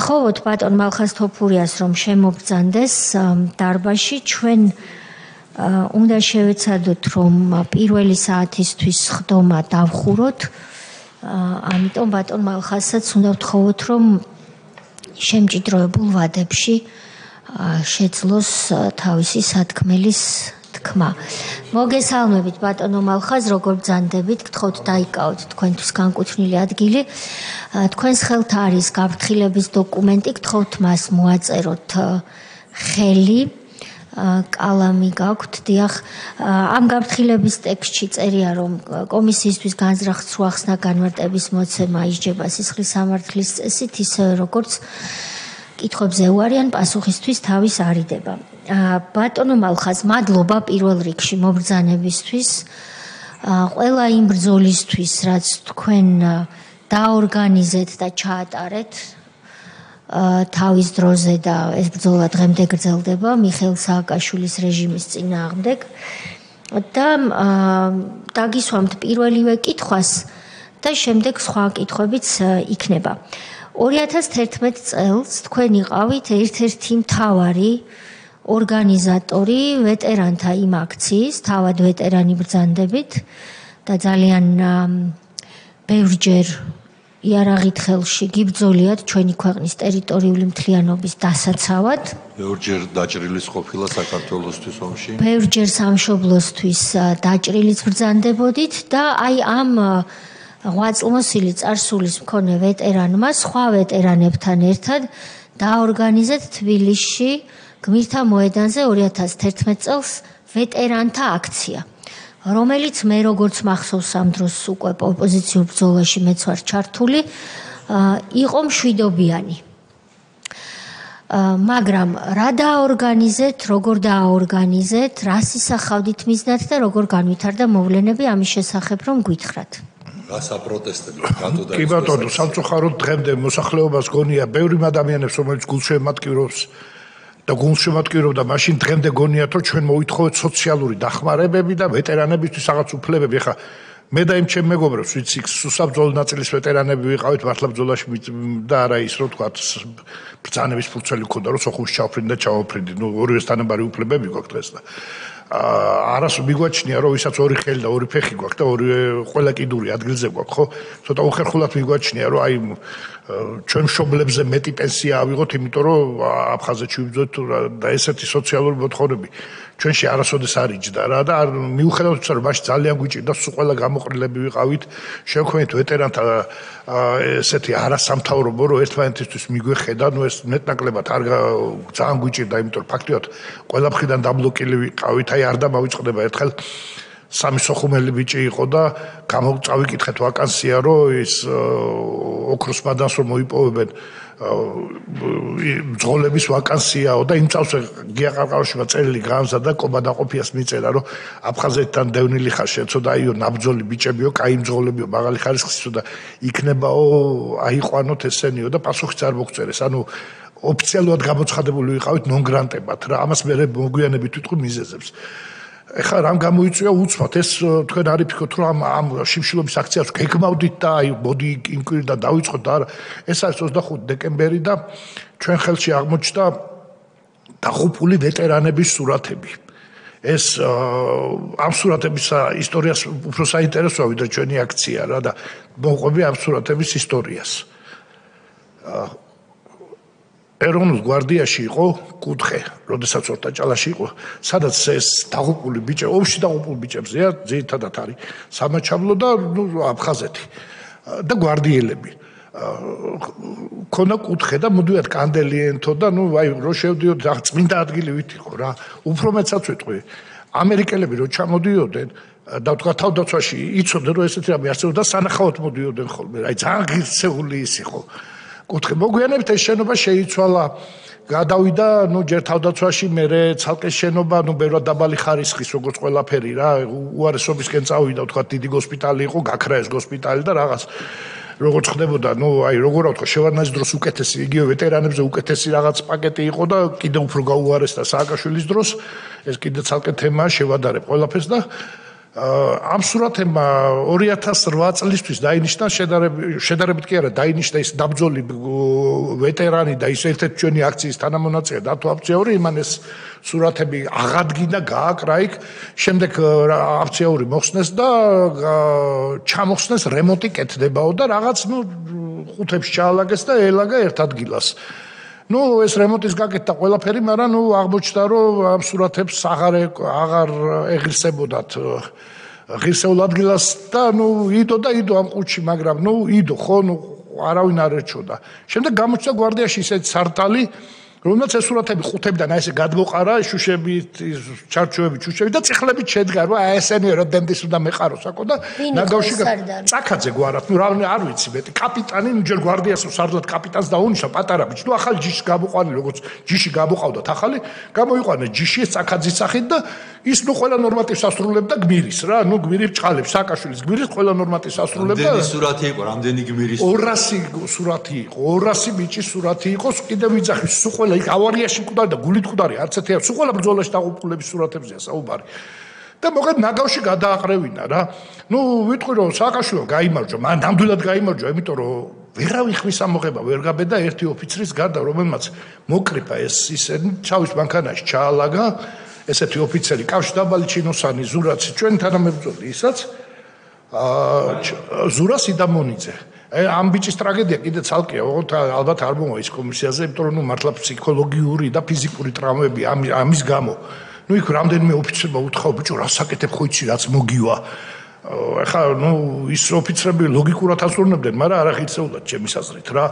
ვთხოვოთ ბატონ მალხაზ თოფურიას რომ შემოგბრძანდეს დარბაზში ჩვენ უნდა შევეცადოთ რომ პირველი საათისთვის ხდომა დავხუროთ ამიტომ ბატონ მალხაზსაც უნდა ვთხოვოთ რომ შემჭიდროებულ ვადებში შეძლოს თავისი სათქმელის თქმა. მოგესალმებით ბატონო მალხაზ, როგორ ბრძანდებით, გთხოვთ დაიკავოთ თქვენთვის განკუთვნილი ადგილი. თქვენს ხელთ არის გაფრთხილების დოკუმენტი, გთხოვთ მას მოაწეროთ ხელი, კალამი გაქვთ, დიახ. ამ გაფრთხილების ტექსტში წერია რომ კომისიისთვის განზრახ სრულახსნა განმარტების მოცემა ისჯება სისხლის სამართლის წესით, ისევე როგორც კითხვებზე უარიან პასუხისთვის თავის არიდება. ბატონო მალხაზ, მადლობა პირველ რიგში მობრძანებისთვის, ყველა იმ ბრძოლისთვის, რაც თქვენ დაორგანიზეთ და ჩაატარეთ თავის დროზე და ეს ბრძოლა დღემდე გრძელდება მიხეილ სააკაშვილის რეჟიმის წინააღმდეგ და დაგისვამთ პირველივე კითხვას და შემდეგ სხვა კითხვებიც იქნება. 2011 წელს თქვენ იყავით ერთ-ერთი მთავარი ორგანიზატორი ვეტერანთა იმ აქციის, თავად ვეტერანი ბრძანდებით და ძალიან ბევრჯერ იარაღით ხელში გიბრძოლიათ ჩვენი ქვეყნის ტერიტორიული მთლიანობის დასაცავად. ბევრჯერ დაჭრილის ყოფილა საქართველოსთვის ომში. ბევრჯერ სამშობლოსთვის დაჭრილის ბრძანდებოდით და აი ამ ღვაწლმოსილი წარსულის მქონე ვეტერანმა სხვა ვეტერანებთან ერთად დაორგანიზეთ თბილისში გმირთა მოედანზე 2011 წელს ვეტერანთა აქცია, რომელიც მე როგორც მახსოვს ამ დროს უკვე ოპოზიციურ ბრძოლაში მეც ვარ ჩართული, იყო მშვიდობიანი. მაგრამ რა დააორგანიზეთ, როგორ დააორგანიზეთ, რას ისახავდით მიზნად და როგორ განვითარდა მოვლენები ამის შესახებ რომ გითხრათ. რას აპროტესტებთ კატო და კი ბატონო, სამწუხაროდ დღემდე მოსახლეობას გონია ბევრი ადამიანებს, რომელიც გულშემატკივრობს და გულშემატკივრობდა, მაშინ დღემდე გონიათ, რომ ჩვენ მოვითხოვეთ სოციალური დახმარებები და ვეტერანებისთვის რაღაც უფლებები. ეხლა მე და იმ ჩემ მეგობრებს, ვიცი, სუსაბრძოლო ნაწილის ვეტერანები ვიყავით მართლა ბრძოლაში და არა ის, რომ თქვა ბრძანების ფურცელი ქონდა, რომ სოხუმში ჩავფრინდა და ჩავაფრინდი. ნუ ორივეს თანაბარი უფლებები გვაქვს დღეს და არას მიგვაჩნია რომ ვისაც ორი ხელი და ორი ფეხი გვაქვს და ორივე ყველა კიდური ადგილზე გვაქვს, ხო? ცოტა უხერხულად მიგვაჩნია რომ აი ჩვენ მშობლებზე მეტი პენსია ავიღოთ, იმიტომ რომ აფხაზეთში ვიბრძოთ და ესეთი სოციალური მოთხოვნები ჩვენში არასოდეს არ იჯდა რა და მიუხედავად იმისა რომ მაშინ ძალიან გვიჭირდა სულ ყველა გამოყრილები ვიყავით, შევქმნით ვეტერანთა ესეთი არასამთავრობო რომ ერთმანეთისთვის მიგვეხედა, ნუ ეს მეტნაკლებად არ ძალიან გვიჭირდა, იმიტომ რომ ფაქტიურად ყველა მხრიდან დაბლოკილი ვიყავით, აი არ დამავიწყდება ერთხელ სამი სოხუმელი ბიჭი იყო და წავიკითხეთ ვაკანსია რომ ის ოქროს მადანს რომ მოიპოვებენ ბრძოლების ვაკანსიაო და იმ წელს გიაყარყაროშიმა წერილი გაამზადა კობადაყოფიას მიწერა რომ აფხაზეთთან დევნილი ხარ შეცო და აიო ნაბრძოლი ბიჭებიო, კაი ბრძოლებიო, მაღალი ხარისხისო და იქნებაო აიყვანოთ ესენიო და პასუხიც არ მოგწერეს. ანუ ოფიციალურად გამოცხადებული ვიყავით ნონგრანტებად რა, ამას მე მოგვიანებით ვიტყვი მიზეზებს. ეხლა რამ გამოიწვია უცბად ეს თქვენ არ იფიქროთ რომ ამ შიმშილობის აქციას გეგმავდით და აი მოდი იმ კვირიდან დავიწყოთ და არა, ეს არის 25 დეკემბერი და ჩვენ ხელში აღმოჩნდა დაღუპული ვეტერანების სურათები. ეს ამ სურათების ისტორიას უფრო საინტერესოა ვიდრე ჩვენი აქცია რა და მოყვები ამ სურათების ისტორიას. ეროვნულ გვარდიაში იყო კუთხე, როდესაც ორტაჭალაში იყო, სადაც ეს დაღუპული ბიჭები, ომში დაღუპულ ბიჭებზეა, ძირითადად არის სამაჩაბლო და აფხაზეთი და გვარდიელები. ქონა კუთხე და მოდივად კანდელი ენთო და ნუ აი რო შევდიოდ რა წმინდა ადგილი ვით იყო რა. უფრო მეცაც ვიტყვი. ამერიკელები რო ჩამოდიოდნენ და თქვა თავდაცვაში იცოდნენ რომ ესეთი რამე არსებობდა და სანახავად მოდიოდნენ ხოლმე. აი ძალიან ღირსეული ის იყო. კუთხე მოგვიანებით ეს შენობა შეიცვალა, გადავიდა, ნუ ჯერ თავდაცვაში, მერე ცალკე შენობა, ნუ ბევრად დაბალი ხარისხის, როგორც ყველაფერი რა, უარესობისკენ წავიდა, თქვა დიდი გოსპიტალი იყო, გაქრა ეს გოსპიტალი და რაღაც როგორც ხდებოდა, ნუ აი როგორ ვთქვა, შევარდნაძის დროს უკეთესი, იგივე ვეტერანებზე უკეთესი რაღაც პაკეტი იყო და კიდევ უფრო გაუარესდა სააკაშვილის დროს, ეს კიდე ცალკე თემაა, შევადარებ ყველაფერს და ამ სურათებმა 2008 წლისთვის დაინიშნა შედარებით კი არა დაინიშნა ის დაბრძოლი ვეტერანი და ის ერთ-ერთი ჩვენი აქციის თანამონაწილე დათო აფციური იმან ეს სურათები აღადგინა გააკრა იქ შემდეგ აფციური მოხსნეს და ჩამოხსნეს რემონტი კეთდებაო და რაღაც ხუთებს ჩაალაგეს და ელაგა ერთ ადგილას ეს რემონტის გაკეთდა ყველაფერი, მაგრამ აღმოჩნდა, რომ ამ სურათებს აღარ ეღირსებოდათ ღირსეულ ადგილას და იდო ამ ყუთში, მაგრამ იდო ხო, არავინ არ ერჩოდა. შემდეგ გამოჩნდა გვარდიაში ისეთი სარტალი, რომელსაც ეს სურათები ხუთებიდან ესე გადმოყარა, შუშებით, ჩარჩოებით, შუშებით და წიხლებით შედგა, რომ ესენი როდემდის უნდა მეყაროსაკო და ნაგავში წაკაძე გვარად, არ ვიცი მეტი, კაპიტანი, ჯერ გვარდიას სარდლად კაპიტანს დაუნიშნა პატარა ბიჭი, ახალი ჯიში გამოყვანილი, როგორც ჯიში გამოყავდათ ახალი, გამოიყვანეს ჯიში ეს წაკაძის სახით და ის ყველა ნორმატივს ასრულებდა გმირის რა, გმირი ჭყალებს სააკაშვილის გმირის ყველა ნორმატივს ასრულებდა. რამდენი სურათი იყო, რამდენი გმირის? 200 სურათი იყო, 200 ბიჭის სურათი იყო, კიდევ ვიძახის სულ ყველა იქ ავარიაში მკვდარი და გულით მკვდარი არც ერთი არ, სულ ყველა ბრძოლაში დაღუპულების სურათებზეა საუბარი. და მოკლედ ნაგავში გადააყრევინა რა. ვიტყვი რომ სააკაშვილო გაიმარჯვა, მან ნამდვილად გაიმარჯვა, იმიტომ რომ ვერავინ ხმის ამოღება ვერ გაბედა ერთი ოფიცრის გარდა, რომელმაც მოკრიფა ეს ისინი ჩავის მანქანაში ჩაალაგა ესეთი ოფიცერი, კავშირდაბალი ჩინოსანი, ზურაცი, ჩვენ თანამებრძოლი ისაც ზურა სიდამონიძე. ამ ბიჭის ტრაგედია კიდე ცალკეა, ალბათ არ მოვა ის კომისიაზე, იმიტომ რომ მართლა ფსიქოლოგიური და ფიზიკური ტრავმები ამის გამო. იქ რამდენიმე ოფიცერმა უთხრა, ბიჭო, რა საკეთებ ხო იცი, რაც მოგივა. ეხლა ის ოფიცრები ლოგიკურად ასრულებდნენ, მაგრამ არახირცეულად ჩემის აზრით რა.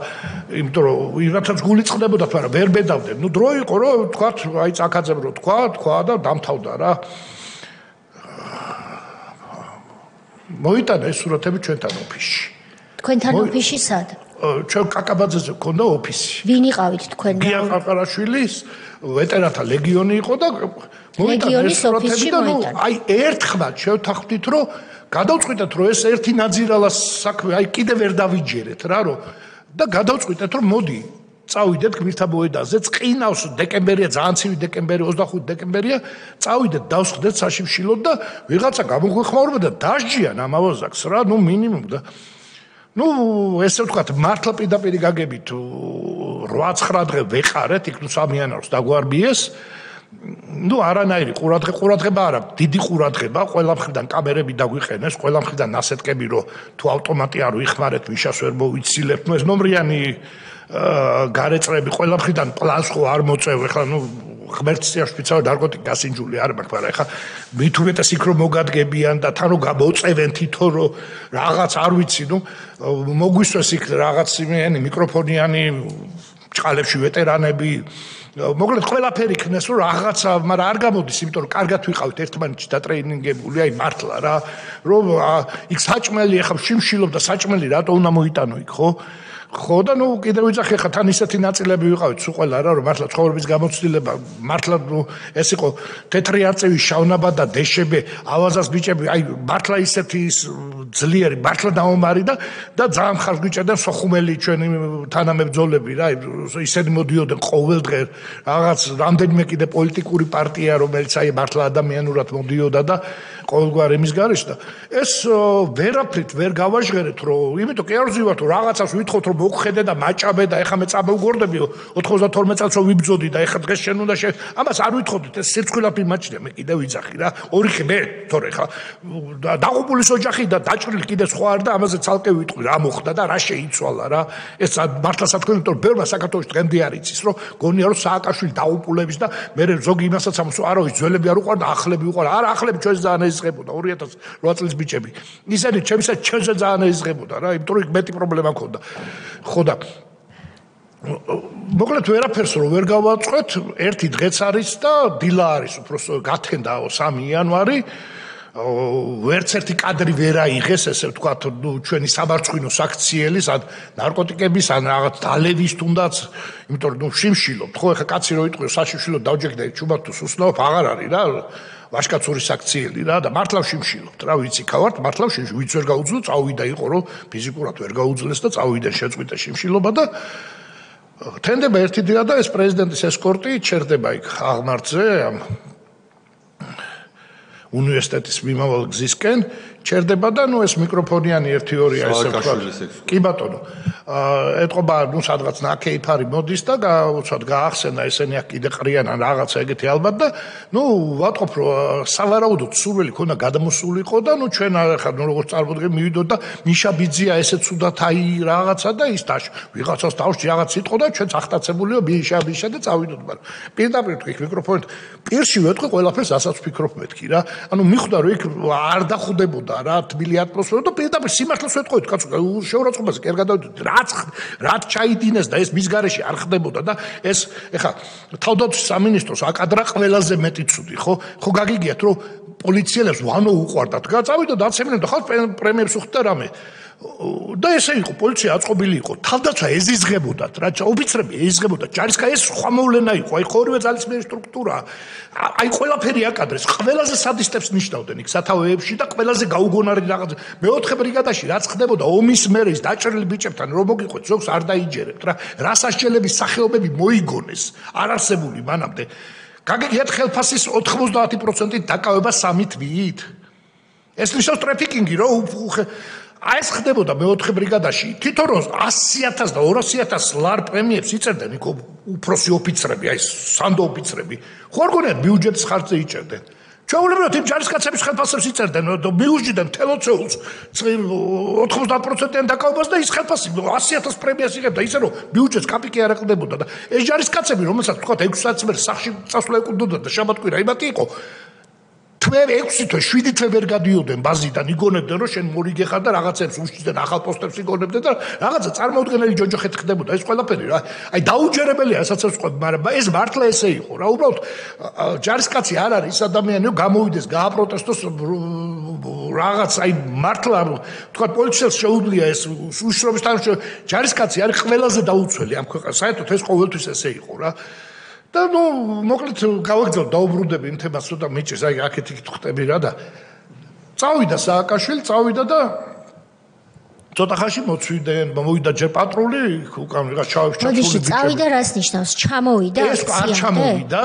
იმიტომ რომ ვიღაცას გული წყდებოდათ, მაგრამ ვერ ბედავდნენ. დრო იყო რომ თქვათ, აი წაკაძემ რო თქვა და დამთავრდა რა. მოიტანა ეს სურათები ჩვენთან ოფისში. თქვენთან ოფისში სად? ჩვენ კაკაბაძეზე გქონდა ოფისი. ვინ იყავით თქვენ? გია ყაყარაშვილის ვეტერანთა ლეგიონი იყო და მოიტანა ეს სურათები და აი ერთხმად შევთანხმდით რომ გადავწყვიტეთ რომ ეს ერთი ნაძირალა საქმე აი კიდე ვერ დავიჯერეთ რა რომ და გადავწყვიტეთ რომ მოდი წავიდეთ გმირთა მოედანზე წყინავს დეკემბერია ძალიან ცივი დეკემბერი 25 დეკემბერია წავიდეთ დავსხდეთ საშიმშილოდ და ვიღაცა გამოგვეხმაურება და დასჯიან ამ ავაზაკს რა მინიმუმ და ესე ვთქვათ მართლა პირდაპირ გაგებით 8-9 დღე ვეყარეთ იქ სამიანავს დაგვარბიეს არანაირი ყურადღება არა დიდი ყურადღება ყველა მხრიდან კამერები დაგვიყენეს ყველა მხრიდან ასეთკები რომ თუ ავტომატი არ ვიხმარეთ ვიშას ვერ მოვიცილებთ ეს ნომრიანი გარეწრები ყველა მხრიდან პლანს ხო არ მოწევ ეხლა ღმერთს წიაშფიცავ ნარკოტიკი გასინჯული არ მაქვს მაგრამ ეხლა მით უმეტეს იქ რომ მოგადგებიან და თან რომ გამოწევენ თითო რომ რაღაც არ ვიცი მოგვისვეს იქ რაღაც იმიანი მიკროფონიანი ჭყალებში ვეტერანები მოკლედ ყველაფერი იქნეს რომ რაღაცა მაგრამ არ გამოდის იმიტომ რომ კარგად ვიყავით ერთმანეთში დატრეინინგებული აი მართლა რა რომ იქ საჭმელი ახლა შიმშილობ და საჭმელი რატო უნდა მოიტანო იქ ხო და კიდევ ვიძახი ხა თან ისეთი ნაწილები ვიყავით სულ ყველა რა რომ მართლა ცხოვრების გამოცდილება მართლა ეს იყო თეთრი არწივი შავნაბა და დეშები ავაზას ბიჭები აი მართლა ისეთი ძლიერი მართლა დაომარი და ძალიან ხარ გვიჭერდნენ სოხუმელი ჩვენი თანამებრძოლები რა ისინი მოდიოდნენ ყოველ დღე რაღაც რამდენიმე კიდე პოლიტიკური პარტია რომელიც აი მართლა ადამიანურად მოდიოდა და ყოველგვარ იმის გარეშე და ეს ვერაფრით ვერ გავაჟღერეთ რომ იმიტომ კი არ ვზივართ რომ რაღაცას ვითხოვთ რომ მოგხედე და მაჭაბე და ეხა მე წამოვგორდები 92 წელს რომ ვიბძოდი და ეხა დღეს შენ უნდა ამას არ ვითხოვდით ეს სირცხვილად მიმაჩნია მე კიდე ვიძახი რა ორი ხე მე თორე ხა დაღუპულის ოჯახი და დაჭრილი კიდე სხვა არ და ამაზე ცალკე ვიტყვი რა მოხდა და რა შეიცვალა რა ეს მართლა სათქო იმიტომ რომ ბევრმა საქართველოს დღემდე არ იცის რომ გონია რომ სააკაშვილი დაღუპულების და მე ზოგი იმასაც ამსო არავის ძველები არ უყარდა ახლები უყარდა არა ახლები ჩვენს ძალიან ეზღებოდა 2008 წლის ბიჭები ისინი ჩემსაც ჩვენზე ძალიან ეზღებოდა რა იმიტომ რომ მეტი პრობლემა მქონდა ხო და მოკლედ ვერაფერს რო ვერ გავაწყეთ ერთი დღეც არის და დილა არის უბრალოდ გათენდაო 3 იანვარი ვერც ერთი კადრი ვერ აიღეს ესე ვთქვათ ჩვენი საბარწყინო საქციელი სად ნარკოტიკების ან რაღაც დალევის თუნდაც იმიტომ რომ შიმშილობთ ხო ეხა კაცი რო იტყვიო საშიმშილო დავჯექდა ჩუბად თუ სუსნაობ აღარ არის რა ვაშკაცური საქციელი რა და მართლა შიმშილობთ რა ვიცი ხავართ მართლა ვიც ვერ გაუძლო წავიდა იყო რომ ფიზიკურად ვერ გაუძლეს და წავიდა შეწყვიტა შიმშილობა და თენდება ერთი დღე და ეს პრეზიდენტის ესკორტი ჩერდება იქ აღმართზე უნივერსიტეტის მიმავალ გზისკენ ჩერდება და ეს მიკროფონიანი 1-2 ესე ვთქვათ. კი ბატონო. ეთყობა სადღაც ნაკეიფარი მოდის და უცბად გაახსენა ესენი აქ კიდე ყრიან ან რაღაცა ეგეთი ალბათ და ვატყობ რომ სავარაუდოდ სურვილი ქონდა გადამოსულიყო და ჩვენ ახლა როგორც წარმოდგენ მივიდოთ და ნიშა ბიძია ესე ცუდად აი რაღაცა და ის დაშ ვიღაცას დავში რაღაც სიტყვა და ჩვენც ახტაცებულიო ბიშა და წავიდოთ მაგრამ პირდაპირ თქვი მიკროფონით პირში ვეთქვი ყველაფერს ასაც ვფიქრობ მეთქი რა ანუ მიხვდა რომ იქ არ დახვდებოდა რა თბილი ატმოსფერო და პირდაპირ სიმართლეს ვეთქვით კაცო შეურაცხყოფაზე კი არ გადავიდეთ რაც ჩაიდინეს და ეს მის გარეშე არ ხდებოდა და ეს ეხა თავდაცვის სამინისტროს აკადრა ყველაზე მეტი ცუდი ხო გაგიგიათ რომ პოლიციელებს ვანო უყვარდათ გაწავიდოთ აცემდნენ და ხალხ პრემიებს უხდა რამე და ესე იყო პოლიცია აწყობილი იყო თავდაცვა ეზიზღებოდათ რა ოფიცრები ეზიზღებოდათ ჯარისკაცი ეს სხვა მოვლენა იყო აი ხორივე ძალისმიერი სტრუქტურა აი ყველაფერი აკადრეს ყველაზე სადისტებს ნიშნავდნენ იქ სათავეებში და ყველაზე გაუგონარი რაღაც მეოთხე ბრიგადაში რაც ხდებოდა ომის მერე ის დაჭრილი ბიჭებთან რომ მოგიყვეთ ზოგს არ დაიჯერებთ რა სასჯელების სახეობები მოიგონეს არ არსებული მანამდე გაგიგიათ ხელფასის 90% დაკავება 3 თვით ეს ნიშნავს ტრაფიკინგი რო აი ეს ხდებოდა მეოთხე ბრიგადაში თვითონ 100,000 და 200,000 ლარ პრემიებს იწერდნენ იქ უფროსი ოფიცრები აი სანდო ოფიცრები ხო არ გონიათ ბიუჯეტის ხარჯზე იჭერდნენ ჩვეულებრივად იმ ჯარისკაცების ხელფასებს იწერდნენ მიუჯდიდან თელოცეულს 90%-იან დაკავებას და ის ხელფასი 100,000 პრემიას იღებდა ისე რომ ბიუჯეტს კაპიკი არ აკლდებოდა და ეს ჯარისკაცები რომელსაც თქვა 6 საათის მერე სახში წასვლა ეკუდოდა და შაბათ-კვირა იმათი იყო 6 თვე 7 თვე ვერ გადიოდნენ ბაზიდან იგონებდნენ რომ შენ მორიგე ხარ და რაღაცებს უშიშდნენ ახალ პოსტებს იგონებდნენ და რაღაცა წარმოუდგენელი ჯოჯოხეთ ხდებოდა ეს ყველაფერი რა აი დაუჯერებელია ასაც ვთქვი მაგრამ ეს მართლა ესე იყო რა უბრალოდ ჯარისკაცი არ არის ის ადამიანი გამოვიდეს გააპროტესტოს რაღაც აი მართლა ვთქვი პოლიციელს შეუძლია ეს უშრობის თანხმობა ჯარისკაცი არის ყველაზე დაუცველი ამ ქვეყანას საერთოდ ეს ყოველთვის ესე იყო რა და მოკლედ გავაგზავნე დაუბრუნდები იმ თემას რომ მეჭირს აი აქეთ იქით ხტები რა და წავიდა სააკაშვილი წავიდა და ცოტა ხანში მოვიდა ჯერ პატრული უკან ვიღაც ჩავშ მოდიში წავიდა რას ნიშნავს ჩამოვიდა ეს არ ჩამოვიდა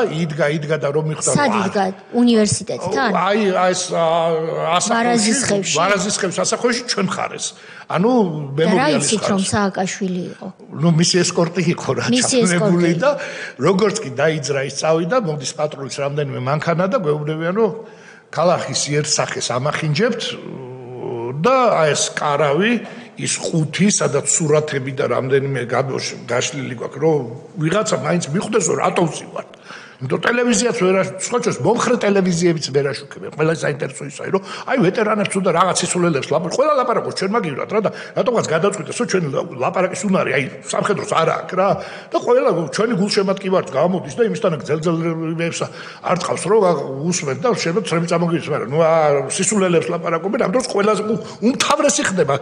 იდგა და რომ მიხვდა სად იდგა უნივერსიტეტთან აი ეს ვარაზისხევში ვარაზისხევში ასახვევში ჩვენ ხარეს ანუ მემორიალის ხარეს რა რომ სააკაშვილი იყო მისი ესკორტი იყო რა ჩამებული და როგორც კი დაიძრა ის წავიდა მოდის პატრულის რამდენიმე მანქანა და გვეუბნებიან რომ ქალაქის იერსახეს ამახინჯებთ და ეს კარავი ის ხუთი სადაც სურათები და რამდენიმე გაშლილი გვაქვს რომ ვიღაცა მაინც მიხვდეს რომ რატომსი ვარ იმიტომ ტელევიზიაც ვერ აშუქებს მომხრე ტელევიზიებიც ვერ აშუქებენ ყველა საინტერესო ისაა რომ აი ვეტერანებს უნდა რაღაც ისულელებს ლაპარაკობს ყველა ლაპარაკობს ჩვენ მაგივრად რა და რატომღაც გადაწყვიტეს რომ ჩვენ ლაპარაკის უნარი აი სამხედროს არ აქვს რა და ყველა ჩვენი გულშემატკივართ გამოდის და იმისთანა ძელძელებს არ წავს რომ უსმენ და შეიძლება წრემი წამოგიდეს მაგრამ ნუ სისულელებს ლაპარაკობენ ამ დროს ყველაზე უმთავრესი ხდება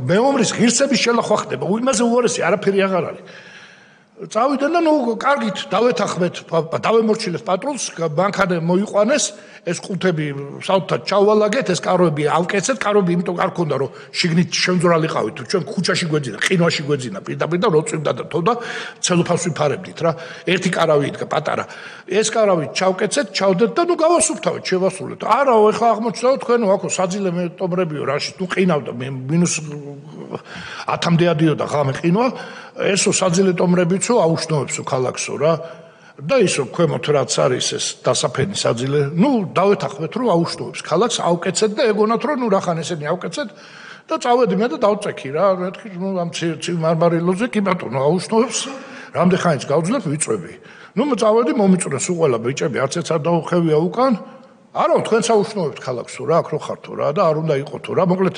მეომრის ღირსების შელახვა ხდება იმაზე უარესი არაფერი აღარ არის წავიდა და კარგით დავეთანხმეთ დავემორჩილეთ პატრულს მანქანა მოიყვანეს ეს ყუთები საუთად ჩავალაგეთ ეს კაროები ავკეცეთ კაროები იმიტომ არ ქონდა რომ შიგნით შემძვრალიყავით ჩვენ ქუჩაში გვეძინა ყინვაში გვეძინა პირდაპირ და როწვიდა და თო და ცელოფანს ვიფარებდით რა ერთი კარავი იდგა პატარა ეს კარავი ჩავკეცეთ ჩავდეთ და გავასუფთავეთ შევასრულეთ არა ეხლა აღმოჩნდა თქვენ აქ საძილე მეტომრებიო რაში ყინავდა მინუს 10-მდე ადიოდა ღამე ყინვა ესო საძილე ტომრებიცო აუშნოვებსო ქალაქსო რა და ისო ქვემოთ რაც არის ეს დასაფენი საძილე დავეთანხმეთ რომ აუშნოვებს ქალაქს ავკეცეთ და ეგონათ რომ რახან ესენი ავკეცეთ და წავედი მე და დავწექი რა მეთქი ამ მარმარილოზე კი ბატონო აუშნოვებს რამდენ ხანს გავძლებ ვიწვევი წავედი მომიწვრეს უყველა ბიჭები არც ერთ არ დაუხევია უკან არა თქვენ საუშნოვებთ ქალაქსო რა აქ რო ხართო რა და არ უნდა იყოთო რა მოკლედ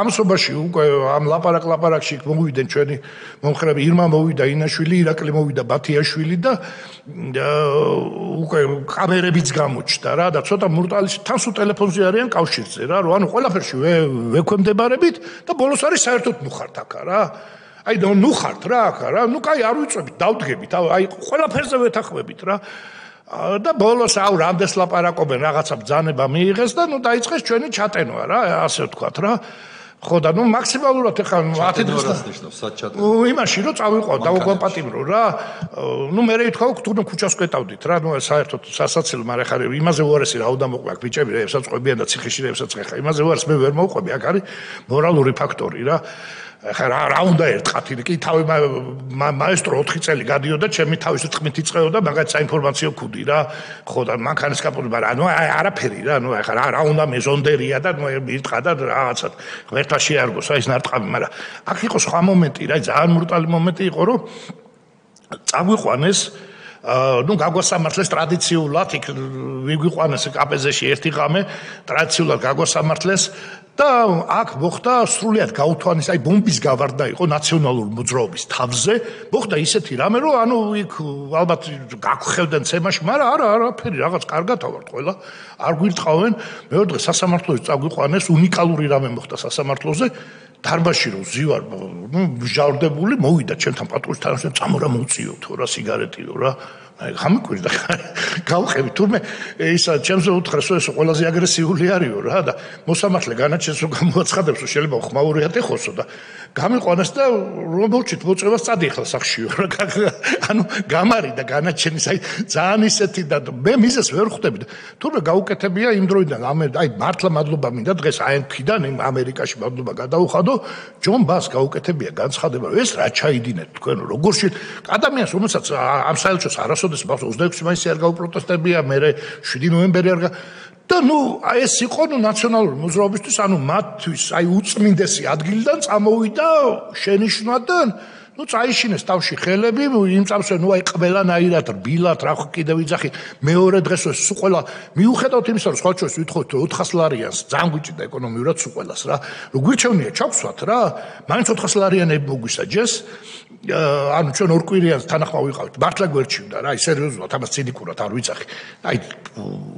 ამსობაში უკვე ამ ლაპარაკში მოვიდნენ ჩვენი მომხრები ირმა მოვიდა ინაშვილი ირაკლი მოვიდა ბათიაშვილი და უკვე კამერებიც გამოჩნდა რა და ცოტა მურტალის თან სულ ტელეფონზე არიან კავშირზე რა რომ ანუ ყველაფერში ვექვემდებარებით და ბოლოს არის საერთოდ ნუხართ აქ რა აი და ნუხართ რა აქ რა კაი არ ვიწვევით დავდგებით აი ყველაფერზე ვეთანხმებით რა და ბოლოს რამდენს ლაპარაკობენ რაღაცა ბძანება მიიღეს და დაიწყეს ჩვენი ჩატენვა რა ასე ვთქვათ რა ხო და ნუ მაქსიმალურად ეხლა 10 დღეს იმაში რომ წავიყო და უგვაპატიმრო რა ნუ მე რითქვა თუნდაც ქუჩას კვეტავდით რა ნუ საერთოდ სასაცილო მაგრამ ხარ იმაზე უარესი რა უნდა მოყვი აქ ბიჭები რა ესაც ყვებიან და ციხეში რა ესაც ხა იმაზე უარეს მე ვერ მოვყვები აქ არის მორალური ფაქტორი რა ხა რა უნდა ერთხათ კი თავი მაესტრო 4 წელი გადიოდა ჩემი თავის წმით იწყეოდა მაგათ საინფორმაციო ქუდი რა ხო და მანქანის კაპოტი მაგრამ ანუ არაფერი რა ნუ ხა რა უნდა მეზონდერია და ნუ მირტყა და რაღაცა ღერთაში არგოს აი ეს ნარტყამი მაგრამ აქ იყო სხვა მომენტი რა ძალიან ბრუტალი მომენტი იყო რომ წაგვიყვანეს ნუ გაგვასამართლეს ტრადიციულად იქ ვიგვიყვანეს კაპეზეში ერთი ღამე ტრადიციულად გაგვასამართლეს და აქ მოხდა სრულიად გაუთვალის აი ბომბის გავარდა იყო ნაციონალური მოძრაობის თავზე მოხდა ისეთი რამე რომ ანუ იქ ალბათ გაგხევდნენ ცემაში მაგრამ არაფერი რაღაც კარგად ავართ ყველა არ გვირტყავენ მეორე დღე სასამართლოზე წაგვიყვანეს უნიკალური რამე მოხდა სასამართლოზე დარბაზში რომ ზივარ ნუ ჟავრდებული მოვიდა ჩემთან პატრულთან წამორა მოუწიოთო რა სიგარეტიო რა ხამიკვირდა გავყევი თურმე ისა ჩემზე უთხრეს რომ ეს ყველაზე აგრესიული არისო რა და მოსამართლე განაჩენს რომ გამოაცხადებს რომ შეიძლება ხმაურიათ ეხოსო და გამიყვანეს და რომელჩით მოწევას წადი ახლა სახშიო რა ანუ გამარიდა განაჩენის აი ძალიან ისეთი და მე მიზეს ვერ ხვდები და თურმე გაუკეთებია იმ დროიდან აი მართლა მადლობა მინდა დღეს აენქიდან იმ ამერიკაში მადლობა გადაუხადო ჯონ ბას გაუკეთებია განცხადება რომ ეს რა ჩაიდინეთ თქვენ როგორში ადამიანს რომელსაც ამ საელჩოს არასოდეს ბავს 26 მაისი არ გაუპროტესტებია მე 7 ნოემბერი არ და ნუ აი ეს იყო ნუ ნაციონალური მოძრაობისთვის ანუ მათთვის აი უწმინდესი ადგილიდან წამოვიდა შენიშვნვადან ნუ წაიშინეს თავში ხელები იმ წამსვე ნუ აი ყველანაირად რბილად რა კიდევ ვიძახი მეორე დღეს სულ ყველა მიუხედავთ იმისა რომ სხვა ჩვენს ვითხოვთ 400 ლარიანს ძალიან გვიჭირდა ეკონომიურად სულ ყველას რა რომ გვირჩევნია ჩავსვათ რა მაინც 400 ლარიანები მოგვისაჯეს ანუ ჩვენ ორ კვირიანს თანახმავ ვიყავით მართლა გვერჩივდა რა აი სერიოზულად ამას ცინიკურად არ ვიცახი აი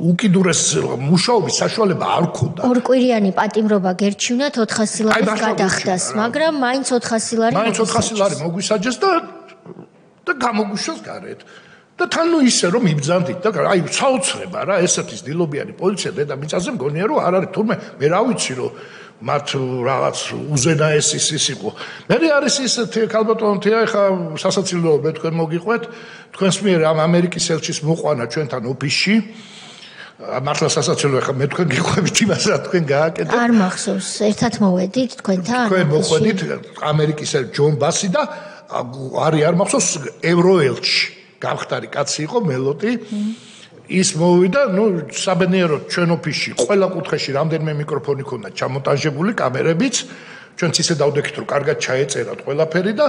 უკიდურეს მუშაობის საშუალება არ ქონდა ორ კვირიანი პატიმრობა გერჩივნათ 400 ლარის გადახდას მაგრამ მაინც 400 ლარი მაინც 400 ლარი მოგვისაჯეს და გამოგვიშოს გარეთ და თან ნუ ისე რომ იბძანდით და აი საოცრება რა ესეთის დილობიანი პოლიცია დედამიწაზე მგონია რომ არ არის თურმე მე რა ვიცი რომ მათ რაღაც უზენაესი ის იყო მე არის ის ქალბატონთია ხა სასაცილოა მე თქვენ მოგიყვეთ თქვენს მიერ ამ ამერიკის ელჩის მოყვანა ჩვენთან ოფისში მართლა სასაცილოა ხა მე თქვენ გიყვებით იმას რა თქვენ გააკეთეთ არ მახსოვს ერთად მოვედით თქვენთან თქვენ მოყვედით ამერიკის ჯონ ბასი და არ მახსოვს ევროელჩი გამხდარი კაცი იყო მელოტი ის მოვიდა, ნუ საბედნიეროდ ჩვენ ოფისში ყველა კუთხეში რამდენიმე მიკროფონი ქონდა ჩამოტანჟებული კამერებიც, ჩვენც ისე დავდექით რომ კარგად ჩაეწერათ ყველაფერი და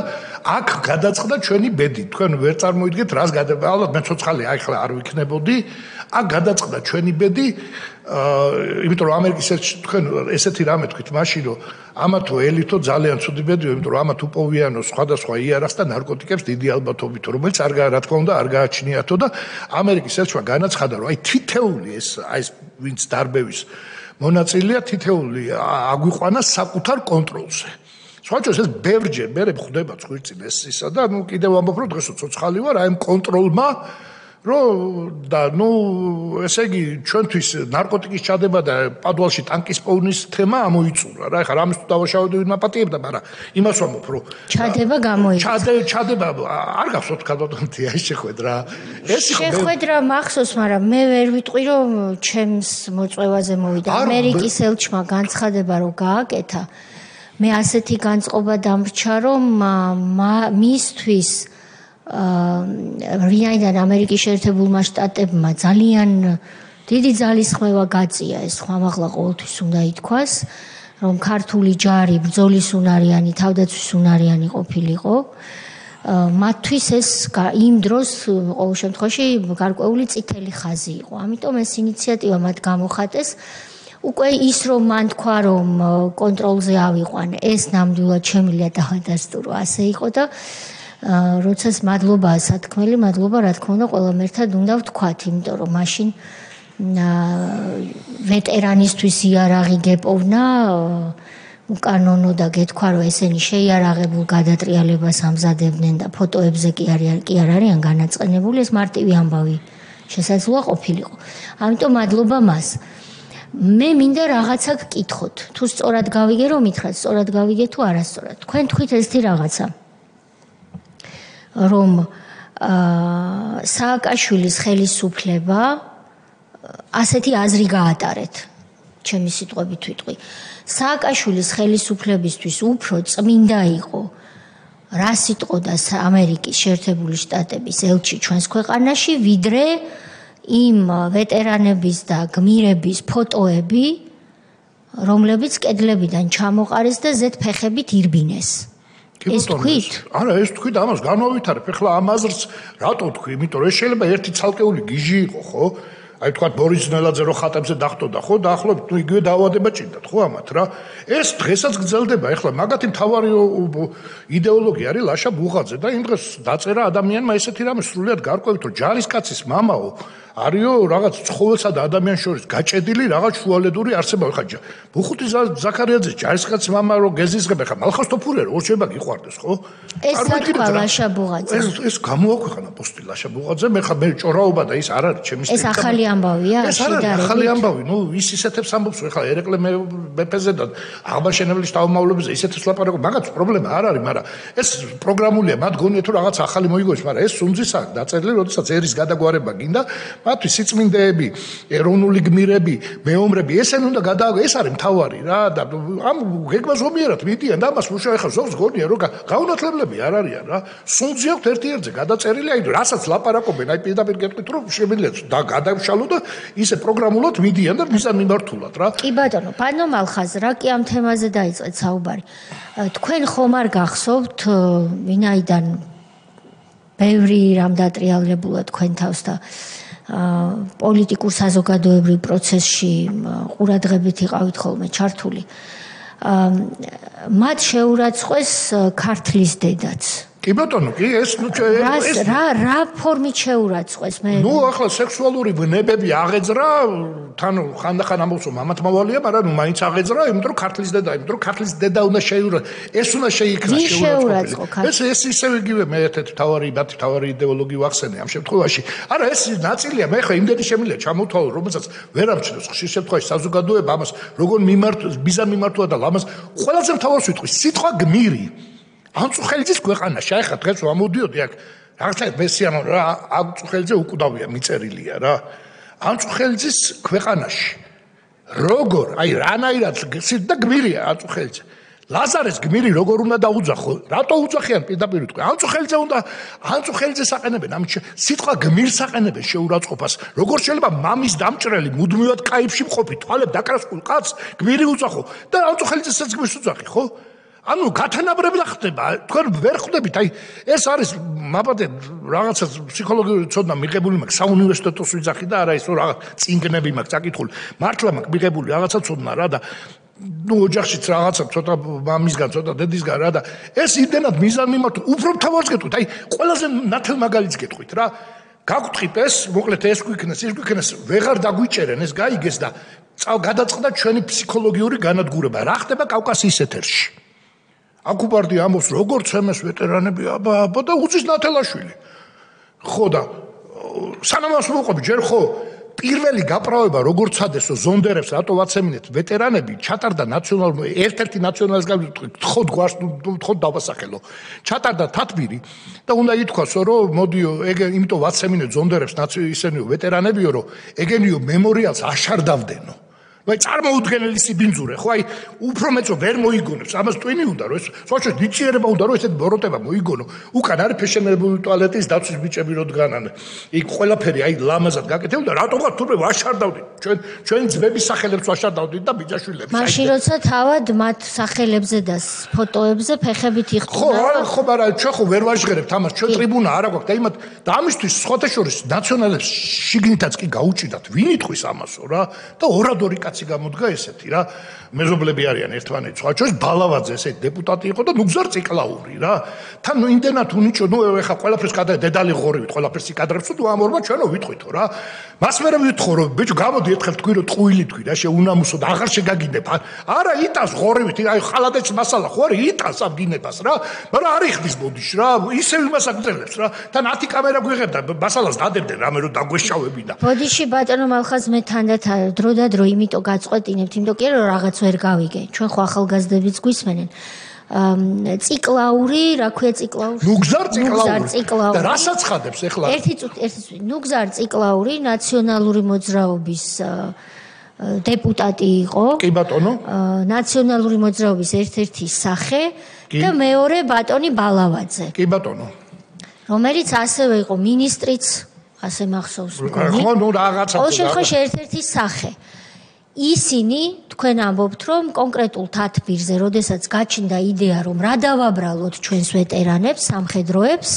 აქ გადაწყდა ჩვენი ბედი. თქვენ ვერ წარმოიდგენთ რას გადება. ალბათ მე ცოცხალი ახლა არ ვიქნებოდი. აქ გადაწყდა ჩვენი ბედი, იმიტომ რომ ამერიკის თქვენ ესეთი რამე თქვით მაშინ რომ ამათო ელითო ძალიან ცუდი ბედია, იმიტომ რომ ამათ უპოვიანო სხვადასხვა იარაღს და ნარკოტიკებს დიდი ალბათობით, რომელიც რა თქმა უნდა არ გააჩნიათო და ამერიკის ელჩმა განაცხადა რომ აი თითეული ეს ვინც დარბევის მონაწილეა თითეული აგვიყვანა საკუთარ კონტროლზე. სხვაჩოს ეს ბევრჯერ მე ხდება წვირწინ ეს ისა და ნუ კიდევ ამბობ რომ დღესო ცოცხალი ვარ აი ამ კონტროლმა რომ და ნუ ესე იგი ჩვენთვის ნარკოტიკის ჩადება და პადვალში ტანკის პოვნის თემა ამოიწურა რა ეხლა რამის თუ დავაშავდი ვინმე პატიებდა მაგრამ იმას ვამბობ რომ ჩადება გამოიწურა ჩადება არ გახსოვთ ქალბატონთი აი შეხვედრა ეს იყო შეხვედრა მახსოვს მაგრამ მე ვერ ვიტყვი რომ ჩემს მოწვევაზე მოვიდა ამერიკის ელჩმა განცხადება რომ გააკეთა მე ასეთი განწყობა დამრჩა რომ მისთვის რიაიდან ამერიკის შეერთებულმა შტატებმა ძალიან დიდი ძალისხმევა გაწია ეს ხმამაღლა ყოველთვის უნდა ითქვას რომ ქართული ჯარი ბრძოლის უნარიანი თავდაცვის უნარიანი ყოფილიყო მათთვის ეს იმ დროს ყოველ შემთხვევაში გარკვეული წითელი ხაზი იყო ამიტომ ეს ინიციატივა მათ გამოხატეს უკვე ის რომ მან თქვა რომ კონტროლზე ავიყვან ეს ნამდვილად შემილია დაადასტურო ასე იყო და როდესაც მადლობაა სათქმელი, მადლობა რა თქმა უნდა ყველამ ერთად უნდა ვთქვათ, იმიტომ რომ მაშინ ვეტერანისთვის იარაღი გეპოვნა უკანონო და გეთქვა რომ ესენი შეიარაღებულ გადატრიალებას ამზადებდნენ და ფოტოებზე კი არ არიან განაწყენებული, ეს მარტივი ამბავი შესაძლოა ყოფილიყო. ამიტომ მადლობა მას. მე მინდა რაღაცა გკითხოთ. თუ სწორად გავიგე რომ მითხრათ, სწორად გავიგე თუ არასწორად. თქვენ თქვით ესეთი რაღაცა. რომ სააკაშვილის ხელისუფლება ასეთი აზრი გაატარეთ. ჩემი სიტყვებით ვიტყვი. სააკაშვილის ხელისუფლებისთვის უფრო წმინდა იყო რა სიტყოდა ამერიკის შეერთებული შტატების ელჩი ჩვენს ქვეყანაში, ვიდრე იმ ვეტერანების და გმირების ფოტოები, რომლებიც კედლებიდან ჩამოყარეს და ზედ ფეხებით ირბინეს. ეს თქვით? არა, ეს თქვით, ამას განვავითარებ. ეხლა ამ აზრს რატო თქვი? იმიტომ რომ ეს შეიძლება ერთი ცალკეული გიჟი იყო, ხო? აი თქვა ბორის ძნელაძე რო ხატებზე დახტოდა, ხო? დაახლოებით თუ იგივე დაავადება ჭირდათ, ხო ამათ რა? ეს დღესაც გრძელდება. ეხლა მაგათი მთავარი იდეოლოგია არის ლაშა ბუღაძე და იმ დღეს დაწერა ადამიანმა ესეთი რამე სრულიად გარკვევით, რომ ჯარისკაცის მამაო არიო რაღაც ცხოველსა და ადამიანს შორის გაჭედილი რაღაც შუალედური არსება. ხა ბუხუთი ზაქარიაძის ჯარისკაცის მამა რო გეზიზღებ, ხა მალხასტოფურე რო შეიძლება გიყვარდეს, ხო? ეს რა თქვა ლაშა ბუღაძე? ეს გამოაქვეყნა პოსტი ლაშა ბუღაძე, მე ხა მე ჭორაობა და ის არ არის ჩემი ეს ახალი ამბავია? ეს არის ახალი ამბავი. ნუ ის ისეთებს ამბობს, ხა ერეკლე მეფეზე და აღმაშენებლის შტაბ-მავლობებზე ისეთებს ლაპარაკობ, მაგაც პრობლემა არ არის, მაგრამ ეს პროგრამულია, მათ გონიათ რომ რაღაც ახალი მოიგოს, მაგრამ ეს სუნძისა დაწერილი, როდესაც ერის გადაგვარება გინდა მათთვის სიწმინდეები, ეროვნული გმირები, მეომრები, ესენი უნდა გადააგო, ეს არის მთავარი რა და ამ გეგმას ომიერად მიდიან და ამას მუშაობენ ხა ზოგს გონია რომ გაუნათლებლები არ არიან რა. სუნძი აქვს ერთი ერთზე გადაწერილი, აი რასაც ლაპარაკობენ, აი პირდაპირ გეტყვით რომ შემიძლია და გადავშალო და ისე პროგრამულად მიდიან და მისამ მიმართულად რა. კი ბატონო, ბანო მალხაზ რა კი ამ თემაზე დაიწყეთ საუბარი. თქვენ ხომ არ გახსოვთ ვინაიდან ბევრი რამ დატრიალებულა თქვენ თავს და პოლიტიკურ საზოგადოებრივ პროცესში ყურადღებით იყავით ხოლმე ჩართული. მათ შეურაცხყვეს ქართლის დედაც. კი ბატონო, კი ეს რა ფორმით შეურაცხყვეს მე? ნუ ახლა სექსუალური ვნებები აღეძრა, თან ხანდახან ამბობს რომ მამათ მოვალია, მაგრამ ნუ მაინც აღეძრა, იმიტომ რომ ქართლის დედა, იმიტომ რომ ქართლის დედა უნდა ეს უნდა შეიქნა შეურაცხყოფილი. ეს ისევ იგივე მე ერთ-ერთი თავარი იდეოლოგი ვახსენე ამ შემთხვევაში. არა, ეს ნაწილია, მე ხა იმდენი შემიძლია ჩამოთვალო, რომელსაც ვერ ამჩნევს ხშირ შემთხვევაში საზოგადოება ამას როგორ ბიზა მიმართვა და ლამას ყველაზე მთავარს ვიტყვი, სიტყვა გმირი. ანწუხელიძის ქვეყანაში, აი ხა დღეს ვამოდიოდი აქ, რაღაცა მესიამო რა, ანწუხელიძე უკვდავია, მიწერილია რა. ანწუხელიძის ქვეყანაში. როგორ, აი რანაირად და გმირია ანწუხელიძე. ლაზარეს გმირი როგორ უნდა დაუძახო? რატო უძახიან პირდაპირ თქვი? ანწუხელიძეს აყენებენ ამ სიტყვა გმირს აყენებენ შეურაცხყოფას. როგორ შეიძლება მამის დამჭრელი მუდმივად კაიფში მყოფი თვალებ დაკრასკულ კაცს გმირი უძახო და ანწუხელიძესაც გმირს უძახი, ხო? ანუ გათანაბრებდა ხდება, თქვენ ვერ ხვდებით, აი ეს არის მაბადე რაღაცა ფსიქოლოგიური ცოდნა მიღებული მაქვს, საუნივერსიტეტოს ვიძახი და არა ის რომ რაღაც წინგნები მაქვს წაკითხული. მართლა მაქვს მიღებული რაღაცა ცოდნა რა და ნუ ოჯახშიც რაღაცა ცოტა მამისგან, ცოტა დედისგან რა და ეს იმდენად მიზან მიმართ, უფრო მთავარს გეტყვით, აი ყველაზე ნათელ მაგალითს გეტყვით რა. გაგვთხით ეს, მოკლედ ეს გვიქნეს, ვეღარ დაგვიჭერენ, ეს გაიგეს და გადაწყდა ჩვენი ფსიქოლოგიური განადგურება. რა ხდება კავკასიის ეთერში? აკუბარდი ამბობს როგორც ემეს ვეტერანები აბა და უძის ნათელაშვილი. ხო და სანამ ვუყვები ჯერ ხო პირველი გაправება როგორც სადესო ზონდერებს რატო ვაცემინეთ ვეტერანები ჩატარდა ერთ-ერთი ნაციონალის თხოდ გვარს თხოდ დავასახელო. ჩატარდა თათბირი და უნდა ითქვასო რომ მოდიო ეგ იმიტომ ვაცემინეთ ზონდერებს ისენიო ვეტერანებიო რომ ეგენიო მემორიალს აშარდავდენო. ვაი წარმოუდგენელი სიბინძურე ხო აი უფრო მეწო ვერ მოიგონებს ამას ტვინი უნდა რომ ეს სოჭო დიჭიერება უნდა რომ ესეთ ბოროტება მოიგონო უკან არის ფეშენებული ტუალეტის დაცვის ბიჭები როდგანან იქ ყველაფერი აი ლამაზად გაკეთებული და რატოღარ თურმე ვაშარდავდით ჩვენ ძმების სახელებს ვაშარდავდით და ბიჭაშვილებს მაშინ როცა თავად მათ სახელებზე და ფოტოებზე ფეხებით იხდოდა ხო მაგრამ ჩვენ ხო ვერ ვაჟღერებთ ამას ჩვენ ტრიბუნა არ აქვს და იმათ და ამისთვის სხვათა შორის ნაციონალებს შიგნითაც კი გაუჭიდათ ვინ იტყვის ამასო რა და ორადორი გამოდგა ესეთი რა მეზობლები არიან ერთმანეთს სხვა ჩვენს ბალავაძე ესეთი დეპუტატი იყო და ნუგზარ ციკლაური რა თან ნუ იმდენად უნიჭო ნუ ეხა ყველაფერს დედალი ღორივით ყველაფერს იკადრებს თუ ამ ორმა ჩვენო ვიტყვითო რა მას მე ვიტყო რომ ბიჭო გამოდი ერთხელ თქვი რომ ტყუილი თქვი რა შეუნამუსო და აღარ შეგაგინებ არა იტას ღორივით აი ხალადეც მასალა ხო არის იტას ამ დინებას რა მაგრამ არ იხდის ბოდიში რა ისევ იმას აგწელებს რა თან 10 კამერა გვიღებ და მასალას დადებდნენ რამე რომ დაგვეშავებინა ბოდიში ბატონო მალხაზ მე თანდათან დრო და დრო იმიტომ გაწყვეტინებთ, იმიტომ კი რომ რაღაც ვერ გავიგე. ჩვენ ხო ახალგაზრდებიც გვისმენენ. ციკლაური, რა ქვია ციკლაური? ნუგზარ ციკლაური. და რასაც ხადებს ეხლა? ერთი წუთი. ნუგზარ ციკლაური ნაციონალური მოძრაობის დეპუტატი იყო. კი ბატონო. ნაციონალური მოძრაობის ერთ-ერთი სახე და მეორე ბატონი ბალავაძე. კი ბატონო. რომელიც ასევე იყო ministrიც, ასე მახსოვს მგონი. ხო, ნუ რაღაცა. ყოველ შემთხვევაში ერთ-ერთი სახე. ისინი თქვენ ამბობთ, რომ კონკრეტულ თათბირზე, როდესაც გაჩნდა იდეა, რომ რა დავაბრალოთ ჩვენს ვეტერანებს, სამხედროებს,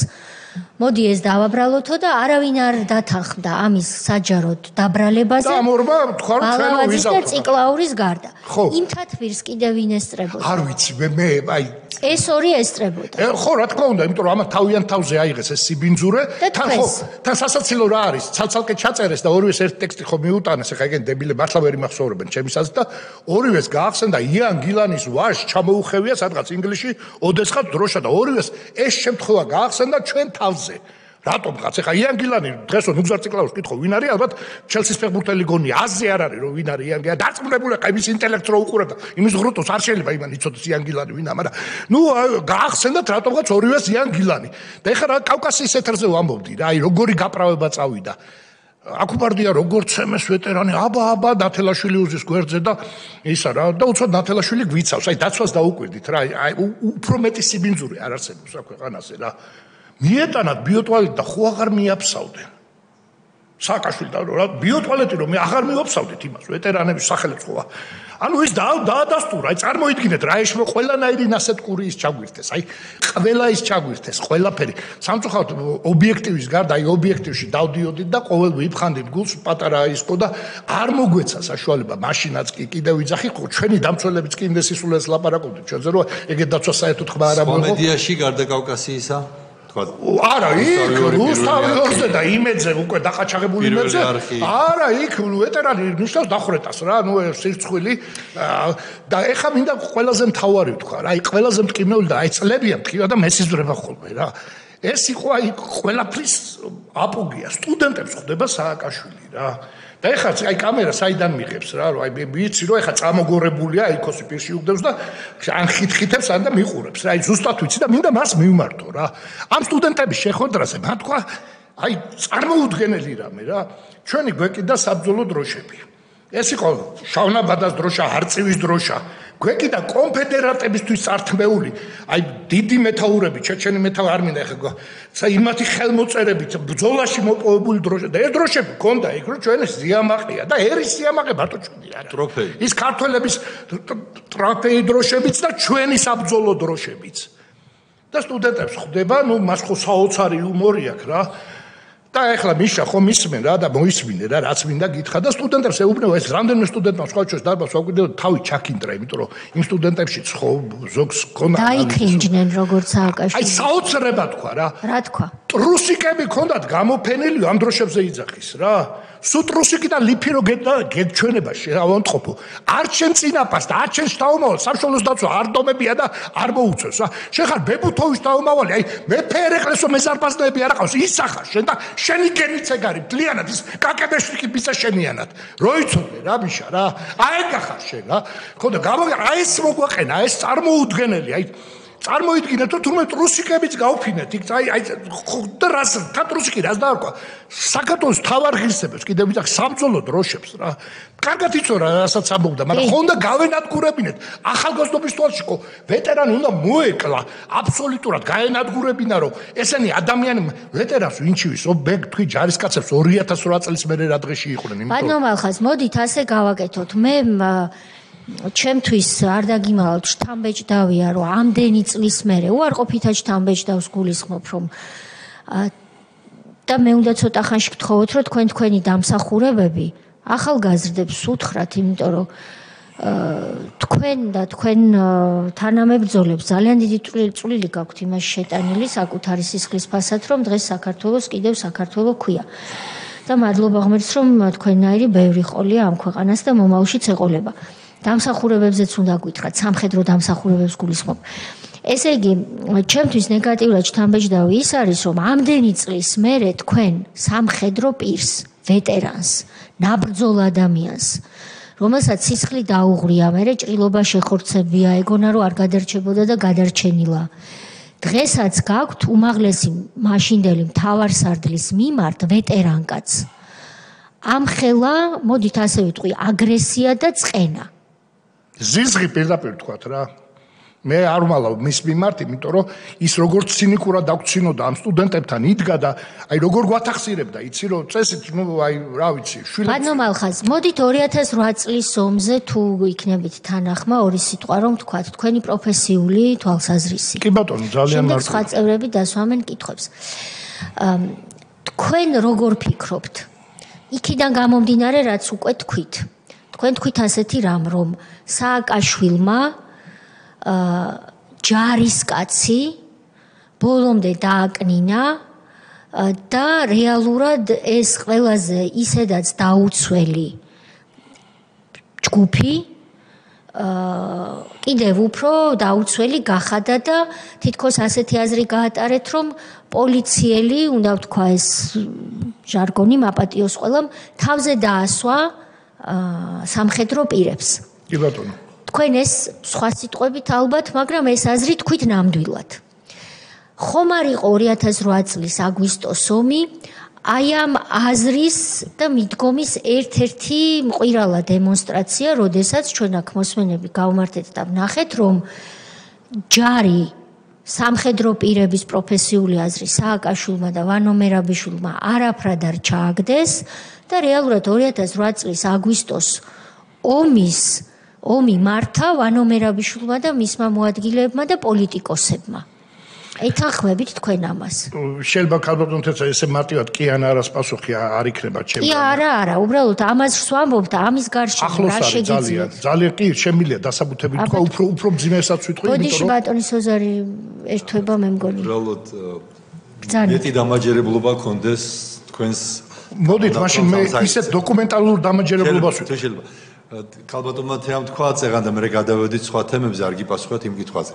მოდი ეს დავაბრალოთო და არავინ არ დათანხმდა ამის საჯაროდ დაბრალებაზე. და მორმა თქვა რომ ჩვენ ვიზავთ. ციკლაურის გარდა. იმ თათბირს კიდევ ვინ ესწრებოდა? არ ვიცი, მე აი ეს ორი ესწრებოდა. ხო, რა თქმა უნდა, იმიტომ რომ ამათ თავიანთ თავზე აიღეს ეს სიბინძურე, თან სასაცილო რა არის? ცალ-ცალკე ჩაწერეს და ორივეს ერთ ტექსტი ხო მიუტანეს, ეხა ეგენ დებილე მართლა ვერ იმახსოვრებენ ჩემისაც და ორივეს გაახსენდა იან გილანის ვაჟ ჩამოუხევია სადღაც ინგლისში, ოდესღაც დროშა და ორივეს ეს შემთხვევა გაახსენდა ჩვენ თავზე. რატომღაც ეხა იან გილანი დღესო ნუგზარ ციკლაურს კითხო ვინ არის ალბათ ჩელსის ფეხბურთელი გონია აზზე არ არის რომ ვინ არის იან გილანი დაწმუნებული ხა იმის ინტელექტს რო უყურებ და იმის ღრუტოს არ შეიძლება იმან იცოდეს იან გილანი ვინა მაგრამ ნუ გაახსენდათ რატომღაც ორივეს იან გილანი და ეხა რა კავკასიის ეთერზე ვამბობდი რა აი როგორი გაправება წავიდა აკუბარდია როგორც ემეს ვეტერანი აბა ნათელაშვილი უზის გვერდზე და ისა რა და უცბად ნათელაშვილი გვიცავს აი დაცვას დაუკვირდით რა აი უფრო მეტი სიბინძური არ არსებობს რა ქვეყანაზე რა მიეტანათ ბიოტუალეტი და ხო აღარ მიაფსავდნენ. სააკაშვილი და რა ბიოტუალეტი რომ მე აღარ მიოფსავდით იმას ვეტერანების სახელებს ხო. ანუ ის დაადასტურა, აი წარმოიდგინეთ რა ეშმო ყველანაირი ნასეთკური ის ჩაგვირთეს. აი ყველა ის ჩაგვირთეს, ყველაფერი. სამწუხაროდ ობიექტივის გარდა აი ობიექტივში დავდიოდით და ყოველ ვიფხანდით გულს პატარა ისკო და არ მოგვეცა საშუალება მაშინაც კი კიდევ ვიძახი ხო ჩვენი დამცველებიც კი იმდე სისულელს ლაპარაკობდნენ ჩვენზე რომ ეგეთ დაცვა საერთოდ ხმა არ ამბობ. კომედიაში გარდა კავკასიისა არა იქ რუსთავიორზე და იმედზე უკვე დაყაჩაღებული იმედზე არა იქ ვეტერანი ნიშნავს დახვრეტას რა ნუ სირცხვილი და ეხა მინდა ყველაზე მთავარი ვთქვა რა აი ყველაზე მტკივნეული და აი წლებია მტკივა და მესიზრება ხოლმე რა ეს იყო აი ყველაფრის აპოგეა სტუდენტებს ხდება სააკაშვილი რა და ეხლა აი კამერა საიდან მიღებს რა რომ აი ვიცი რომ ეხლა წამოგორებულია აიქოსი პირში უგდებს და ან ხითხითებს ან და მიყურებს რა აი ზუსტად ვიცი და მინდა მას მივმართო რა ამ სტუდენტების შეხვედრაზე მათ თქვა აი წარმოუდგენელი რამე რა ჩვენი გვეკიდა საბრძოლო დროშები ეს იყო შავნაბადას დროშა არწივის დროშა გვეკიდა კონფედერატებისთვის წართმეული აი დიდი მეთაურები ჩეჩენი მეთაური არ მინდა ეხლა იმათი ხელმოწერებით ბრძოლაში მოპოვებული დროშა და ეს დროშები ქონდა იქ რომ ჩვენი სიამაყეა და ერის სიამაყე ბატო ჩვენი არა ტროფეი ის ქართველების ტროფეი დროშებიც და ჩვენი საბრძოლო დროშებიც და სტუდენტებს ხვდება ნუ მას ხო საოცარი იუმორი აქვს რა და ეხლა მიშა ხო მისმენ რა და მოისმინე რა რაც მინდა გითხრა და სტუდენტებს ეუბნება ეს რამდენიმე სტუდენტმა სხვა ჩვენს დარბაზს ვაგვიდეო თავი ჩაკინტრა იმიტომ რომ იმ სტუდენტებშიც ხო ზოგს ქონდა დაიქრინჯნენ როგორც სააკაშვილი აი საოცრება თქვა რა რა თქვა ტრუსიკები ქონდათ გამოფენილი ამ დროშებზე იძახის რა სუ ტრუსიკი და ლიფი რო გეჩვენება შეავანტყოფო არ ჩვენ წინაპარს და არ ჩვენ შთაომავალ სამშობლოს დაცვა არ დომებია და არ მოუწევს რა შეხარ ბებუთოვის შთაომავალი აი მეფე ერეკლესო მეზარბაზნები არ ყავს ისახარ შენ და შენი გენიც ეგარი ბლიანად ის კაკებეშტიკი ბიცა შენიანად რო იცოდე რა ბიშა რა აი გახარ შენ რა ხო და აი ეს მოგვაყენა ეს წარმოუდგენელი აი წარმოიდგინეთ რომ თურმე ტრუსიკებიც გავფინეთ იქ აი და რას თა ტრუსიკი რას დაარქვა საქართველოს თავარ ღირსებებს კიდევ ვიძახ საბრძოლო დროშებს რა კარგად იცო რა რასაც ამბობდა მაგრამ ხონდა გავენადგურებინეთ ახალგაზრდობის თვალში ხო ვეტერანი უნდა მოეკლა აბსოლუტურად გაენადგურებინა რომ ესენი ადამიანი ვეტერანს ვინჩივის ობეგ თქვი ჯარისკაცებს 2008 წლის მერე რა დღეში იყვნენ იმიტომ ბატონო მალხაზ მოდით ასე გავაკეთოთ მე ჩემთვის არ დაგიმალავთ შთამბეჭდავია რომ ამდენი წლის მერე უარყოფითად შთამბეჭდავს გულისხმობ რომ და მე უნდა ცოტა ხანში გთხოვოთ რომ თქვენი დამსახურებები ახალგაზრდებს უთხრათ იმიტომ რომ თქვენ და თქვენ თანამებრძოლებს ძალიან დიდი წვლილი გაქვთ იმაში შეტანილი საკუთარი სისხლის ფასად რომ დღეს საქართველოს კიდევ საქართველო ქვია და მადლობა ღმერთს რომ თქვენნაირი ბევრი ყოლია ამ ქვეყანას და მომავალშიც ეყოლება დამსახურებებზეც უნდა გითხრათ სამხედრო დამსახურებებს გულისხმობ ესე იგი ჩემთვის ნეგატიურად შთამბეჭდავი ის არის რომ ამდენი წლის მერე თქვენ სამხედრო პირს ვეტერანს ნაბრძოლ ადამიანს რომელსაც სისხლი დაუღრია, მერე ჭრილობა შეხორცებია, ეგონა რომ არ გადარჩებოდა და გადარჩენილა. დღესაც გაქვთ უმაღლესი მაშინდელი მთავარსარდლის მიმართ ვეტერანკაც. ამხელა, მოდით ასე ვიტყვი, აგრესია და წყენა. ზიზღი პირდაპირ თქვათ რა. მე არ ვმალავ მის მიმართ, იმიტომ რომ ის როგორც ცინიკურად დაგვცინოდა ამ სტუდენტებთან იდგა და აი როგორ გვათახსირებდა, იცი რომ წესით, აი რა ვიცი, შვილებს. ბატონო მალხაზ, მოდით 2008 წლის ომზე თუ იქნებით თანახმა ორი სიტყვა რომ თქვათ, თქვენი პროფესიული თვალსაზრისი. კი ბატონო, ძალიან მარტო. სხვა წევრები დასვამენ კითხვებს. თქვენ როგორ ფიქრობთ? იქიდან გამომდინარე რაც უკვე თქვით. თქვენ თქვით ასეთი რამ, რომ სააკაშვილმა ჯარისკაცი ბოლომდე დააკნინა და რეალურად ეს ყველაზე ისედაც დაუცველი ჯგუფი კიდევ უფრო დაუცველი გახადა და თითქოს ასეთი აზრი გაატარეთ, რომ პოლიციელი, უნდა ვთქვა ეს ჟარგონი მაპატიოს ყველამ, თავზე დაასვა სამხედრო პირებს. კი ბატონო. თქვენ ეს სხვა სიტყვებით ალბათ, მაგრამ ეს აზრი თქვით ნამდვილად. ხომ არ იყო 2008 წლის აგვისტოს ომი, აი ამ აზრის და მიდგომის ერთ-ერთი მყირალა დემონსტრაცია, როდესაც ჩვენ აქ მოსმენები გავმართეთ და ვნახეთ, რომ ჯარი სამხედრო პირების პროფესიული აზრი სააკაშვილმა და ვანო მერაბიშვილმა არაფრად არ ჩააგდეს და რეალურად 2008 წლის აგვისტოს ომი მართა ვანო მერაბიშვილმა და მისმა მოადგილეებმა და პოლიტიკოსებმა. ეთანხმებით თქვენ ამას? შეიძლება ქალბატონ თეცა ესე მარტივად კი ან არას პასუხი არ იქნება ჩემს. კი არა, უბრალოდ ამას ვსვამობ და ამის გარშემო რა შეგიძლიათ? ძალიან კი შემილია დასაბუთებით თქვა, უფრო მძიმესაც ვიტყვი, იმიტომ რომ ბოდიში ბატონი სოზარი ერთვება მე მგონი. უბრალოდ მეტი დამაჯერებლობა გქონდეს თქვენს. მოდით, მაშინ მე ისეთ დოკუმენტალურ დამაჯერებლობას ვიტყვი. შეიძლება. ქალბატონმა თეამ თქვა, წეგან და მე გადავედით სხვა თემებზე, არ გიპასუხეთ იმ კითხვაზე.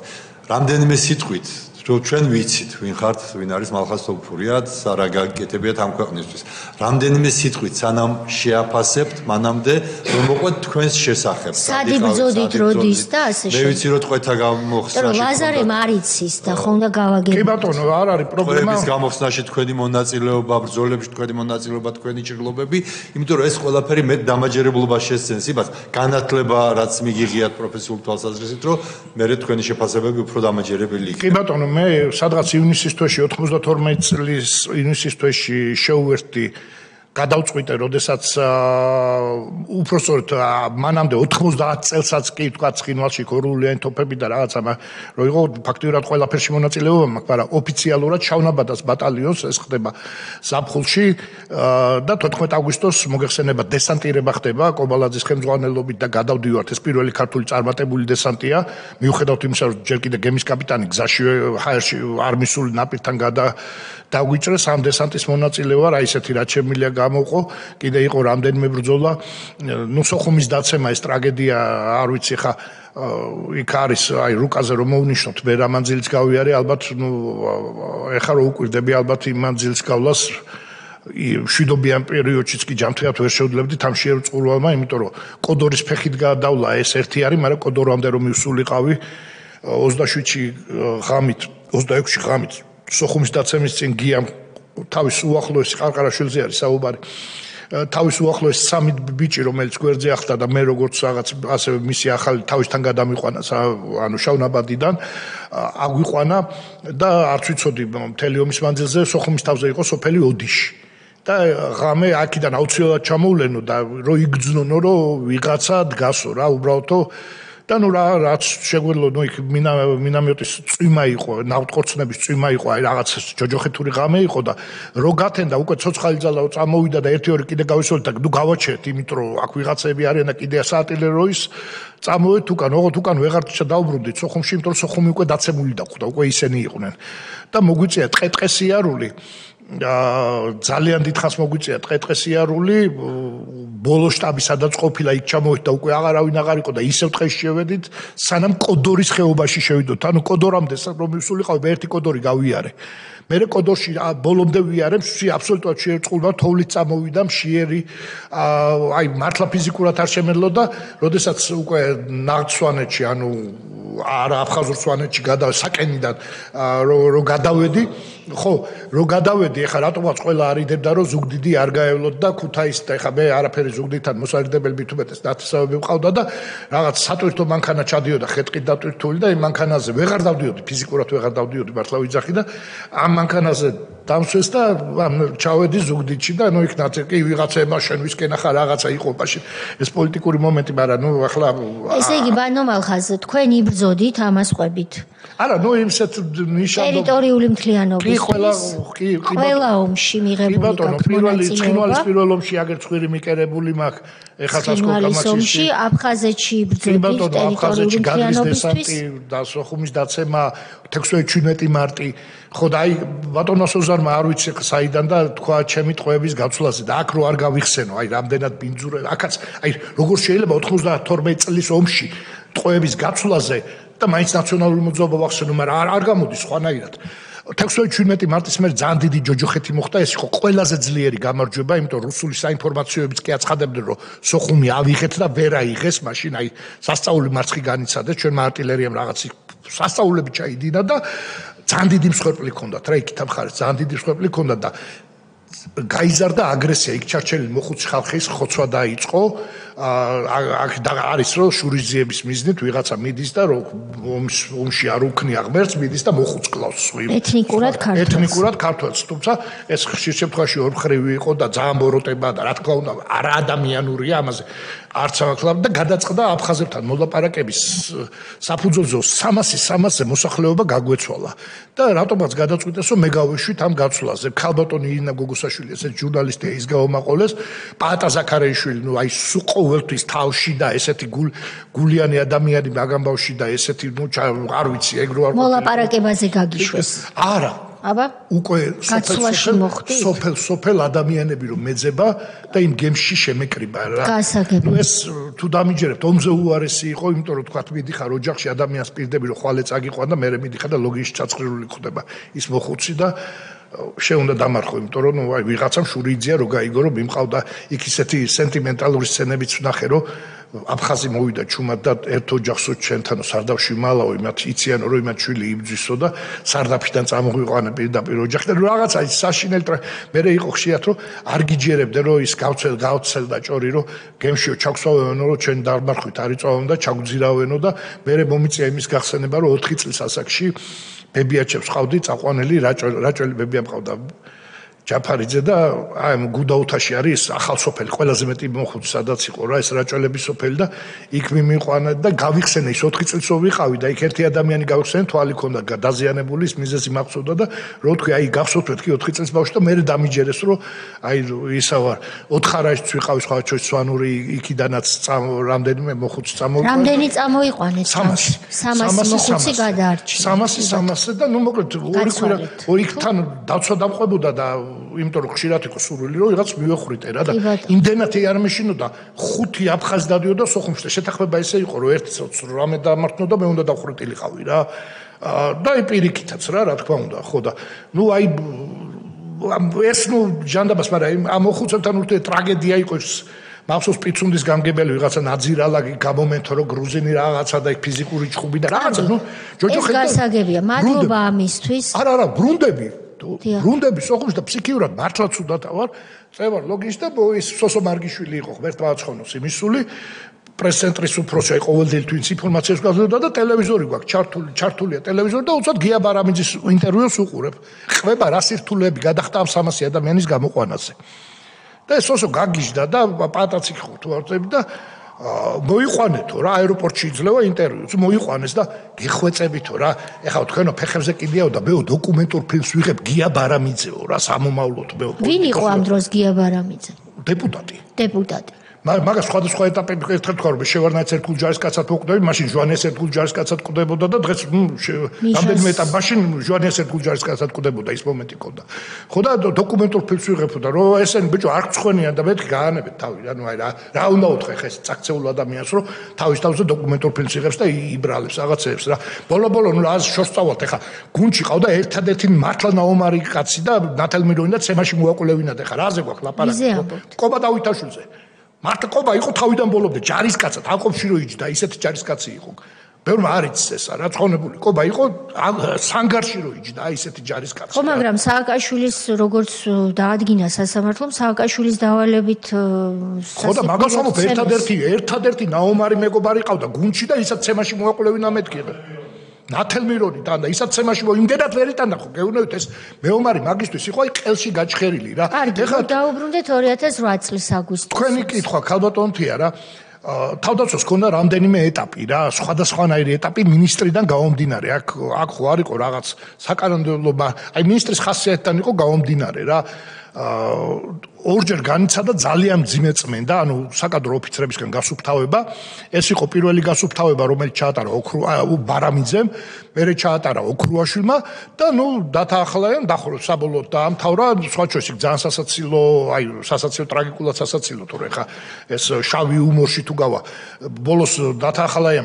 რამდენიმე სიტყვით რომ ჩვენ ვიცით, ვინ ხართ, ვინ არის მალხაზ თოფურიად, რა გაკეთებიათ ამ ქვეყნისთვის. რამდენიმე სიტყვით სანამ შეაფასებთ, მანამდე რომ მოყვეთ თქვენს შესახებ. სად იბრძოდით როდის და ასე მე ვიცი რომ ტყვეთა გამოხსნაში. რომ ლაზარემ არ იცის და ხომ და გავაგებთ. კი ბატონო, არ არის პრობლემა. ტყვეების გამოხსნაში თქვენი მონაწილეობა, ბრძოლებში თქვენი მონაწილეობა, თქვენი ჭრილობები, იმიტომ რომ ეს ყველაფერი მე დამაჯერებლობა შესცენს იმას, განათლება რაც მიგიღიათ პროფესიულ თვალსაზრისით, რომ მე თქვენი შეფასებები უფრო დამაჯერებელი იქნება. კი ბატონო, მე სადღაც ივნისის თვეში 92 წლის ივნისის თვეში შეუერთდი გადავწყვიტე, როდესაც უпростоრეთ მანამდე 90 წელსაც კი თქვა ცხინვალში გორულიანი თოფები და რაღაცა რო იყო ფაქტიურად ყველაფერში მონაწილეობა, მაგრამ ოფიციალურად ჩავნაბადას ბატალიონს ეს ხდება ზაფხულში და 14 აგვისტოს მოგეხსენება დესანტირება ხდება კობალაძის ხელმძღვანელობით და გადავდივართ. ეს პირველი ქართული წარმატებული დესანტია, მიუხედავად იმისა, რომ ჯერ კიდე გემის კაპიტანი გზაში ჰაერში არმისული ნაპირთან დაგვიჭრეს ამ დესანტის მონაწილეობა, რა ისეთი რაც შემილია გამოყო, კიდე იყო რამდენიმე ბრძოლა, სოხუმის დაცემა ეს ტრაგედია, არ ვიცი ხა იქ არის, აი რუკაზე რომ მოვნიშნოთ, მე რა მანძილიც გავიარე, ალბათ ეხა რო უკვირდები ალბათ იმ მანძილს გავლას შვიდობიან პერიოდშიც კი ჯანმრთელად ვერ შევძლებდით ამ შეერწყურვალმა, იმიტომ რომ კოდორის ფეხით გადავლა ეს ერთი არის, მაგრამ კოდორამდე რომ მივსულიყავი 27-ში ღამით, 26-ში ღამით სოხუმის დაცემის წინ გიამ თავის უახლოესი ყარყარაშვილზე არის საუბარი. თავის უახლოესი სამი ბიჭი, რომელიც გვერდზე ახლა და მე როგორც რაღაც ასევე მისი ახალი თავისთან გადამიყვანა, ანუ შავნაბადიდან აგვიყვანა და არც ვიცოდი მთელი ომის მანძილზე სოხუმის თავზე იყო სოფელი ოდიში. და ღამე აქედან აუცილებლად ჩამოვლენო და რო იგრძნონო, რომ ვიღაცა დგასო რა, უბრალოდ და რაც შეგვეძლო, იქ მინამეტის წვიმა იყო, ნავთქორწნების წვიმა იყო, აი რაღაც ჯოჯოხეთური ღამე იყო და რო გათენდა უკვე ცოცხალი ძალა წამოვიდა და ერთი-ორი კიდე გავისოლით და გავაჩერეთ, იმიტომ რომ აქ ვიღაცები არიან და კიდე საარტილერიოის წამოვეთ უკან ვეღარ დავბრუნდით სოხუმში, იმიტომ რომ სოხუმი უკვე დაცემული დახვდა, უკვე ისინი იყვნენ. და მოგვიწია ტყე-ტყესიარული ძალიან დიდხანს მოგვიწია ტყე-ტყესიარული, ბოლო შტაბი სადაც ყოფილა იქ ჩამოვით და უკვე აღარავინ აღარ იყო და ისევ ტყეში შევედით, სანამ კოდორის ხეობაში შევიდოთ. ანუ კოდორამდე რომ მივსულიყავი, ერთი კოდორი გავიარე. მე კოდოში ბოლომდე ვიარებ აბსოლუტურად შეერწყულდა თოვლით წამოვიდა მშიერი აი მართლა ფიზიკურად არ შემეძლოდა როდესაც უკვე ნახსვანეთში ანუ არა აფხაზურ სვანეთში საკენიდან რო გადავედი ხო რო გადავედი ეხლა რატომაც ყველა არიდებდა რომ ზუგდიდი არ გაევლოთ და ქუთაისს და ეხლა მე არაფერი ზუგდიდთან მოსარიდებელი მithumetes ნათესავები მყავდა და რაღაც სატვირთო მანქანა ჩადიოდა ხეთყით დატვირთული და იმ მანქანაზე ვეღარ დავდიოდი ფიზიკურად ვეღარ დავდიოდი მართლა ვიძახი და ამ მანქანაზე დამსვეს და ჩავედი ზუგდიდში და ნუ იქ ნაცერკი ვიღაცემა შენ ვისკენ ახლა რაღაცა იყო მაშინ ეს პოლიტიკური მომენტი მაგრამ ნუ ახლა ესე იგი ბანომალ ხაზზე თქვენ იბრძოდით ამას ყვებით არა ნუ იმსეთ ნიშანდო ტერიტორიული მთლიანობის ყველა ომში მიღებული ცხინვალის პირველ ომში აგერ ცხვირი მიკერებული მაქვს ეხლა სასკოლკამაჩში ომში აფხაზეთში იბრძოდით ტერიტორიული მთლიანობისთვის და სოხუმის დაცემა 16-17 მარტი ხო და აი ბატონო სოზარმა არ ვიცი საიდან და თქვა ჩემი ტყვეების გაცვლაზე და აქ რო არ გავიხსენო აი რამდენად ბინძურე აქაც აი როგორ შეიძლება 92 წლის ომში ტყვეების გაცვლაზე და მაინც ნაციონალური მოძრაობა ვახსენო მაგრამ არ გამოდის სხვანაირად 16-17 მარტის მერე ძალიან დიდი ჯოჯოხეთი მოხდა ეს იყო ყველაზე ძლიერი გამარჯვება იმიტომ რუსული საინფორმაციოებიც კი აცხადებდნენ რომ სოხუმი ავიღეთ და ვერ აიღეს მაშინ აი სასწაული მარცხი განიცადეს ჩვენმა არტილერიამ რაღაც სასწაულები ჩაიდინა და ძალიან დიდი მსხვერპლი ჰქონდათ რა იქით ამხარეს ძალიან დიდი მსხვერპლი ჰქონდათ და გაიზარდა აგრესია იქ ჩარჩენილი მოხუცი ხალხის ხოცვა დაიწყო აქ არის რომ შურიზიების მიზნით ვიღაცა მიდის და რომ ომში არ უქნია ღმერთს მიდის და მოხუც კლავს ეთნიკურად ქართველს თუმცა ეს ხშირ შემთხვევაში ორმხრივი იყო და ძალიან ბოროტება და რა თქმა უნდა არა ადამიანურია ამაზე არც ამაკლავ და გადაწყდა აფხაზებთან მოლაპარაკების საფუძველზე 300-ზე მოსახლეობა გაგვეცვალა და რატომაც გადაწყვიტეს რომ მე გავეშვით ამ გაცვლაზე ქალბატონი ირინა გოგოსაშვილი ესეთ ჯურნალისტია ის გაომაყოლეს პაატა ზაქარაიშვილი ნუ აი ყოველთვის თავში და ესეთი გულიანი ადამიანი მაგამ ბავში და ესეთი ნუ არ ვიცი ეგ რო არ მოლაპარაკებაზე გაგიშვეს არა აბა უკვე სოფელ ადამიანები რომ მეძება და იმ გემში შემეკრიბა რა გასაგები ეს თუ დამიჯერებთ ომზე უარესი იყო იმიტომ რომ თქვა მიდიხარ ოჯახში ადამიანს პირდები რომ ხვალე წაგიყვან და მე მიდიხარ და ლოგიში ჩაცხრილი ხდება ის მოხუცი და შეუნდა დამარხო იმიტომ რომ ნუ აი ვიღაცამ შური იძია რომ გაიგო რომ მიმყავდა იქ ისეთი სენტიმენტალური სცენებიც ვნახე რომ აფხაზი მოვიდა ჩუმად და ერთ ოჯახსო ჩვენთანო სარდაფში მალაო იმათ იციანო რომ იმათ შვილი იბძვისო და სარდაფიდან წამოღვიყვანა პირდაპირ ოჯახი და რაღაცა ის საშინელი მე იყო ხშირად რომ არ გიჯერებდნენ რომ ის გავცელდა ჭორი რომ გემშიო ჩაგვსვავენო რომ ჩვენ დამარხვით არ იწოვენ და ჩაგძირავენო და მე მომიწია იმის გახსენება რომ 4 წლის ასაკში ბებიაჩებს ყავდი წაყვანელი რაჭველი ბებია მყავდა ჯაფარიძე და აი გუდაუთაში არის ახალსოფელი ყველაზე მეტი მოხუცი სადაც იყო რა ეს რაჭველების სოფელი და იქ მიმიყვანა და გავიხსენე ის 4 წელს ვიყავი და იქ ერთი ადამიანი გავიხსენე თვალი ქონდა დაზიანებული ის მიზეზი მახსოვდა და რო თქვი აი გახსოვთ მეთქი 4 წელს ბავშვი და მე დამიჯერეს რომ აი ისა ვარ 4 ხარაშიც ვიყავი სხვა ჩვენს სვანური იქიდანაც რამდენიმე მოხუცი წამოვიყვანე რამდენი წამოიყვანეთ 300 მოხუცი გადაარჩინა 300 და ნუ მოკლედ ორი თან დაცვა დამყვებოდა და იმიტომ რომ ხშირად იყო სურვილი რომ ვიღაც მივეხრიტე რა და იმდენად არ მეშინოდა 5 აფხაზი დადიოდა სოხუმში შეთანხმება ესე იყო რომ ერთი რამე დამართნო და მე უნდა დავხრიტილიყავი რა და აი პირიქითაც რა თქმა უნდა ხო და ნუ აი ეს ნუ ჟანდაბას მაგრამ ამ მოხუცებთან ურთიერთ ტრაგედია იყო მახსოვს პიცუნდის გამგებელი ვიღაცა ნაძირალაგი გამომენთო რომ გრუზინი რაღაცა და ფიზიკური ჭხუბი და რაღაცა ნუ ჯოჯოხეთ ეს გასაგებია მადლობა ამისთვის არა ბრუნდები სოხუმში და ფსიქიურად მართლა ცუდად ვარ წევარ ლოგიში და ის სოსო მარგიშვილი იყო ღმერთ მააცხონოს იმისული პრეს-ცენტრის უფროსი ყოველდღიურ თვინს ინფორმაციას გაძლევდა და ტელევიზორი გვაქვს ჩართულია ტელევიზორი და უცად გია ბარამიძის ინტერვიუს უყურებ ყვება რა სირთულეები გადახდა ამ 300 ადამიანის გამოყვანაზე და ეს სოსო გაგიჟდა და პატაცი ხო თუ არ წები და მოიყვანეთო რა აეროპორტში იძლევა ინტერვიუს მოიყვანეს და გიხვეწებითო რა ეხლა თქვენო ფეხებზე კიდიაო და მეო დოკუმენტურ ფილმს ვიღებ გია ბარამიძეო რა სამომავლოდ მეო ვინ იყო ამ დროს გია ბარამიძე დეპუტატი მაგას სხვადასხვა ეტაპები ერთხელ თქვა რომ შევარნა ერთგულ ჯარისკაცად მოკვდები, მაშინ ჟვანეს ერთგულ ჯარისკაცად კვდებოდა და დღეს რამდენიმე ეტაპ მაშინ ჟვანეს ერთგულ ჯარისკაცად კვდებოდა ის მომენტი ქონდა. ხო და დოკუმენტურ ფილმს ვიღებდა რომ ესენი ბიჭო არ გწხვენიან და მეთქი გაანებეთ თავი, ანუ აი რა უნდა უთხრე ხეს წაქცეულ ადამიანს რომ თავის თავზე დოკუმენტურ ფილმს იღებს და იბრალებს რაღაცებს რა. ბოლო-ბოლო ნუ რა შორს წავალთ ეხა გუნდში ყავდა ერთადერთი მართლა ნაომარი კაცი და ნათელმირონი და ცემაში მოაკვლევინათ ეხა რაზე გვაქვს ლაპარაკი. ყობა დავითაშვილზე. მარტო ყობა იყო თავიდან ბოლომდე ჯარისკაცად, აყოფში რო იჯდა, ისეთი ჯარისკაცი იყო. ბევრმა არ იცის ესა, რა ცხონებული. ყობა იყო სანგარში რო იჯდა, ისეთი ჯარისკაცი. ხო, მაგრამ სააკაშვილის როგორც დაადგინა სასამართლომ, სააკაშვილის დავალებით ხო და მაგას ამობ ერთადერთი ნაომარი მეგობარი ყავდა გუნდში და ისაც ცემაში მოაკვლევინა მეთქი. ნათელმირონი და ისაც ცემაში იმდენად ვერ იტანდა ხო გეუბნებით ეს მეომარი მაგისტვის იყო აი ყელში გაჩხერილი რა. ეხლა დაუბრუნდეთ 2008 წლის აგვისტოში. თქვენი კითხვა ქალბატონთია რა. თავდაცვას ქონდა რამდენიმე ეტაპი რა, სხვადასხვანაირი ეტაპი მინისტრიდან გამომდინარე. აქ ხო არ იყო რაღაც საკანონმდებლობა, აი მინისტრის ხასიათიდან იყო გამომდინარე რა. ორჯერ განიცადა ძალიან მძიმე წმენდა, ანუ საკადრო ოფიცრებისგან გასუფთავება. ეს იყო პირველი გასუფთავება, რომელიც ჩაატარა ბარამიძემ, მერე ჩაატარა ოქრუაშვილმა და ნუ დათაახლაიან, საბოლოოდ დაამთავრა, სხვა ჩვენს ძალიან სასაცილო, აი სასაცილო ტრაგიკულად სასაცილო თორე ხა ეს შავი უმორში თუ გავა. ბოლოს დათაახლაიან,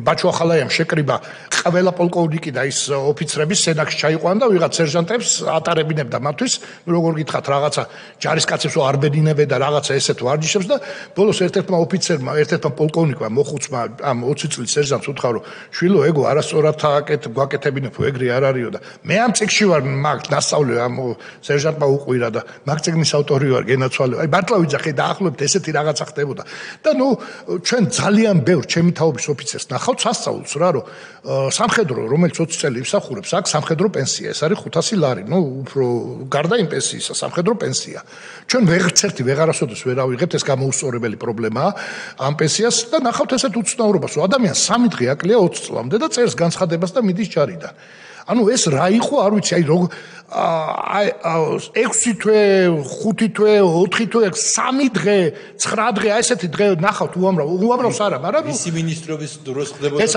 ბაჩუახალაიან შეკრიბა ყველა პოლკოვნიკი და ის ოფიცრების სენაკში ჩაიყვან და ვიღაც სერჟანტებს ატარებინებდა მათთვის, როგორ გითხრათ რაღაცა ჯარისკაცებს არ ბედინებდა და რაღაცა ესეთ ვარჯიშებს და ბოლოს ერთ-ერთმა ოფიცერმა, ერთ-ერთმა პოლკოვნიკმა მოხუცმა ამ 20 წლის სერჟანტს უთხრა რომ შვილო ეგო არასწორად გვაკეთებინებო ეგრე არ არისო და მე ამ წიგში ვარ მაგ დასწავლე ამ სერჟანტმა უყვირა და მაგ წიგნის ავტორი ვარ გენაცვალე. აი მართლა ვიძახე დაახლოებით ესეთი რაღაცა ხდებოდა. და ნუ ჩვენ ძალიან ბევრ ჩემი თაობის ოფიცერს ნახავთ სასწაულს რა რომ სამხედრო რომელიც 20 წელი იმსახურებს აქ სამხედრო პენსია ეს არის 500 ლარი. ნუ უფრო გარდა იმ პენსიისა სამხედრო პენსია. ჩვენ ვერცერთი ვეღარასოდეს ვერ ავიღებთ ეს გამოუსწორებელი პრობლემაა ამ პენსიას და ნახავთ ესეთ უცნაურობას რომ ადამიანს 3 დღე აკლია 20 წლამდე და წერს განცხადებას და მიდის ჯარიდან. ანუ ეს რა იყო არ ვიცი აი როგორ 6 თვე 5 თვე 4 თვე 3 დღე 9 დღე აი ესეთი დღე ნახავთ უამრავს არა მაგრამ ისი მინისტრობის დროს ხდებოდა ეს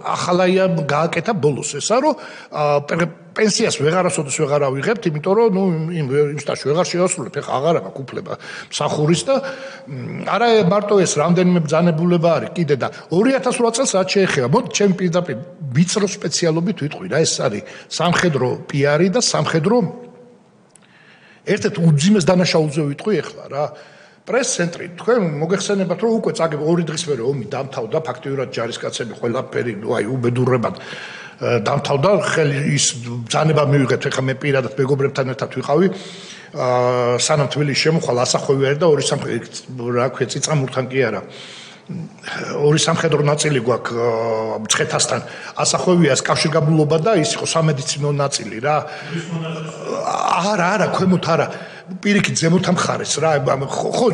ახალაია გააკეთა ბოლოს ესა რომ პენსიას ვეღარასოდეს ვეღარ ავიღებთ იმიტომ რომ ნუ იმ სტაჟში ვეღარ შევასრულებ ეხა აღარ აქვს უფლება მსახურის და არა მარტო ეს რამდენიმე ბრძანებულება არის კიდე და 2008 წელს რაც შეეხება მოდი ჩემი პირდაპირ ვიწრო სპეციალობით ვიტყვი რა ეს არის სამხედრო პიარი და სამხედრო ერთ-ერთ უძიმეს დანაშაულზე ვიტყვი ეხლა რა პრეს-ცენტრი თქვენ მოგეხსენებათ რომ უკვე წაგებ 2 დღის მერე ომი დამთავრდა ფაქტიურად ჯარისკაცები ყველაფერი აი უბედურებად დამთავრდა ხელი ის ბრძანება მივიღეთ ეხლა მე პირადად მეგობრებთან ერთად ვიყავი სანამ თბილისში შემოხვალ ასახვევი არის და 2 სამხედრო რა ქვია წიწამურთან კი არა 2 სამხედრო ნაწილი გვაქვს მცხეთასთან ასახვევია ეს კავშირგაბმულობა და ის იყო სამედიცინო ნაწილი რა არა ქვემოთ არა პირიქით ზემოთ ამხარეს რა ხო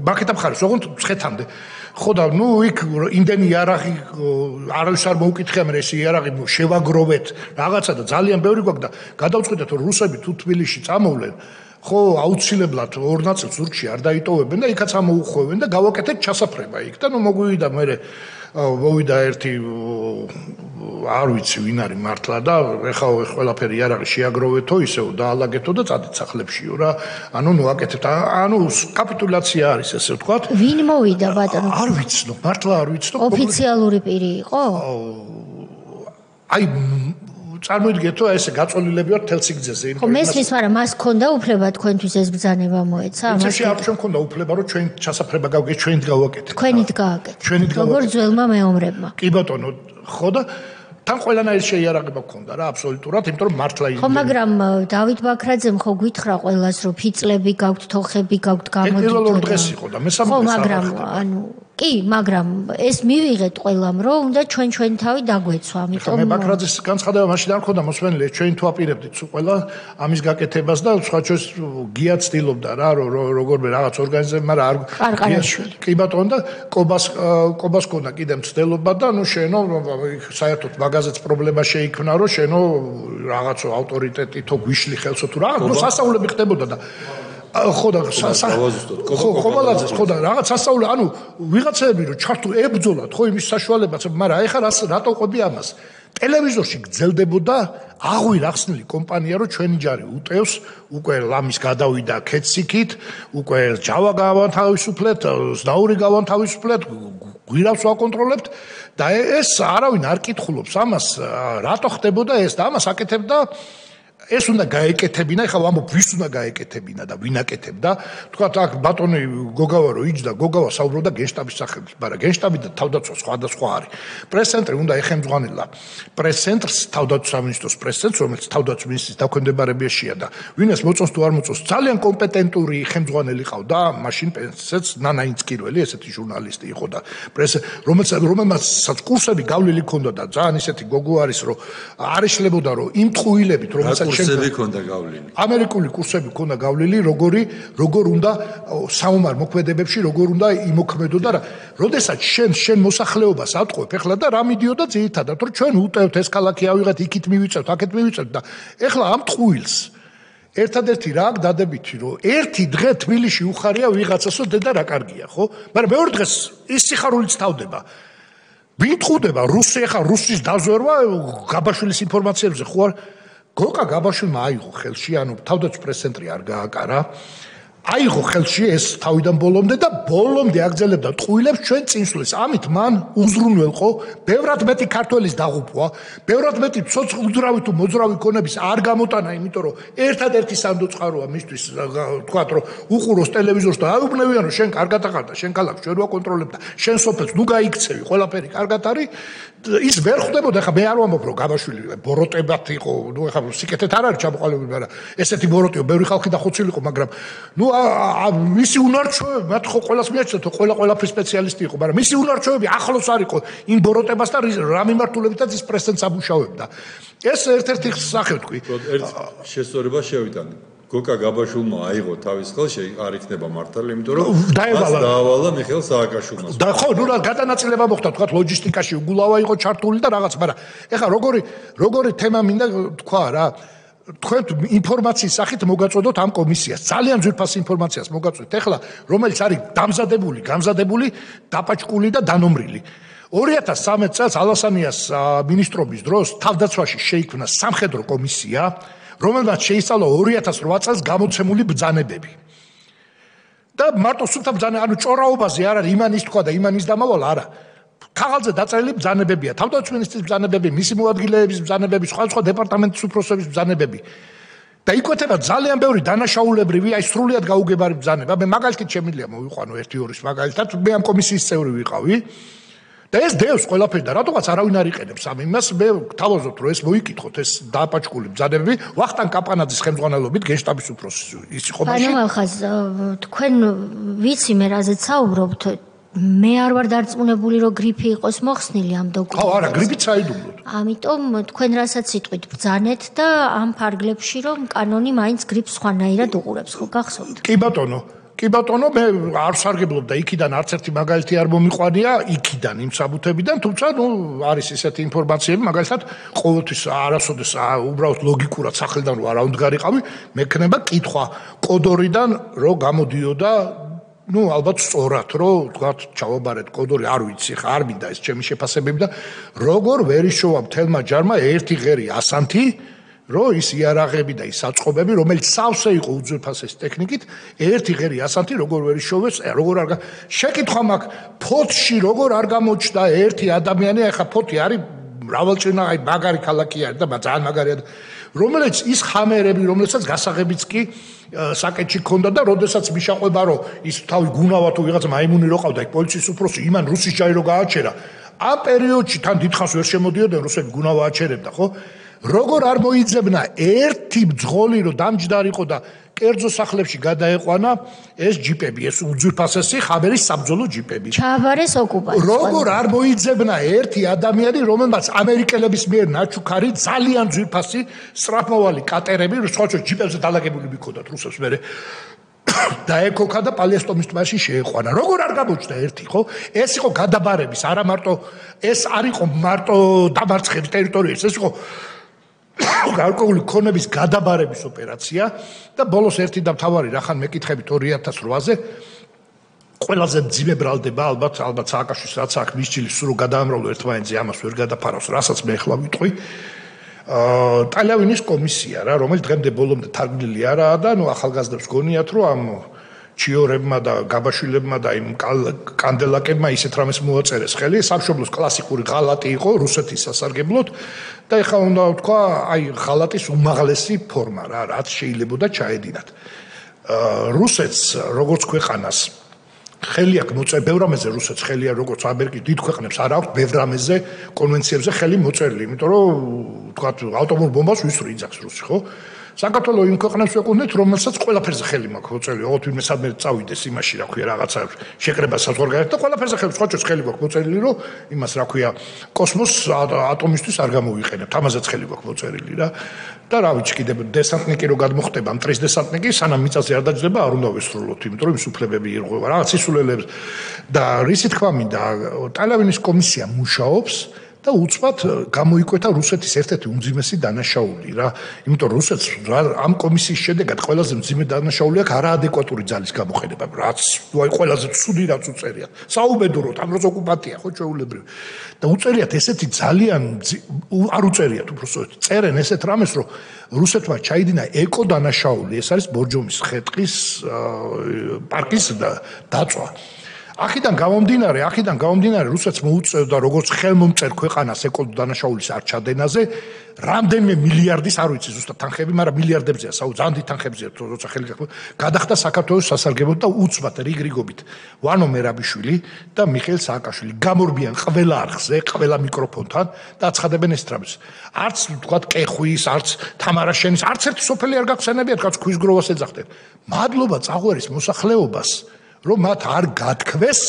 მაკეთ ამხარეს ოღონდ მცხეთამდე ხო და ნუ იქ იმდენი იარაღი არავის არ მოუკითხია მე ეს იარაღი შევაგროვეთ რაღაცა და ძალიან ბევრი გვაქვს და გადავწყვიტეთ რომ რუსები თუ თბილისში წამოვლენ ხო აუცილებლად 2 ნაწილს ზურგში არ დაიტოვებენ და იქაც ამოუხვევენ და გავაკეთეთ ჩასაფრება იქ და ნუ მოგვივიდა მე მოვიდა ერთი არ ვიცი ვინ არის მართლა და ეხა ყველაფერი იარაღი შეაგროვეთო ისევ დაალაგეთო და წადით სახლებშიო რა ანუ ნუ აკეთებთ ანუ კაპიტულაცია არის ესე ვთქვათ ვინ მოვიდა ბატონო არ ვიცნო მართლა არ ვიცნო ოფიციალური პირი იყო აი წარმოიდგინეთ რომ ესე გაწოლილები ვარ თელსიგძეზე ხო მესმის მაგრამ მას ქონდა უფლება თქვენთვის ეს ბრძანება მოეცა ამაში არ ჩვენ ქონდა უფლება რომ ჩვენ ჩასაფრება გავგეთ ჩვენით გავაკეთეთ თქვენით გააკეთეთ როგორ ძველმა მეომრებმა კი ბატონო ხო და თან ყველანაირ შეიარაღება გქონდა რა აბსოლუტურად იმიტომ რომ მართლა ხო მაგრამ დავით ბაქრაძემ ხო გითხრა ყველას რომ ფიწლები გაქვთ თოხები გაქვთ გამოდით პირველ დღეს იყო და მესამე ხო მაგრამ ანუ კი მაგრამ ეს მივიღეთ ყველამ რომ უნდა ჩვენ თავი დაგვეცვა ამიტომ მე ბაქრაძეს განცხადება მაშინ არ მქონდა მოსვენილი ჩვენ თუ აპირებდით სულ ყველა ამის გაკეთებას და სხვა ჩვენს გია ცდილობდა რა როგორმე რაღაც ორგანიზება მაგრამ არ კი ბატონო და კობას ქონდა კიდე მცდელობა და ნუ შენო საერთოდ მაგაზეც პრობლემა შეიქმნა რომ შენო რაღაცო ავტორიტეტი თუ გვიშლი ხელსო თუ რაღაც ნუ სასწაულები ხდებოდა და ხო და ყობალაძეს ხო და რაღაც სასწაული ანუ ვიღაცები რომ ჩართულ ებრძოლათ ხო იმის საშუალებაც მაგრამ ეხლა რატო ყვები ამას ტელევიზორში გძელდებოდა აღვი რახსნილი კომპანია რომ ჩვენი ჯარი უტევს უკვე ლამის გადავიდა ქეციკით უკვე ჯავა გავანთავისუფლეთ ზნაური გავანთავისუფლეთ გვირავს ვაკონტროლებთ და ეს არავინ არ კითხულობს ამას რატო ხდებოდა ეს და ამას აკეთებდა ეს უნდა გაეკეთებინა, ეხლა ვამბობ, ვის უნდა გაეკეთებინა და ვინ აკეთებდა. თქვათ, აქ ბატონი გოგავა რო იჯდა, გოგავა საუბრობდა გენშტაბის სახელით, მაგრამ გენშტაბი და თავდაცვა სხვადასხვა არის. პრეს-ცენტრი უნდა ეხემძღვანელა პრეს-ცენტრს, თავდაცვის სამინისტროს პრეს-ცენტრს, რომელიც თავდაცვის მინისტრის დაქვემდებარებაშია და ვინას მოწონს თუ არ მოწონს, ძალიან კომპეტენტური ხელმძღვანელი ყავდა, მაშინ პენსიაც ნანა ინცკირველი, ესეთი ჟურნალისტი იყო და რომელმაც კურსები გავლილი ქონდა და ძალიან ისეთი გოგო არის, რომ არ ეშლებოდა, რომ იმ ტყუილებით, რომელსაც კურსები ქონდა გავლილი. ამერიკული კურსები ქონდა გავლილი, როგორ უნდა საომარ მოქმედებებში, როგორ უნდა იმოქმედო და როდესაც შენ მოსახლეობას ატყუებ ეხლა და რა მიდიოდა ძირითადად, რომ ჩვენ უტევთ ეს ქალაქი ავიღეთ, იქით მივიწევთ, აქეთ მივიწევთ და ეხლა ამ ტყუილს ერთადერთი რა აქვს დადებითი, რომ ერთი დღე თბილისში უხარია ვიღაცას, რომ დედა რა კარგია, ხო? მაგრამ მეორე დღეს ის სიხარულიც თავდება. ვინ ტყუდება რუსის დაზვერვა გაბაშვილის ინფორმაციებზე ხო არ გოკა გაბაშვილმა აიღო ხელში, ანუ თავდაცვის პრეს-ცენტრი არ გააკარა. აიღო ხელში ეს თავიდან ბოლომდე და ბოლომდე აგრძელებდა ტყუილებს ჩვენ წინსვლის. ამით მან უზრუნველყო, ბევრად მეტი ქართველის დაღუპვა, ბევრად მეტი ცოცხლძრავი თუ მოძრავი ქონების არ გამოტანა, იმიტომ რომ ერთადერთი სანდო წყაროა მისთვის თქვათ, რომ უყუროს ტელევიზორს და აიუბნევიან, რომ შენ კარგად აღარ და შენ ქალაქს ჩვენ ვაკონტროლებ და შენ სოფელს ნუ გაიქცევი, ყველაფერი კარგად არის. ის ვერ ხდებოდა, ხა მე არ ვამბობ, რომ გაბაშვილი ბოროტებად იყო, ნუ ხა სიკეთეთ არ არის ჩამოყალიბებული, მაგრამ ესეთი ბოროტიო, ბევრი ხალხი დახოცილიყო, მაგრამ ნუ მისი უნარჩვევები, მათ ხო ყველას მიაჩნდათ, ყველაფრის სპეციალისტი იყო, მაგრამ მისი უნარჩვევები ახლოს არ იყო იმ ბოროტებას და რა მიმართულებითაც ის პრესს ამუშავებდა. ეს ერთ-ერთი სახე ვთქვი. შესწორება შევიტანე. გოკა გაბაშვილმა აიღო თავის ხელში, არ იქნება მართალი, იმიტომ რომ დაავალა მიხეილ სააკაშვილმა. და ხო, ნუ რა გადანაწილება მოხდა, თქვა ლოჯისტიკაში უგულავა იყო ჩართული და რაღაც, მაგრამ ეხლა როგორი თემა მინდა თქვა რა თქვენ ინფორმაციის სახით მოგაწოდოთ ამ კომისიას. ძალიან ძვირფას ინფორმაციას მოგაწოდეთ. ეხლა რომელიც არის გამზადებული, დაპაჭკული და დანომრილი. 2013 წელს ალასანიას მინისტრობის დროს თავდაცვაში შეიქმნა სამხედრო კომისია, რომელმაც შეისწავლა 2008 წელს გამოცემული ბრძანებები. და მარტო სუფთა ბრძანება, ანუ ჭორაობაზე არ არის იმანის თქვა და იმანის დამავალ არა. ქაღალდზე დაწერილი ბრძანებებია, თავდაცვის მინისტრის ბრძანებები, მისი მოადგილეების ბრძანებები, სხვა დეპარტამენტის უფროსების ბრძანებები. და იკვეთება ძალიან ბევრი დანაშაულებრივი, აი სრულიად გაუგებარი ბრძანება. მე მაგალითად შემიძლია მოვიყვანო 1-2 მაგალითად, მე ამ კომისიის წევრი ვიყავი. და ეს დევს ყველაფერი და რატოღაც არავინ არ იყენებს ამ იმას, მე თავაზობთ რომ ეს მოიკითხოთ, ეს დააპაჭკული ბრძანებები, ვახტანგ კაპანაძის ხელმძღვანელობით გენშტაბის უფროსი ის იყო მაშინ. ანუ ახლა თქვენ ვიცი მე რაზეც საუბრობთ, მე არ ვარ დარწმუნებული რომ გრიფი იყოს მოხსნილი ამ დოკუმენტში. ხო, არა, გრიფიც აიდუმლოთ. ამიტომ თქვენ რასაც იტყვით ბრძანეთ და ამ ფარგლებში რომ კანონი მაინც გრიფს სხვანაირად უყურებს, ხო გახსოვთ? კი ბატონო, მე არ სარგებლობდა იქიდან არც ერთი მაგალითი არ მომიყვანია იქიდან იმ საბუთებიდან, თუმცა ნუ არის ესეთი ინფორმაციები, მაგალითად, ყოველთვის არასოდეს უბრალოდ ლოგიკურად სახელიდან რო არ უნდღარიყავი, მექნება კითხვა კოდორიდან რო გამოდიოდა, ნუ ალბათ სწორად, რომ თქვათ ჩავაბარეთ კოდორი, არ ვიცი, ხა არ მინდა ეს ჩემი შეფასებები და როგორ ვერ იშოვა მთელმა ჯარმა ერთი ღერი ასანთი რომ ის იარაღები და ის საწყობები, რომელიც სავსე იყო უძვირფასეს ტექნიკით, ერთი ღერი ასანთი როგორ ვერ იშოვეს, როგორ არ შეკითხვა მაქვს, ფოთში როგორ არ გამოჩნდა ერთი ადამიანი, ახლა ფოთი არის მრავალჭირნა, აი მაგარი ქალაქი არის და ძალიან მაგარია, რომელიც ის ხამერები, რომელსაც გასაღებიც კი საკეთში ქონდა და როდესაც მიშაყვება, რომ ის თავი გუნავა თუ ვიღაცა მაიმუნი რო ყავდა, იქ პოლიციის უფროსი, იმან რუსის ჯარი რო გააჩერა, ამ პერიოდში თან დიდხანს ვერ შემოდიოდნენ რუსები გუნავა აჩერებდა, ხო? როგორ არ მოიძებნა ერთი ბძღოლი რომ დამჯდარიყო და კერძო სახლებში გადაეყვანა ეს ჯიპები, ეს უძვირფასესი ხამერის საბრძოლო ჯიპები. ჩააბარეს ოკუპანტს. როგორ არ მოიძებნა ერთი ადამიანი, რომელმაც ამერიკელების მიერ ნაჩუქარი ძალიან ძვირფასი სწრაფმოვალი კატერები, სხვა ჯიპებზე დალაგებული მიქონდათ რუსებს მერე დაეკოქა და პალიესტომის ტბაში შეეყვანა. როგორ არ გამოჩნდა ერთი, ხო? ეს იყო გადაბარების, არა მარტო ეს არ იყო მარტო დამარცხების ტერიტორიების, ეს იყო გარკვეული ქონების გადაბარების ოპერაცია და ბოლოს ერთი და მთავარი რახან მეკითხებით 2008-ზე ყველაზე მძიმე ბრალდება ალბათ სააკაშვილის რაც აქ მისჯილი სულ გადაამრავლო ერთმანეთზე ამას ვერ გადაფარავს რასაც მე ახლა ვიტყვი ტალავინის კომისია რა რომელიც დღემდე ბოლომდე თარგმნილი არაა და ნუ ახალგაზრდებს გონიათ რომ ამ ჩიორებმა და გაბაშვილებმა და იმ კანდელაკებმა ისეთ რამეს მოაწერეს ხელი სამშობლოს კლასიკური ღალატი იყო რუსეთის სასარგებლოდ და ეხლა უნდა ვთქვა აი ღალატის უმაღლესი ფორმა რა რაც შეიძლებოდა ჩაედინათ რუსეთს როგორც ქვეყანას ხელი აქვს მოწერილი ბევრ რამეზე რუსეთს ხელი აქვს როგორც ამერიკის დიდ ქვეყნებს არ აქვს ბევრ რამეზე კონვენციებზე ხელი მოწერილი იმიტომ რომ ვთქვა ავტომობილ ბომბას ვისური იძახს რუსი ხო საქართველოს იმ ქვეყნებს ვეკუთვნით რომელსაც ყველაფერზე ხელი მაქვს მოწერილი ოღონდ ვინმე სადმე წავიდეს იმაში რა ქვია რაღაცა შეკრება საზღვარგარეთ და ყველაფერზე ხელი სხვაჭოს ხელი გვაქვს მოწერილი რომ იმას რა ქვია კოსმოსს ატომისთვის არ გამოვიყენებთ ამაზეც ხელი გვაქვს მოწერილი რა და რა ვიცი კიდე დესანტნიკი რო გადმოხდება მტრის დესანტნიკი სანამ მიწაზე არ დაჯდება არ უნდა ვესრულოთ იმიტომ რომ ის უფლებები ირღვევა რაღაც ისულელებს და რისი თქვა მინდა ტალავინის კომისია მუშაობს და უცბად გამოიკვეთა რუსეთის ერთ-ერთი უმძიმესი დანაშაული რა. იმიტომ რომ რუსეთს ამ კომისიის შედეგად ყველაზე მძიმე დანაშაული აქვს არაადეკვატური ძალის გამოყენება. რაც აი ყველაზე ცუდი რაც უწერიათ. საუბედუროთ ამ დროს ოკუპაცია ხო ჩვეულებრივი. და უწერიათ ესეთი ძალიან არ უწერიათ უბრალოდ წერენ ესეთ რამეს რომ რუსეთმა ჩაიდინა ეკო დანაშაული. ეს არის ბორჯომის ხეტყის პარკის დაწვა. აქედან გამომდინარე რუსეთს მოუწევდა როგორც ხელმომწერ ქვეყანას ეკოლ დანაშაულის არჩადენაზე რამდენიმე მილიარდის არ ვიცი ზუსტად თანხები მაგრამ მილიარდებზეა ძალიან დიდი თანხებზეა როცა ხელი გადახდა საქართველოს სასარგებლოდ და უცბად რიგრიგობით ვანო მერაბიშვილი და მიხეილ სააკაშვილი გამორბიან ყველა არხზე ყველა მიკროფონთან და აცხადებენ ეს თრამს არც თქვა კეხვის არც თამარაშენის არც ერთი სოფელი არ გახსენებიათ რაც ქვის გროვას ეძახდნენ მადლობა წაღვერის მოსახლეობას რომ მათ არ გათქვეს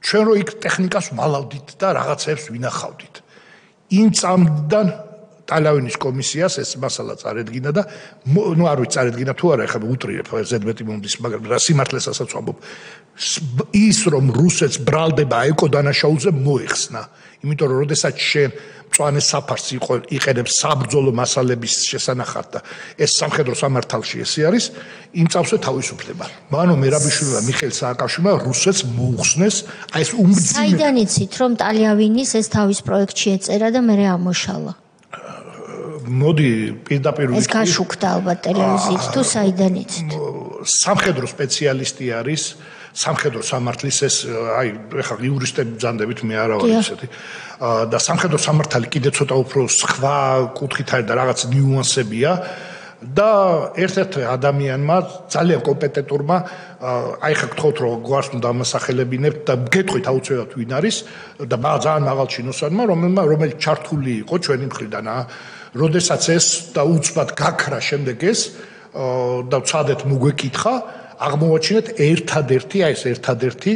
ჩვენ რო იქ ტექნიკას ვალავდით და რაღაცებს ვინახავდით. იმ წამდან ტალავინის კომისიას ეს მასალა წარედგინა და ნუ არ ვიცი წარედგინა თუ არა ეხლა უტრიებ ზედმეტი მომდის მაგრამ რა სიმართლესაც ვამბობ ის რომ რუსეთს ბრალდება ეკო დანაშაულზე მოეხსნა. იმიტომ რომ როდესაც შენ მწვანე საფარს იყენებს საბრძოლო მასალების შესანახად და ეს სამხედრო სამართალში ესე არის იმ წავსვე თავისუფლება. მანო მერაბიშვილი და მიხეილ სააკაშვილმა რუსეთს მოუხსნეს აი ეს უმძიმე საიდან იცით რომ ტალავინის ეს თავის პროექტში ეწერა და მე ამოშალა მოდი პირდაპირ ეს გაშუქდა ალბათ ტელევიზიით თუ საიდან იცით სამხედრო სპეციალისტი არის სამხედრო სამართლის ეს აი ეხლა იურისტები ბრძანდებით მე არა ვარ ისეთი და სამხედრო სამართალი კიდე ცოტა უფრო სხვა კუთხით არის და რაღაც ნიუანსებია და ერთ-ერთ ადამიანმა ძალიან კომპეტენტურმა აი ხა გთხოვთ რომ გვარს უნდა ამასახელებინებთ და გეტყვით აუცილებლად ვინ არის და ძალიან მაღალ ჩინოსანმა რომელიც ჩართული იყო ჩვენი მხრიდან როდესაც ეს და უცბად გაქრა შემდეგ ეს და ვცადეთ მოგვეკითხა აღმოვაჩინეთ ერთადერთი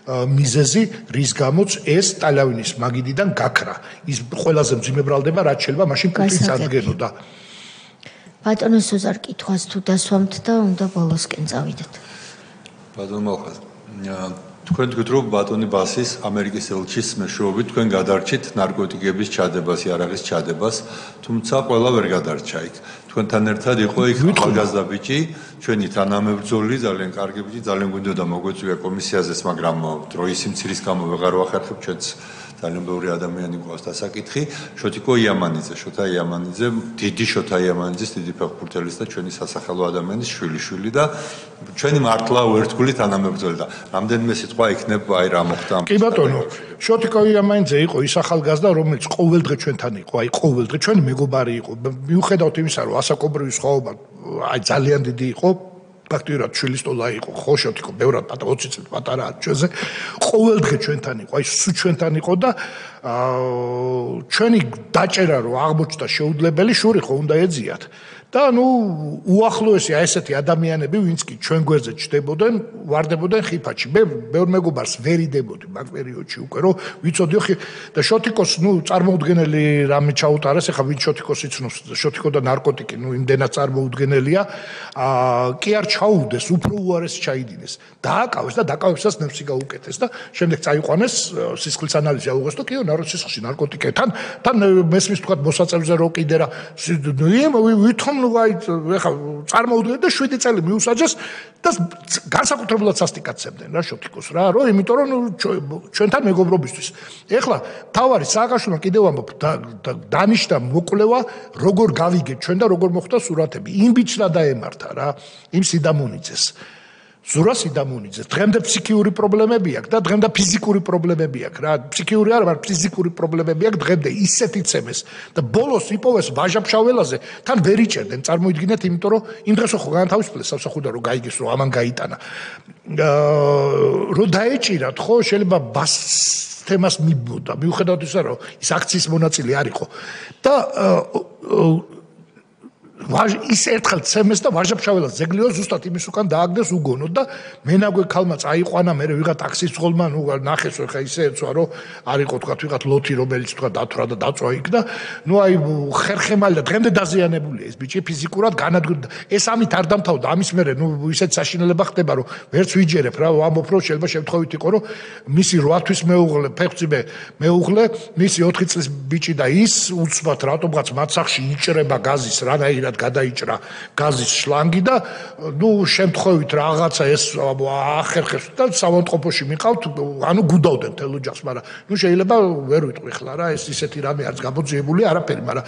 მიზეზი რის გამოც ეს ტალავინის მაგიდიდან გაქრა ის ყველაზე მძიმე ბრალდება რაც შეიძლება მაშინ კუთხით წარდგენოდა ბატონო სუზარ კითხვას თუ დასვამთ და უნდა ბოლოსკენ წავიდეთ ბატონო მალხაზ თქვენ თქვით რომ ბატონი ბასის ამერიკის ელჩის მეშვეობით თქვენ გადარჩით ნარკოტიკების ჩადებას იარაღის ჩადებას თუმცა ყველა ვერ გადარჩა იქ თქვენთან ერთად იყო იქ ახალგაზრდა ბიჭი ჩვენი თანამებრძოლი ძალიან კარგი ბიჭი ძალიან გვინდოდა მოგვეწვია კომისიაზეც მაგრამ დროის სიმცირის გამო ვეღარ ვახერხებ ჩვენც ძალიან ბევრი ადამიანი გვყავს დასაკითხი შოთიკო შოთა იამანიძე დიდი შოთა იამანიძის დიდი ფეხბურთელის და ჩვენი სასახელო ადამიანის შვილი და ჩვენი მართლა უერთგული თანამებრძოლი და რამდენიმე სიტყვა იქნება აი რა მოხდა კი ბატონო შოთიკო იამანიძე იყო ის ახალგაზრდა რომელიც ყოველდღე ჩვენთან იყო აი ყოველდღე ჩვენი მეგობარი იყო მიუხედავად იმისა რომ ასაკობრივი სხვაობა აი ძალიან დიდი იყო ფაქტიურად შვილისტოლა იყო ხო შოთიკო ბევრად 20 წელი პატარაა ჩვენზე ყოველდღე ჩვენთან იყო აი სულ ჩვენთან იყო და ჩვენი დაჭერა რომ აღმოჩნდა შეუძლებელი შური ხო უნდა ეძიათ და უახლოესი ესეთი ადამიანები, ვინც კი ჩვენ გვერდზე ჩდებოდნენ, ვარდებოდნენ ხიფათში. მე ბევრ მეგობარს ვერ იდებოდი მაგ პერიოდში უკვე, რომ ვიცოდი და შოთიკოს, წარმოუდგენელი რამე ჩაუტარეს, ეხლა ვინ შოთიკოს იცნობს, შოთიკო და ნარკოტიკი, იმდენად წარმოუდგენელია, კი არ ჩაუდეს, უფრო უარესი ჩაიდინეს. დააკავეს და დაკავებსაც ნეფსი გაუკეთეს და შემდეგ წაიყვანეს სისხლის ანალიზი აუღეს და კიო სისხლში ნარკოტიკებთან, თან მესმის თქვა მოსაწევზე რო კიდე რა, ვითომ ეხლა წარმოუდგენელი და 7 წელი მიუსაჯეს და განსაკუთრებულად სასტიკაცებდნენ რა შოთიკოს რა, იმიტომ რომ ჩვენთან მეგობრობისთვის. ეხლა თავარი სააკაშვილმა კიდევ ამბობ დანიშნა მოკვლევა როგორ გავიგეთ ჩვენ და როგორ მოხდა სურათები. იმ ბიჭს რა დაემართა რა, იმ სიდამონიძეს. ზურა სიდამონიძეს. დღემდე ფსიქიური პრობლემები აქვს და დღემდე ფიზიკური პრობლემები აქვს რა. ფსიქიური არა, მაგრამ ფიზიკური პრობლემები აქვს დღემდე ისეთ იცემეს და ბოლოს იპოვეს ვაჟა-ფშაველაზე, თან ვერ იჭერდნენ, წარმოიდგინეთ, იმიტომ რომ იმ დღეს ხო განთავისუფლეს სამსახურიდან რომ გაიგეს რომ ამან გაიტანა. რო დაეჭირათ ხო შეიძლება ბას თემას მიბოდა, მიუხედავად ისა რომ ის აქციის მონაწილე არ იყო და ის ერთხელ ცემეს და ვაჟა-ფშაველას ზეგლიო ზუსტად იმის უკან დააგდეს უგონოდ და მენაგვე ქალმა წაიყვანა მე ვიღა ტაქსის ძღოლმა ნახეს ხა ისე ეცვა რომ არ იყო თქვა ვიღათ ლოთი რომელიც თქვა დათვრა და დაწვა იქ და აი ხერხემალი და დღემდე დაზიანებულია ეს ბიჭი ფიზიკურად განადგურდა ეს ამით არ დამთავრდა ამის მერე ისეთ საშინელება ხდება რომ ვერც ვიჯერებ რა ვამბობ რომ შეიძლება შემთხვევით იყო რომ მისი 8 თვის მეუღლე ფეხმძიმე მეუღლე მისი 4 წლის ბიჭი და ის უცბად რატომღაც მათსახში იჭრება გაზის რანაირად გადაიჭრა გაზის შლანგი და შემთხვევით რაღაცა ეს ახერხებს და სამონტყოფოში მიყავთ ანუ გუდავდნენ თელ ოჯახს მაგრამ შეიძლება ვერ ვიტყვი ხლა რა ეს ისეთი რამე არც გამოძიებული არაფერი მაგრამ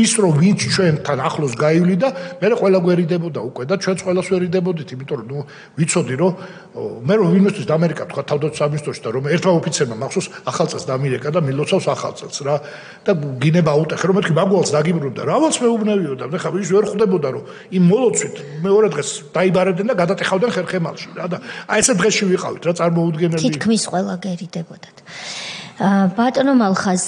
ის რომ ვინც ჩვენთან ახლოს გაივლიდა მე ყველა გვერიდებოდა უკვე და ჩვენც ყველას ვერიდებოდით იმიტომ რომ ვიცოდი რომ მე რომ ვინმესთვის და ამერიკა თქვა თავდაცვის და რომ ერთმა ოფიცერმა მახსოვს ახალწელს დამირეკა და მილოცავს ახალწელს რა და გინება აუტეხე რომ მეთქი მაგვალს დაგიბრუნდა რავალს მეუბნევიოდა და ხა ის ვერ ხვდებოდა რომ იმ მოლოცვით მეორე დღეს დაიბარებდნენ და გადატეხავდნენ ხერხემალში რა და აი ესე დღეში ვიყავით რა წარმოუდგენელი თითქმის ყველა გერიდებოდათ ბატონო მალხაზ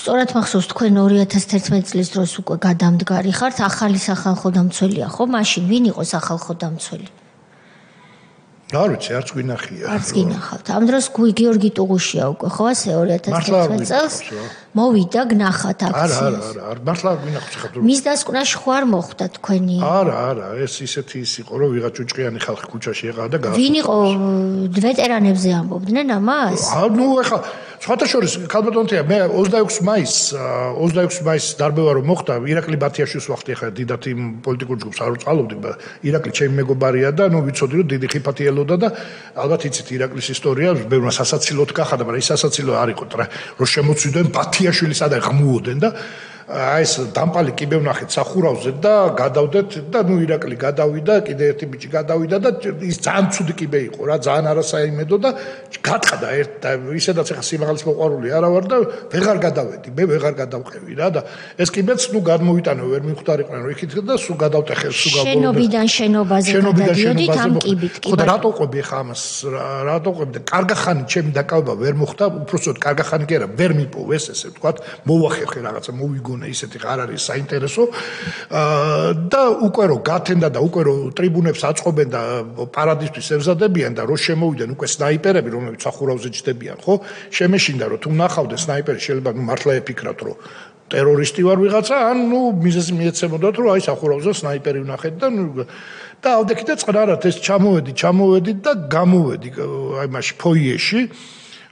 სწორად მახსოვს თქვენ 2011 წლის დროს უკვე გადამდგარი ხართ ახალი სახალხო დამცველია ხო მაშინ ვინ იყო სახალხო დამცველი არ ვიცი არც გვინახია არც გინახავთ ამ დროს გიორგი ტუღუშია უკვე ხო ასე 2011 წელს მოვიდა გნახათ აქციას არა მართლა გვინახავს ხა მის დასკვნაში ხო არ მოხვდა თქვენი არა ეს ისეთი ის იყო რომ ვიღაც ჭუჭყიანი ხალხი ქუჩაში ეყავდა და გაასწორა ვინ იყო ვეტერანებზე ამბობდნენ ამას ეხა სხვათა შორის ქალბატონთია მე 26 მაისს დარბევა რომ მოხდა ირაკლი ბათიაშვილს ვახდი ეხა დიდათ იმ პოლიტიკურ ჯგუფს არ ვწალობდი ირაკლი ჩემი მეგობარია და ვიცოდი რომ დიდი ხიფათი ელოდა და ალბათ იცით ირაკლის ისტორია ბევრმა სასაცილოდ გახადა მაგრამ ის სასაცილო არ იყო რომ შემოწვიდნენ ბათიაშვილი სადღაც ღმუოდენ და აი ეს დამპალი კიბე ვნახეთ სახურავზე და გადავდეთ და ირაკლი გადავიდა კიდე ერთი ბიჭი გადავიდა და ის ძალიან ცუდი კიბე იყო რა ძალიან არასაიმედო და გაწყდა ერთ და ისედაც ახლა სიმაღლის მოყვარული არა ვარ და ვეღარ გადავედი მე ვეღარ გადავყევი რა და ეს კიბეც გადმოვიტანო ვერ მივხვდარიყვნენ რომ იქით და სულ გადავტეხე სულ გავბოლო შენობიდან შენობაზე გადადიოდით ამ კიბით ხო და რატო ყვები ხა ამას რატო ყვები და კარგახანი ჩემი დაკავება ვერ მოხდა უпроსოდ კარგახანი კი არა ვერ მიპოვეს ესე ვთქვათ მოვახერხე რაღაცა მოვიგო ისეთი არ არის საინტერესო და უკვე რომ გათენდა და უკვე რომ ტრიბუნებს აწყობენ და პარადისთვის ემზადებიან და რო შემოვიდნენ უკვე სნაიპერები რომლებიც სახურავზე ჯდებიან ხო შემეშინდა რომ თუ ნახავდნენ სნაიპერი შეიძლება მართლა ეფიქრათ რომ ტერორისტი ვარ ვიღაცა ან მიზეზი მიეცემოდათ რომ აი სახურავზე სნაიპერი ვნახეთ და ავდექით და წყნარად ეს ჩამოვედი და გამოვედი აი მაშინ ფოიეში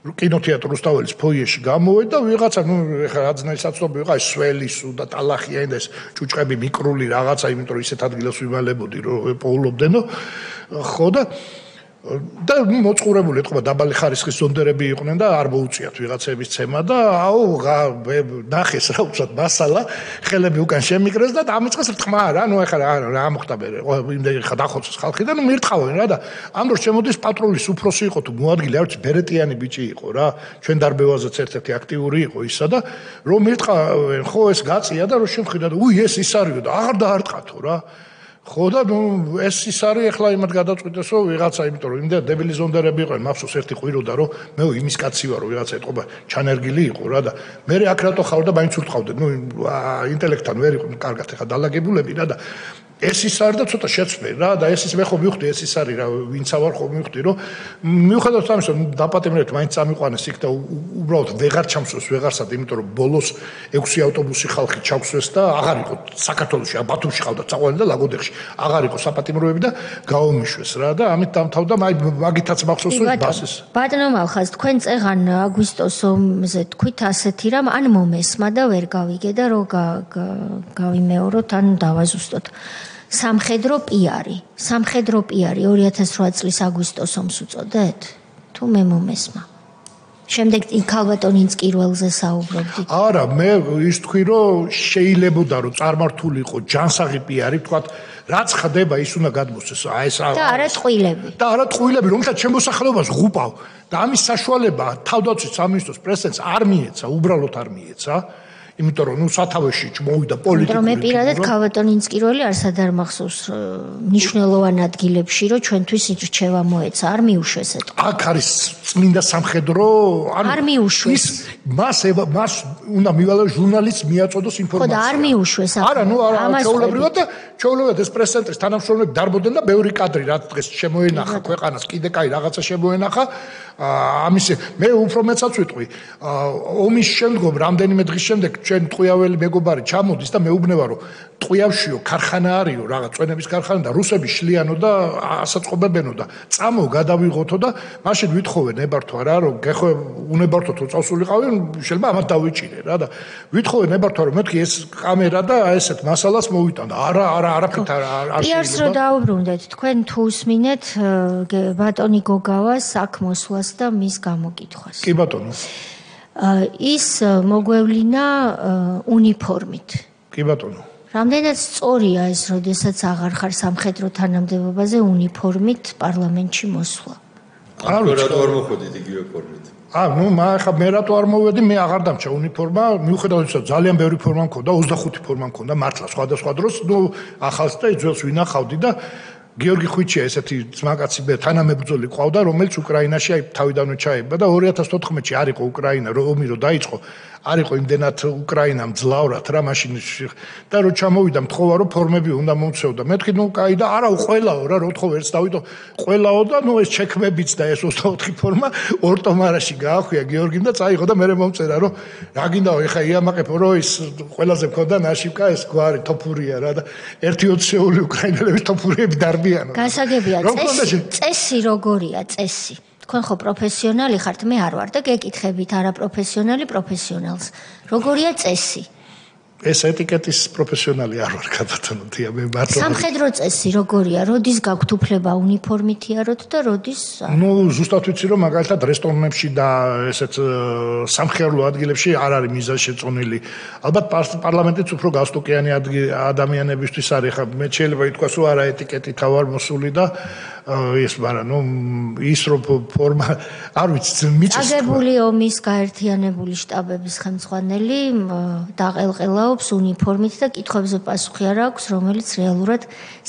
კინოთეატრ რუსთაველის ფოიეში გამოვედი და ვიღაცა ეხლა რadzნაირ საცნობი ვიყავ სველისუ და ტალახია და ეს ჭუჭყები მიკრული რაღაცა იმიტომ რომ ისეთ ადგილას ვიმალებოდი რომ პოულობდენო ხო და მოწყურებული ეთქობა დაბალი ხარისხის ზონდერები იყვნენ და არ მოუწიათ ვიღაცების ცემა და ნახეს რა უცად მასალა ხელები უკან შემიკრეს და ამიწყეს რთმა რა ეხლა რა მოხდა მე იმდენი ხა დახოცეს ხალხი და მირტყავენ რა და ამ დროს შემოდის პატრულის უფროსი იყო თუ მოადგილე არ ვიცი ბერეტიანი ბიჭი იყო რა ჩვენ დარბევაზეც ერთ-ერთი აქტიური იყო ისა და რომ მირტყავენ ხო ეს გაწია და რომ შემხედა და ეს ის არისო და აღარ დაარტყათო რა ხო და ეს ის არის ახლა იმად გადაწყვიტეს რომ ვიღაცა იმიტომ რომ იმდა დებილი ზონდერები იყვნენ მახსოვს ერთი ყვიროდა რომ მე იმის კაცი ვარ რომ ვიღაცა ეთყობა ჩანერგილი იყო რა და მე აქ რატო ხარ და მაინც ურტყავდეთ ინტელექტთან ვერ იყო კარგად ახლა დალაგებულები რა და ეს ის არის და ცოტა შეცვლე რა და ეს ის მე ხო მივხვდი ეს ის არის რა ვინცა ვარ ხო მივხვდი რომ მიუხედავად ამისა დაპატიმრეთ მაინც წამიყვანეს იქ და უბრალოდ ვეღარ ჩამსვეს ვეღარსად იმიტომ რომ ბოლოს 6 ავტობუსი ხალხი ჩავსვეს და აღარ იყო საქართველოში ბათუმში ყავდა წაყვანი და ლაგოდეხში აღარ იყო საპატიმროები და გაომიშვეს რა და ამით დამთავრდა მაგითაც მახსოვს რომ ბასის ბატონო მალხაზ თქვენ წეღან აგვისტოს ომზე თქვით ასეთი რამ ან მომესმა და ვერ გავიგე და რომ გავიმეოროთ ან დავაზუსტოთ სამხედრო პიარი 2008 წლის აგვისტოს ომს უწოდეთ თუ მე მომესმა შემდეგ იქალბატონინს კირველზე საუბრობდით არა მე ის თქვი რომ შეიძლებოდა რომ წარმართული იყო ჯანსაღი პიარი თქვა რაც ხდება ის უნდა გადმოსცეს აი ეს და არა ტყუილები რომელსაც შემოსახლეობას ღუპავ და ამის საშუალება თავდაცვის სამინისტროს პრეზიდენტს არ მიეცა უბრალოდ არ მიეცა იმიტომ რომ სათავეში მოვიდა პოლიტიკური რომ მე პირადად ქალბატონინს კირველი არსად არ მახსოვს მნიშვნელოვან ადგილებში რომ ჩვენთვის ირჩევა მოეცა არ მიუშვეს ეთქვა აქ არის წმინდა სამხედრო არ მიუშვეს მას უნდა მივალო ჟურნალისტს მიაწოდოს ინფორმაცია ხო და არ მიუშვეს არა ჩაულებად ეს პრესცენტრის თანამშრომლები დარბოდნენ და ბევრი კადრი რაც დღეს შემოენახა ქვეყანას კიდე კაი რაღაცა შემოენახა ამის მე უფრო მეცაც ვიტყვი ომის შემდგომ რამდენიმე დღის შემდეგ ჩვენ ტყვიაველი მეგობარი ჩამოდის და მეუბნება რომ ტყვიავშიო ქარხანა არისო რაღაც წვენების ქარხანა და რუსები შლიანო და ასაწყობებენო და წამო გადავიღოთო და მაშინ ვითხოვე ნებართვა რა რომ გეხო უნებართო თუ წავსულიყავი შეიძლება ამათ დავიჭირე რა და ვითხოვე ნებართვა რომ მეთქი ეს კამერა და ესეთ მასალას მოვიტანდა არაფრით არ პიარს რო დაუბრუნდეთ თქვენ თუ უსმინეთ ბატონი გოგავას აქ მოსვლას და მის გამოკითხვას კი ბატონო ის მოგვევლინა უნიფორმით კი ბატონო რამდენად სწორია ეს როდესაც აღარ ხარ სამხედრო თანამდებობაზე უნიფორმით პარლამენტში მოსვლა რატო არ მოხვედით იგივე ფორმით ხა მე რატო არ მოვედი მე აღარ დამჭა უნიფორმა მიუხედავად იმისა ძალიან ბევრი ფორმა მქონდა 25 ფორმა მქონდა მართლა სხვადასხვა დროს ახალს და ძველს ვინახავდი და გიორგი ხვიჩია ესეთი ძმაკაცი თანამებრძოლი ყავდა რომელიც უკრაინაში თავიდანვე ჩაება და 2014-ში არ იყო უკრაინა ომი რო დაიწყო არ იყო იმდენად უკრაინა მძლავრად რა მაშინ და რო ჩამოვიდა მთხოვა რომ ფორმები უნდა მომწევდა მეთქი კაი და არა ყველაო რა რო თხოვ ერთს დავიდო ყველაო და ეს ჩექმებიც და ეს 24 ფორმა ორტომარაში გაახვია გიორგიმ და წაიღო და მე მომწერა რომ რა გინდაო ეხა იამაყებო რომ ის ყველაზე მქონდა ნაშიფკა ეს გვარი თოფურია რა და 1-20 უკრაინელების თოფურიები დარბიანო გასაგებია წესი როგორია წესი თქვენ ხო პროფესიონალი ხართ მე არ ვარ და გეკითხებით არა პროფესიონალი პროფესიონალს როგორია წესი ეს ეტიკეტის პროფესიონალი არ ვარ გაბატონო თია მე მართლა სამხედრო წესი როგორია როდის გაქვთ უფლება უნიფორმით იაროთ და როდის ზუსტად ვიცი რომ მაგალითად რესტორნებში და ესეც სამხერლო ადგილებში არ არის მიზანშეწონილი ალბათ პარლამენტიც უფრო გასტოკიანი ადამიანებისთვის არის ხა მე შეიძლება ითქვას რომ არა ეტიკეტით ავარ მოსული და ეს მაგრამ ის რო ფორმა არ ვიცი მიწის აგებული ომის გაერთიანებული შტაბების ხელმძღვანელი დაყელყელაობს უნიფორმით და კითხვებზე პასუხი არ აქვს რომელიც რეალურად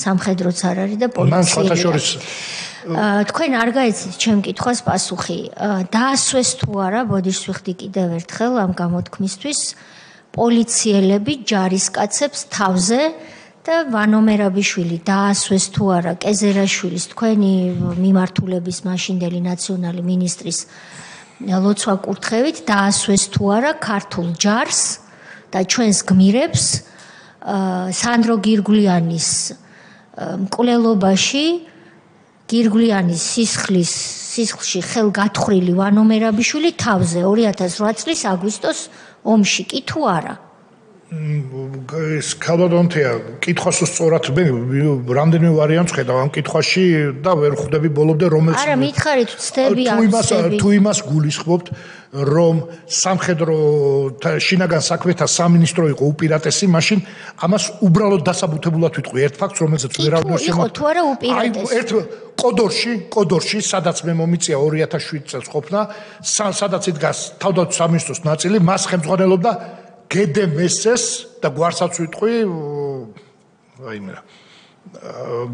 სამხედროც არ არის და პოლიციაა თქვენ არ გაეცით ჩემ კითხვას პასუხი დაასვეს თუ არა ბოდიშს ვიხდი კიდევ ერთხელ ამ გამოთქმისთვის პოლიციელები ჯარისკაცებს თავზე და ვანო მერაბიშვილი დაასვეს თუ არა კეზერაშვილის თქვენი მიმართულების მაშინდელი ნაციონალი მინისტრის ლოცვა კურთხევით დაასვეს თუ არა ქართულ ჯარს და ჩვენს გმირებს სანდრო გირგვლიანის მკვლელობაში გირგვლიანის სისხლში ხელგათხრილი ვანო მერაბიშვილი თავზე 2008 წლის აგვისტოს ომში კი თუ არა ეს ქალბატონთია კითხვას სწორად მე რამდენიმე ვარიანტს ხედავ ამ კითხვაში და ვერ ხვდები ბოლომდე რომელს არა მითხარით ვცდები არ თუ იმას გულისხმობთ რომ სამხედრო შინაგან საქმეთა სამინისტრო იყო უპირატესი მაშინ ამას უბრალოდ დასაბუთებულად ვიტყვი ერთ ფაქტს რომელზეც ვერავინ იყო თუ არა უპირატესი ერთ კოდორში სადაც მე მომიწია 2007 წელს ყოფნა სადაც იდგას თავდაცვის სამინისტროს ნაწილი მას ხელმძღვანელობდა გედე მესეს და გვარსაც ვიტყვი აიმერა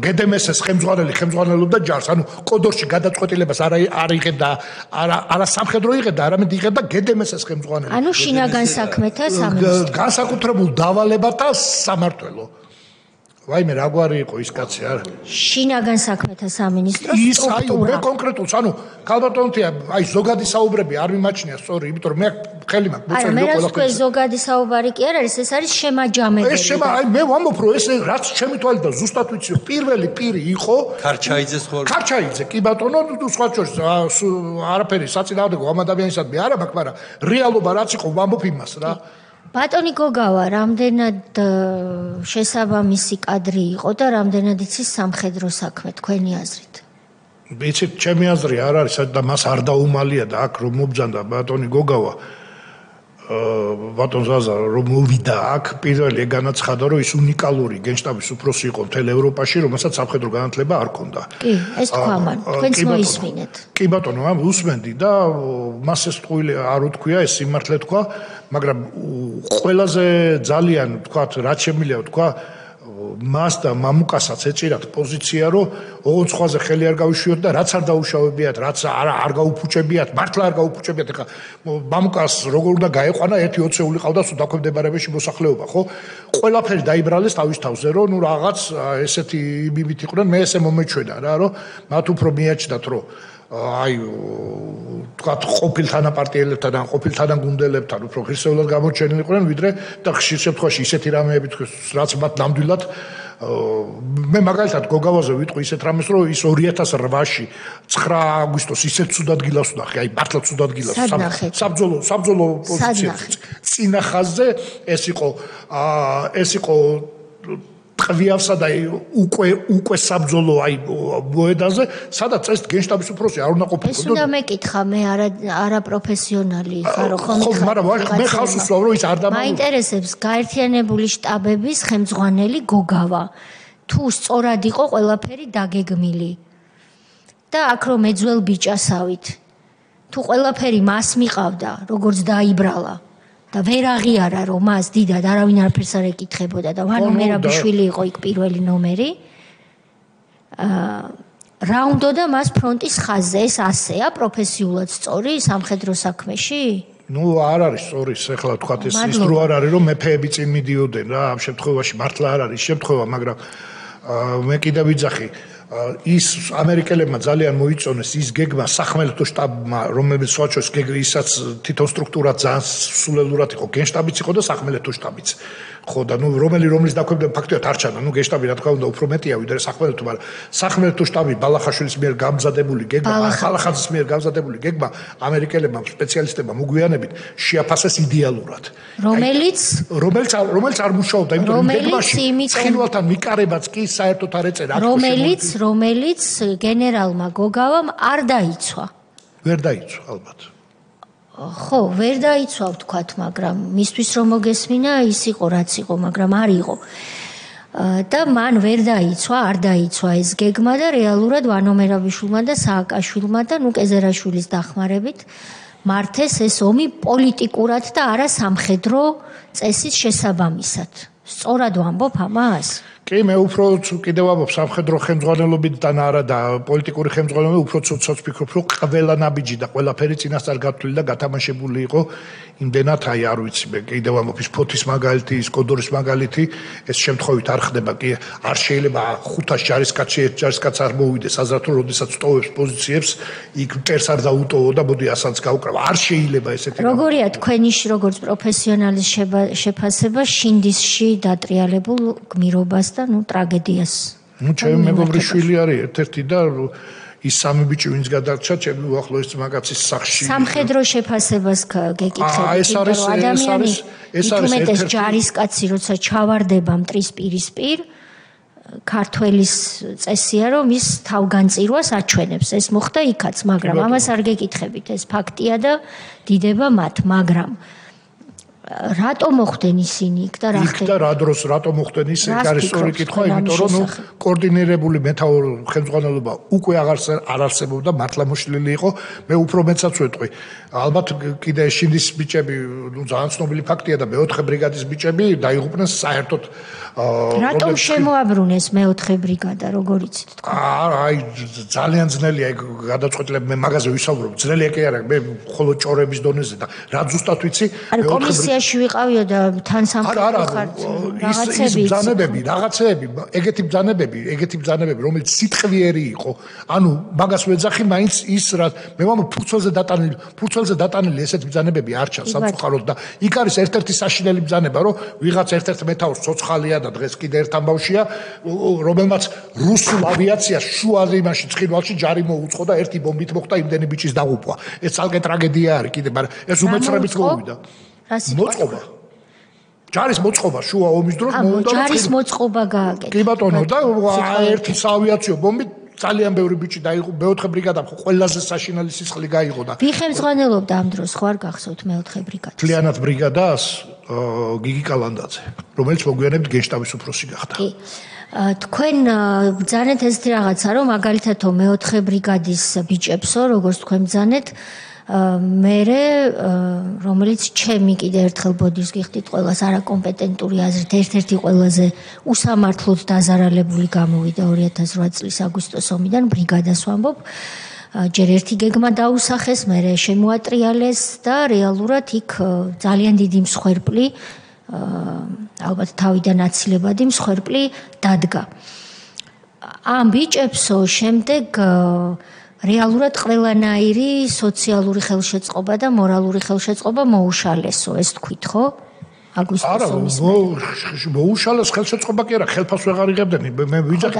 გედემესეს ხელმძღვანელობდა ჯარს, ანუ კოდორში გადაწყვეტილებას არ იღებდა, არა სამხედრო იღებდა, არამედ იღებდა გედემესეს ხელმძღვანელი. ანუ შინაგან საქმეთა სამინისტრო. განსაკუთრებულ დავალებათა სამმართველო. ვაიმე რა გვარი იყო ის კაცი არა? შინაგან საქმეთა სამინისტრო სტრუქტურა. მე კონკრეტულს, ანუ ქალბატონთია, აი ზოგადი საუბრები არ მიმაჩნია სწორი, იმიტომ რომ მე ხელი მაქვს ბუცელი მე რა თქვი ზოგადი საუბარი კი არ არის, ეს არის შემაჯამებელი. აი მე ვამბობ რომ ეს რაც ჩემი თვალიდან ზუსტად ვიცი, პირველი პირი იყო ქარჩაიძეს ხოლმე. ქარჩაიძე, კი ბატონო, სხვა შორის არაფერი საწინააღმდეგო ამ ადამიანისადმი არა მაქვს, მაგრამ რეალობა რაც იყო ვამბობ იმას რა. ბატონი გოგავა, რამდენად შესაბამისი კადრი იყო და რამდენად იცის სამხედრო საქმე თქვენი აზრით? ვიცით, ჩემი აზრი არ არის და მას არ დაუმალია და აქ რომ მობძანდა ბატონი გოგავა ბატონ ზაზა რომ მოვიდა აქ პირველი განაცხადა რომ ის უნიკალური გენშტაბის უფროსი იყო მთელ ევროპაში, რომელსაც სამხედრო განათლება არ ჰქონდა. კი, ეს თქვა მან, თქვენც მოისმინეთ. კი ბატონო, ამ უსმენდი და მას ეს ტყუილი არ უთქვია, ეს სიმართლე თქვა, მაგრამ ყველაზე ძალიან თქვათ, რაც შემიძლია თქვა, მას და მამუკასაც ეჭირათ პოზიცია, რომ ოღონდ სხვაზე ხელი არ გავიშვიოთ და რაც არ დაუშავებიათ, რაც არ გაუფუჭებიათ, მართლა არ გაუფუჭებიათ. ეხლა მამუკას როგორ უნდა გაეყვანა 1-20 ყავდა დაქვემდებარებაში მოსახლეობა, ხო? ყველაფერი დაიბრალეს თავის თავზე, რომ ნუ რაღაც ესეთი მიმით იყვნენ, მე ესე მომეჩვენა რა, რომ მათ უფრო მიაჩნდათ, რომ აი თქვათ ყოფილ თანაპარტიელებთან ან ყოფილ თანაგუნდელებთან უფრო ღირსეულად გამოჩენილიყვნენ, ვიდრე და ხშირ შემთხვევაში ისეთი რამეები რაც მათ ნამდვილად მე მაგალითად გოგავაზე ვიტყვი ისეთ რამეს, რომ ის 2008-ში 9 აგვისტოს ისეთ ცუდად გილავს ნახე, აი მართლა ცუდად გილავს საბრძოლო პოზიციებში. წინა ხაზზე ეს იყო ტყვიავსა და უკვე საბრძოლო აი მოედაზე, სადაც ეს გენშტაბის უფროსი არ უნდა ყოფილიყო. ეს უნდა მეკითხა, მე არა პროფესიონალი ხარო ხომ ხო, მაგრამ მე ხავს უსვავ რომ ის არ დამალულო. მაინტერესებს გაერთიანებული შტაბების ხელმძღვანელი გოგავა. თუ სწორად იყო ყველაფერი დაგეგმილი. და აქ რომ ეძველ ბიჭასავით. თუ ყველაფერი მას მიყავდა, როგორც დაიბრალა. და ვერ აღიარა რომ მას დიდად არავინ არაფერს არ ეკითხებოდა და ვანო მერაბიშვილი იყო იქ პირველი ნომერი. რა უნდოდა მას ფრონტის ხაზზე, ეს ასეა პროფესიულად სწორი სამხედრო საქმეში? ნუ არ არის სწორი, ეხლა თქვათ ეს დრო არ არის რომ მეფეები წინ მიდიოდნენ რა, ამ შემთხვევაში მართლა არ არის შემთხვევა, მაგრამ მე კიდევ ვიძახი ის ამერიკელებმა ძალიან მოიწონეს ის გეგმა სახმელეთო შტაბმა, რომელიც სხვაჩოს გეგრისაც თვითონ სტრუქტურა ძალიან სულელურად იყო, გენშტაბიც იყო და სახმელეთო შტაბიც. ხო და ნუ რომლის დაქვემდებარება ფაქტიურად არ ჩანდა, ნუ გენშტაბი რა თქმა უნდა უფრო მეტია ვიდრე სახმელეთო, მაგრამ სახმელეთო შტაბი ბალახაშვილის მიერ გამზადებული გეგმა, ბალახაძის მიერ გამზადებული გეგმა ამერიკელებმა სპეციალისტებმა მოგვიანებით შეაფასეს იდეალურად. რომელიც არ მუშაობდა, იმიტომ რომ გეგმაში ცხინვალთან მიკარებაც კი საერთოდ არ ეწერა. რომელიც გენერალმა გოგავამ არ დაიცვა. ვერ დაიცვა ალბათ. ხო, ვერ დაიცვა ვთქვათ, მაგრამ მისთვის რომ მოგესმინა, ის იყო რაც იყო, მაგრამ არ იყო. და მან ვერ დაიცვა, არ დაიცვა ეს გეგმა და რეალურად ვანო მერაბიშვილმა და სააკაშვილმა და ნუ კეზერაშვილის დახმარებით მართეს ეს ომი პოლიტიკურად და არა სამხედრო წესის შესაბამისად. სწორად ვამბობ ამას? კი, მე უფრო კიდევ ვამბობ სამხედრო ხელმძღვანელობიდან არა და პოლიტიკური ხელმძღვანელობიდან უფრო ცოტა ვფიქრობ, რომ ყველა ნაბიჯი და ყველაფერი წინასწარ გათვლილი და გათამაშებული იყო იმდენად, აი არ ვიცი, მე კიდევ ვამბობ ის ფოთის მაგალითი, ის კოდორის მაგალითი, ეს შემთხვევით არ ხდება, კი, არ შეიძლება 500 ჯარისკაცი ერთ ჯარისკაცს არ მოვიდეს, აზრად რომ როდესაც ტოვებს პოზიციებს, იქ მტერს არ დაუტოვო და მოდი ასანც გავკრავ. არ შეიძლება ესეთი. როგორია თქვენი როგორც პროფესიონალის შეფასება შინდისში დატრიალებულ გმირობას და ნუ ტრაგედიას? ნუ ჩემი მეგობრი შვილი არის ერთ-ერთი და ის სამი ბიჭი ვინც გადარჩა ჩემი უახლოესი მაგაცის სახლში. სამხედრო შეფასებას გეკითხებით, ეს არის ერთ-ერთი ჯარისკაცი, როცა ჩავარდება მტრის პირისპირ, ქართველის წესია, რომ ის თავგანწირვას აჩვენებს. ეს მოხდა იქაც, მაგრამ ამას არ გეკითხებით, ეს ფაქტია და დიდება მათ, მაგრამ რატო მოხდნენ ისინი იქ და რა ხდება? იქ და რა დროს რატო მოხდნენ ისე? არის სწორი კითხვა, იმიტომ რომ ნუ კოორდინირებული მეთაური ხელმძღვანელობა უკვე აღარ არსებობდა, მართლა მოშლილი იყო. მე უფრო მეცაც ვეტყვი. ალბათ კიდე შინდის ბიჭები, ძალიან ცნობილი ფაქტია და მე-4 ბრიგადის ბიჭები დაიღუპნენ საერთოდ რატომ შემოაბრუნეს მე-4 ბრიგადა, როგორ იცით თქვენ? აი ძალიან ძნელია ეგ გადაწყვეტილება, მე მაგაზე ვისაუბრებ. ძნელია კი არა, მე მხოლოდ ჭორების დონეზე და რა ზუსტად ვიცი, მე კომისიაში ვიყავიო და თან სამხედრო ხართ რაღაცები, რაღაცეები, ეგეთი ბრძანებები, რომელიც სიტყვიერი იყო. ანუ მაგას ვეძახი, მაინც ის რა მე ვამ ფურცელზე დატანილი ესეთ ბრძანებები არ ჩანს სამწუხაროდ და იქ არის ერთ-ერთი საშინელი ბრძანება, რომ ვიღაც ერთ-ერთ მეთაურს ცოცხალია და დღეს კიდე ერთ ამბავშია, რომელმაც რუსულ ავიაციას შუა იმაში ცხინვალში ჯარი მოუწყო და ერთი ბომბით მოხდა იმდენი ბიჭის დაღუპვა. ეს ძალკე ტრაგედია არის კიდე, მაგრამ ეს უმეცრებით მოვიდა. მოწყობა. ჯარის მოწყობა შუა ომის დროს მოუნდა ჯარის მოწყობა გააკეთა. კი ბატონო და ერთი საავიაციო ბომბით ძალიან ბევრი ბიჭი დაიღუპა, მე-4 ბრიგადამ ყველაზე საშინელი სისხლი გაიღო და ვიხემძღვანელობდა ამ დროს ხარ გახსოვთ მე-4 ბრიგადას. მთლიანად ბრიგადას გიგი კალანდაძე, რომელიც მოგვიანებით გენშტაბის უფროსი გახდა. კი. თქვენ ბრძანეთ ესეთი რაღაცა, რომ მაგალითად მე-4 ბრიგადის ბიჭებსო, როგორც თქვენ ბრძანეთ, მერე რომელიც ჩემი კიდე ერთხელ ბოდის გიხდით ყველას არაკომპეტენტური აზრით ერთ-ერთი ყველაზე უსამართლოდ დაზარალებული გამოვიდა 2008 წლის აგვისტოს ომიდან ბრიგადას ვამბობ. ჯერ ერთი გეგმა დაუსახეს, მერე შემოატრიალეს და რეალურად იქ ძალიან დიდი მსხვერპლი, ალბათ თავიდან აცილებადი მსხვერპლი დადგა. ამ ბიჭებსო შემდეგ რეალურად ყველანაირი სოციალური ხელშეწყობა და მორალური ხელშეწყობა მოუშალესო, ეს თქვით, ხო? აგვისტოს ომის მოუშალეს ხელშეწყობა კი არა, ხელფას ვეღარ იღებდნენ. მე ვიძახი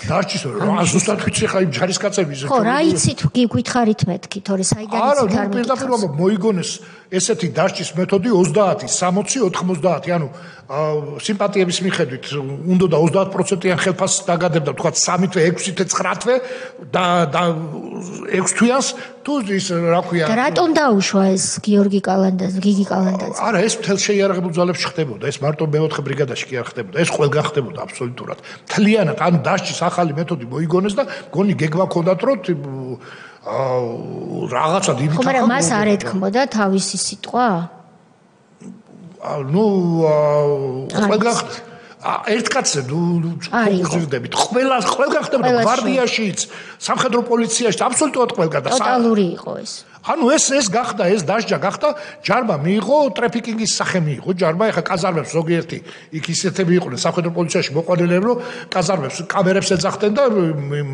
დაშჩის რა ზუსტად ვიცი ხა იმ ჯარისკაცების. ხო, რა იცით გითხარით მეთქი, თორე საიდან იცით არ მეკითხავს. პირდაპირ მოიგონეს ესეთი დაშჩის მეთოდი 30, 60, 90, ანუ სიმპათიების მიხედვით უნდა და 30%-იან ხელფასს დაგადებდა, თქვა 3 თვე, 6 თვე, 9 თვე და 6 თვეას თუ ის რა ქვია. და რატომ დაუშვა ეს გიგი კალანდაძე? არა, ეს მთელ შეიარაღებულ ძალებში ხდებოდა, ეს მარტო მე-4 ბრიგადაში კი არ ხდებოდა, ეს ყველგან ხდებოდა აბსოლუტურად. მთლიანად, ანუ დაშჩის ახალი მეთოდი მოიგონეს და გონი გეგმა ჰქონდათ, რომ რაღაცა დიდი ხო, მაგრამ მას არ ეთქმოდა თავისი სიტყვა? ყველგან ერთ კაცზე გძირდებით. ყველგან ხდებოდა გვარდიაშიც, სამხედრო პოლიციაში, აბსოლუტურად ყველგან და ტოტალური იყო ეს. ანუ ეს გახდა, ეს დაშჯა გახდა, ჯარმა მიიღო ტრაფიკინგის სახე მიიღო ჯარმა, ეხა კაზარმებს ზოგიერთი იქ ისეთები იყვნენ სამხედრო პოლიციაში მოყვანილები, რომ კაზარმებს კამერებს ეძახდნენ და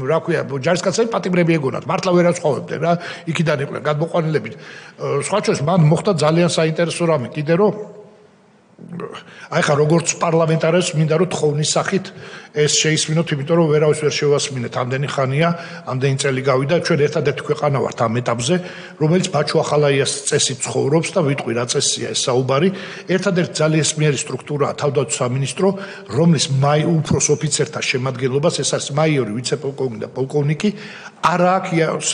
რა ქვია, ჯარისკაცები პატიმრები ეგონათ, მართლა ვერ აცხოვებდნენ რა, იქიდან იყვნენ გადმოყვანილები. სხვა შორის მან მოხდა ძალიან საინტერესო რამე, კიდე რომ აი ხა როგორც პარლამენტარებს მინდა რომ თხოვნის სახით ეს შეისმინოთ, იმიტომ რომ ვერავის ვერ შევასმინეთ, ამდენი ხანია, ამდენი წელი გავიდა, ჩვენ ერთადერთი ქვეყანა ვართ ამ ეტაპზე, რომელიც ბაჩუ ახალაიას წესით ცხოვრობს და ვიტყვი რა წესია ეს საუბარი. ერთადერთი ძალისმიერი სტრუქტურაა თავდაცვის სამინისტრო, რომლის უფროს ოფიცერთა შემადგენლობას, ეს არის მაიორი, ვიცე-პოლკოვნიკი და პოლკოვნიკი, არ აქვს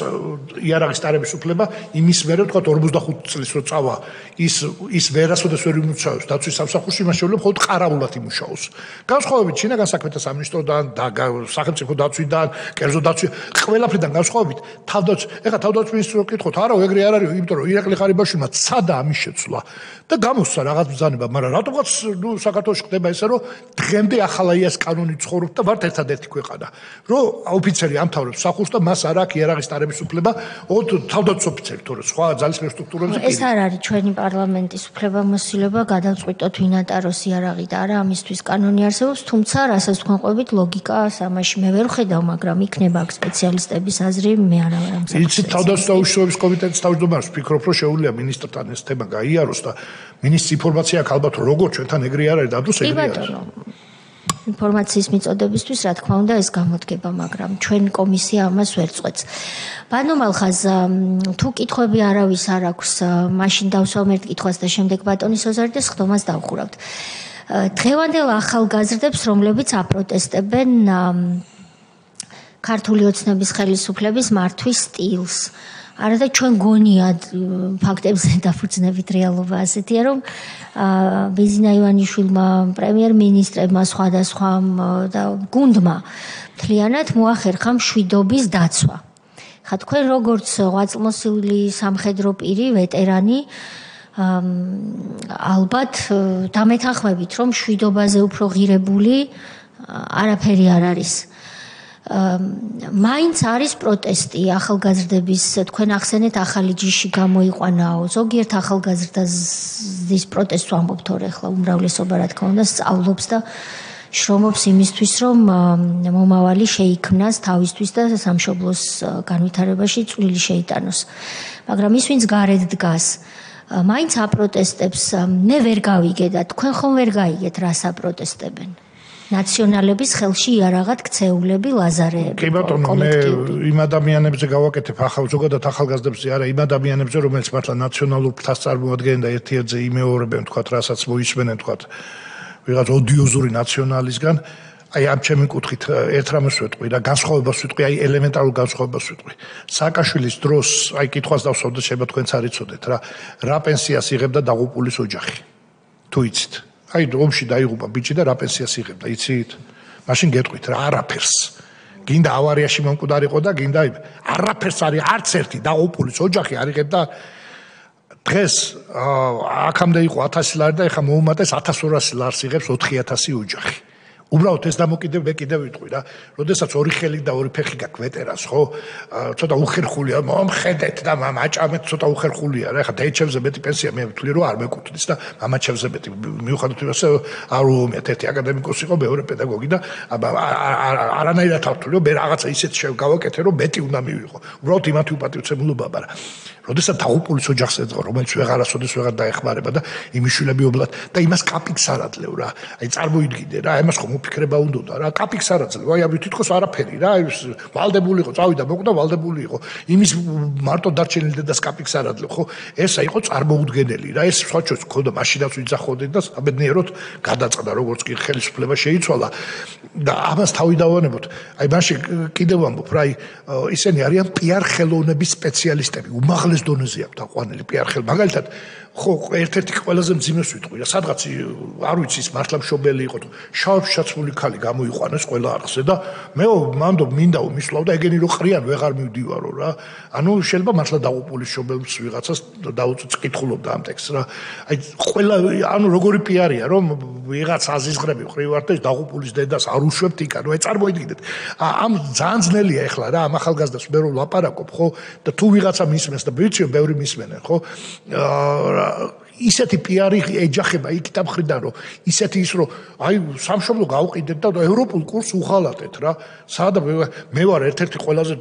იარაღის ტარების უფლება, იმის მერე ვთქვათ 45 წლის რო წავა, ის ვერასოდეს ვერ იმუშავებს დაცვის სამსახურში, იმას შეუძლია მხოლოდ ყარაულად იმუშაოს. განსხვავებით შინაგან საქმეთა სამინისტროდან და სახელმწიფო დაცვიდან, კერძო დაცვიდან, ყველაფრიდან განსხვავებით, ეხლა თავდაცვის მინისტრს ვკითხოთ, არა, ეგრე არ არის, იმიტომ რომ ირაკლი ღარიბაშვილმა ცადა ამის შეცვლა და გამოსცა რაღაც ბრძანება, მაგრამ რატომღაც საქართველოში ხდება ესე, რომ დღემდე ახალაიას კანონი ცხოვრობს და ვართ ერთადერთი ქვეყანა, რომ ოფიცერი ამთავრებს სახურს და მას არ აქვს იარაღის ტარების უფლება, თავდაცვის ოფიცერი, თორე სხვა ძალისმიერ სტრუქტურებზე ეს არ არის ჩვენი პარლამენტის უფლებამოსილება გადავწყვიტოთ ვინ ატაროს იარაღი და არა ამისთვის კანონი არსებობს, თუმცა რასაც თქვენ ყვებით ლოგიკას ამაში მე ვერ ვხედავ, მაგრამ იქნება აქ სპეციალისტების აზრი, მე არა ვარ ამ საკითხზე. იცით, თავდაცვის დაუშვა კომიტეტის თავმჯდომარეს ვფიქრობ, რომ შეუძლია მინისტრთან ეს თემა გაიაროს და მინისტრის ინფორმაცია აქვს ალბათ როგორ ჩვენთან ეგრე არ არის და ადროს ეგრე არის. ინფორმაციის მიწოდებისთვის რა თქმა უნდა ეს გამოდგება, მაგრამ ჩვენ კომისია ამას ვერ წყვეტს. ბანო მალხაზ, თუ კითხვები არავის არ აქვს, მაშინ დავსვამ ერთ კითხვას და შემდეგ ბატონის ოზარდეს ხდომას დავხურავთ. დღევანდელ ახალგაზრდებს, რომლებიც აპროტესტებენ ქართული ოცნების ხელისუფლების მართვის სტილს. არა და ჩვენ გონიათ ფაქტებზე დაფუძნებით რეალობა ასეთია, რომ ბიზნა ივანიშვილმა, პრემიერ-მინისტრებმა, სხვადასხვა და გუნდმა მთლიანად მოახერხა მშვიდობის დაცვა. ხა თქვენ როგორც ღვაწლმოსილი სამხედრო პირი, ვეტერანი ალბათ დამეთანხმებით, რომ მშვიდობაზე უფრო ღირებული არაფერი არ არის. მაინც არის პროტესტი ახალგაზრდების, თქვენ ახსენეთ ახალი ჯიში გამოიყვანაო. ზოგიერთ ახალგაზრდას პროტესტს ვამბობ თორე ახლა უმრავლესობა რა თქმა უნდა სწავლობს და შრომობს იმისთვის, რომ მომავალი შეიქმნას თავისთვის და სამშობლოს განვითარებაში წვლილი შეიტანოს. მაგრამ ის ვინც გარეთ დგას, მაინც აპროტესტებს, მე ვერ გავიგე და თქვენ ხომ ვერ გაიგეთ რას აპროტესტებენ. ნაციონალების ხელში იარაღად ქცეულები, ლაზარეები. კი ბატონო, მე იმ ადამიანებზე გავაკეთებ ზოგადად ახალგაზრდებზე არა, იმ ადამიანებზე, რომელიც მართლა ნაციონალურ ფრთას წარმოადგენენ და ერთ-ერთზე იმეორებენ, თქვათ, რასაც მოისმენენ, თქვათ, ვიღაც ოდიოზური ნაციონალისგან, აი ამ ჩემი კუთხით ერთ რამეს ვეტყვი და განსხვავებას ვეტყვი, აი ელემენტარულ განსხვავებას ვეტყვი. სააკაშვილის დროს, აი კითხვას დავსვავდეთ, შეიძლება თქვენც არ იცოდეთ რა პენსიას იღებდა დაღუპულის ოჯახი. თუ იცით. აი ომში დაიღუპა ბიჭი და რა პენსიას იღებდა, იცით? მაშინ გეტყვით რა არაფერს. გინდა ავარიაში მომკვდარიყო და გინდა არაფერს არის, არც ერთი დაღუპულის ოჯახი არ იღებდა. დღეს აქამდე იყო 1000 ლარი და ეხლა მოუმატეს 1200 ლარს იღებს 4000 ოჯახი. უბრალოდ ეს დამოკიდებ მე კიდევ ვიტყვი რა, როდესაც ორი ხელი და ორი ფეხი გაქვს ვეტერანს, ხო? ცოტა უხერხულია, მომხედეთ და მაჭამეთ, ცოტა უხერხულია რა. ეხლა დეიჩებზე მეტი პენსია მე ვთვლი რომ არ მეკუთვნის და მამაჩებზე მეტი მიუხედავად იმისა არ უომიათ, ერთი აკადემიკოსი იყო, მეორე პედაგოგი და არანაირად არ ვთვლი რომ მე რაღაცა ისეთ გავაკეთე რომ მეტი უნდა მივიღო. უბრალოდ იმათი უპატივცემულობა, მაგრამ როდესაც დაღუპულის ოჯახს ეძღო, რომელიც ვეღარასოდეს ვეღარ დაეხმარება და იმიშვილები ობლად და იმას კაპიკს არ ადლევ რა. აი წარმოიდგინე რა, ამას ხომ უფიქრება უნდა რა. კაპიკს არ აძლევ. აი ამით თითქოს არაფერი რა. ვალდებული იყო, წავიდა, მოკვდა, ვალდებული იყო. იმის მარტო დარჩენილი დედას კაპიკს არ ადლევ, ხო? ესა იყო წარმოუდგენელი რა. ეს სხვა ჩვენს ქონდა მაშინაც ვიძახოდეთ და საბედნიეროდ გადაწყდა, როგორც კი ხელისუფლება შეიცვალა და ამას თავი დავანებოთ. აი მაშინ კიდევ ვამბობ რა, აი ისინი არიან პიარ ხელოვნების სპეციალისტები. უმაღლეს დონეზე აქვს დაყვანილი პიარ ხელ. მაგალითად, ხო, ერთ-ერთი ყველაზე მძიმეს ვიტყვი რა, სადღაც არ ვიცი ის მართლა მშობელი იყო თუ შავებში ჩაცმული ქალი გამოიყვანეს ყველა არხზე და მე მანდობ მინდა მისვლავ და ეგენი რო ყრიან ვეღარ მივდივარო რა. ანუ შეიძლება მართლა დაღუპულის მშობელს ვიღაცას წკითხულობდა ამ ტექსტს რა. აი ყველა ანუ როგორი პიარია რომ ვიღაც აზიზღრები ყრივარ და დაღუპულის დედას არ უშვებთ იქ. ანუ აი წარმოიდგინეთ. ამ ძალიან ძნელია ეხლა რა ამ ახალგაზრდას მე რო ლაპარაკობ ხო და თუ ვიღაცა მისმენს და ვიცი რომ ბევრი მისმენენ ხო ისეთი პიარი ეჯახება იქ დამხრიდან რომ ისეთი ის რომ აი სამშობლო გავყიდეთ და ევროპულ კურსს უხალატეთ რა. სადა მე ვარ ერთ-ერთი ყველაზე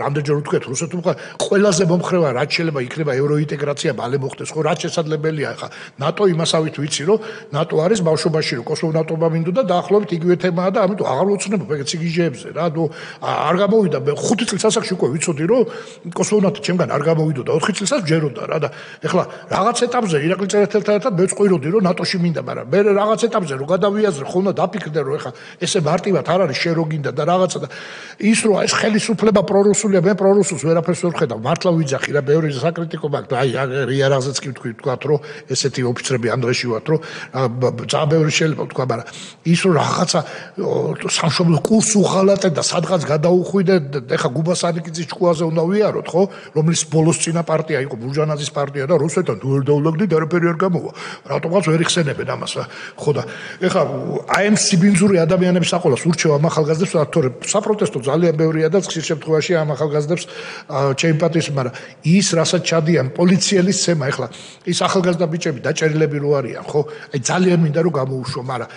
რამდენჯერ ვთქვით რუსეთում ყველაზე მომხრევა რაც შეიძლება იქნება ევროინტეგრაცია მალე მოხდეს ხო რაც შესაძლებელია ხა ნატო იმასავით ვიცი რომ ნატო არის ბავშვობაში რომ კოსმონავტობა მინდოდა და დაახლოებით იგივე თემაა და ამიტომ აღარ ვოცნებობ ეგ ციგიჟეებზე რა. ნუ არ გამოვიდა 5 წლის ასაკში უკვე ვიცოდი რომ კოსმონავტი ჩემგან არ გამოვიდოდა 4 წელსაც ჯეროდა რა და ეხლა რაღაც ეტაპზე ირაკლი წერეთელთან ერთად მეწყვილოდი რომ ნატოში მინდა, მაგრამ მე რაღაც ეტაპზე რომ გადავიაზრე, ხოლმე დაფიქრდე რომ ეხა ესე მარტივად არ არის შე რო გინდა და რაღაცა და ის რომ ეს ხელისუფლება პრორუსულია, მე პრორუსულს ვერაფერს ვერ ხედავ, მართლა ვიძახი რა, ბევრი საკრიტიკო მაქვს, აი რიარაღზეც კი ვთქვათ რომ ესეთი ოფიცრები ამ დღეში ვართ რომ ძალიან ბევრი შეიძლება ვთქვა, მაგრამ ის რომ რაღაცა სამშობლო კურსს უღალატეთ და სადღაც გადაუხვიდეთ, ეხა გუბასანიკიძის ჭკუაზე უნდა ვიაროთ, ხო, რომლის ბოლოს წინა პარტია იყო ბურჟანაძის პარტია და რუსეთთან თუ ვერ დავლაგდით არაფერი არ გამოვა. რატომღაც ვერ იხსენებენ ამას რა. ხო და ეხლა აი ამ სიბინძური ადამიანების აყოლას ურჩევ ამ ახალგაზრდებს, თორე საპროტესტო ძალიან ბევრია და ხშირ შემთხვევაში ამ ახალგაზრდებს ჩემი პატივს, მაგრამ ის რასაც ჩადიან პოლიციელის ცემა, ეხლა ის ახალგაზრდა ბიჭები დაჭერილები რო არიან, ხო? აი ძალიან მინდა რომ გამოუშვა, მაგრამ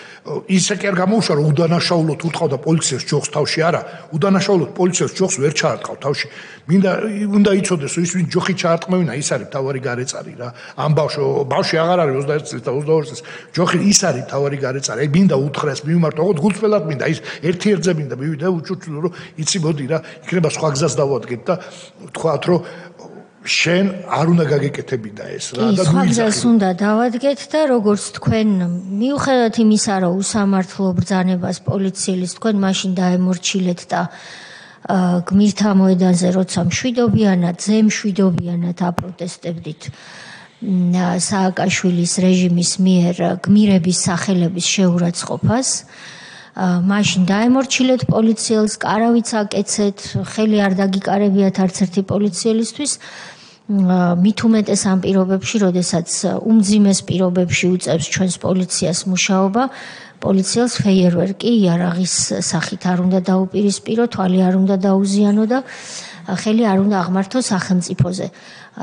ისე კი არ გამოუშვა რომ უდანაშაულოდ უთხოვდა პოლიციას ჯოხს თავში, არა, უდანაშაულოდ პოლიციას ჯოხს ვერ ჩაარტყავ თავში. მინდა უნდა იცოდეს რომ ის ვინ ჯოხი ჩაარტყმევინა, ის არის თავარი გარეწარი რა. ამ ბავშვი აღარ არის 21 წლის და 22 წლის. ჯოხი ის არის თავარი გარეწარი. აი მინდა უთხრეს მიმართო, ოღონდ გულწრფელად მინდა ის ერთ-ერთზე მინდა მივიდა უჩუჩულო რომ იცი მოდი რა, იქნება სხვა გზას დავადგეთ და თქვათ რომ შენ არ უნდა გაგეკეთებინა ეს რა და სხვა გზას უნდა დავადგეთ და როგორც თქვენ მიუხედავად იმისა რომ უსამართლო ბრძანებას პოლიციის თქვენ მაშინ დაემორჩილეთ და გმირთა მოედანზე როცა მშვიდობიანად, ზემშვიდობიანად აპროტესტებდით სააკაშვილის რეჟიმის მიერ გმირების სახელების შეურაცხყოფას მაშინ დაემორჩილეთ პოლიციელს, კარავიც აკეცეთ, ხელი არ დაგიკარებიათ არც ერთი პოლიციელისთვის. მით უმეტეს ამ პირობებში, როდესაც უმძიმეს პირობებში უწევს ჩვენს პოლიციას მუშაობა, პოლიციელს ფეიერვერკი იარაღის სახით არ უნდა დაუპირისპირო, თვალი არ უნდა დაუზიანო და ხელი არ უნდა აღმართო სახელმწიფოზე.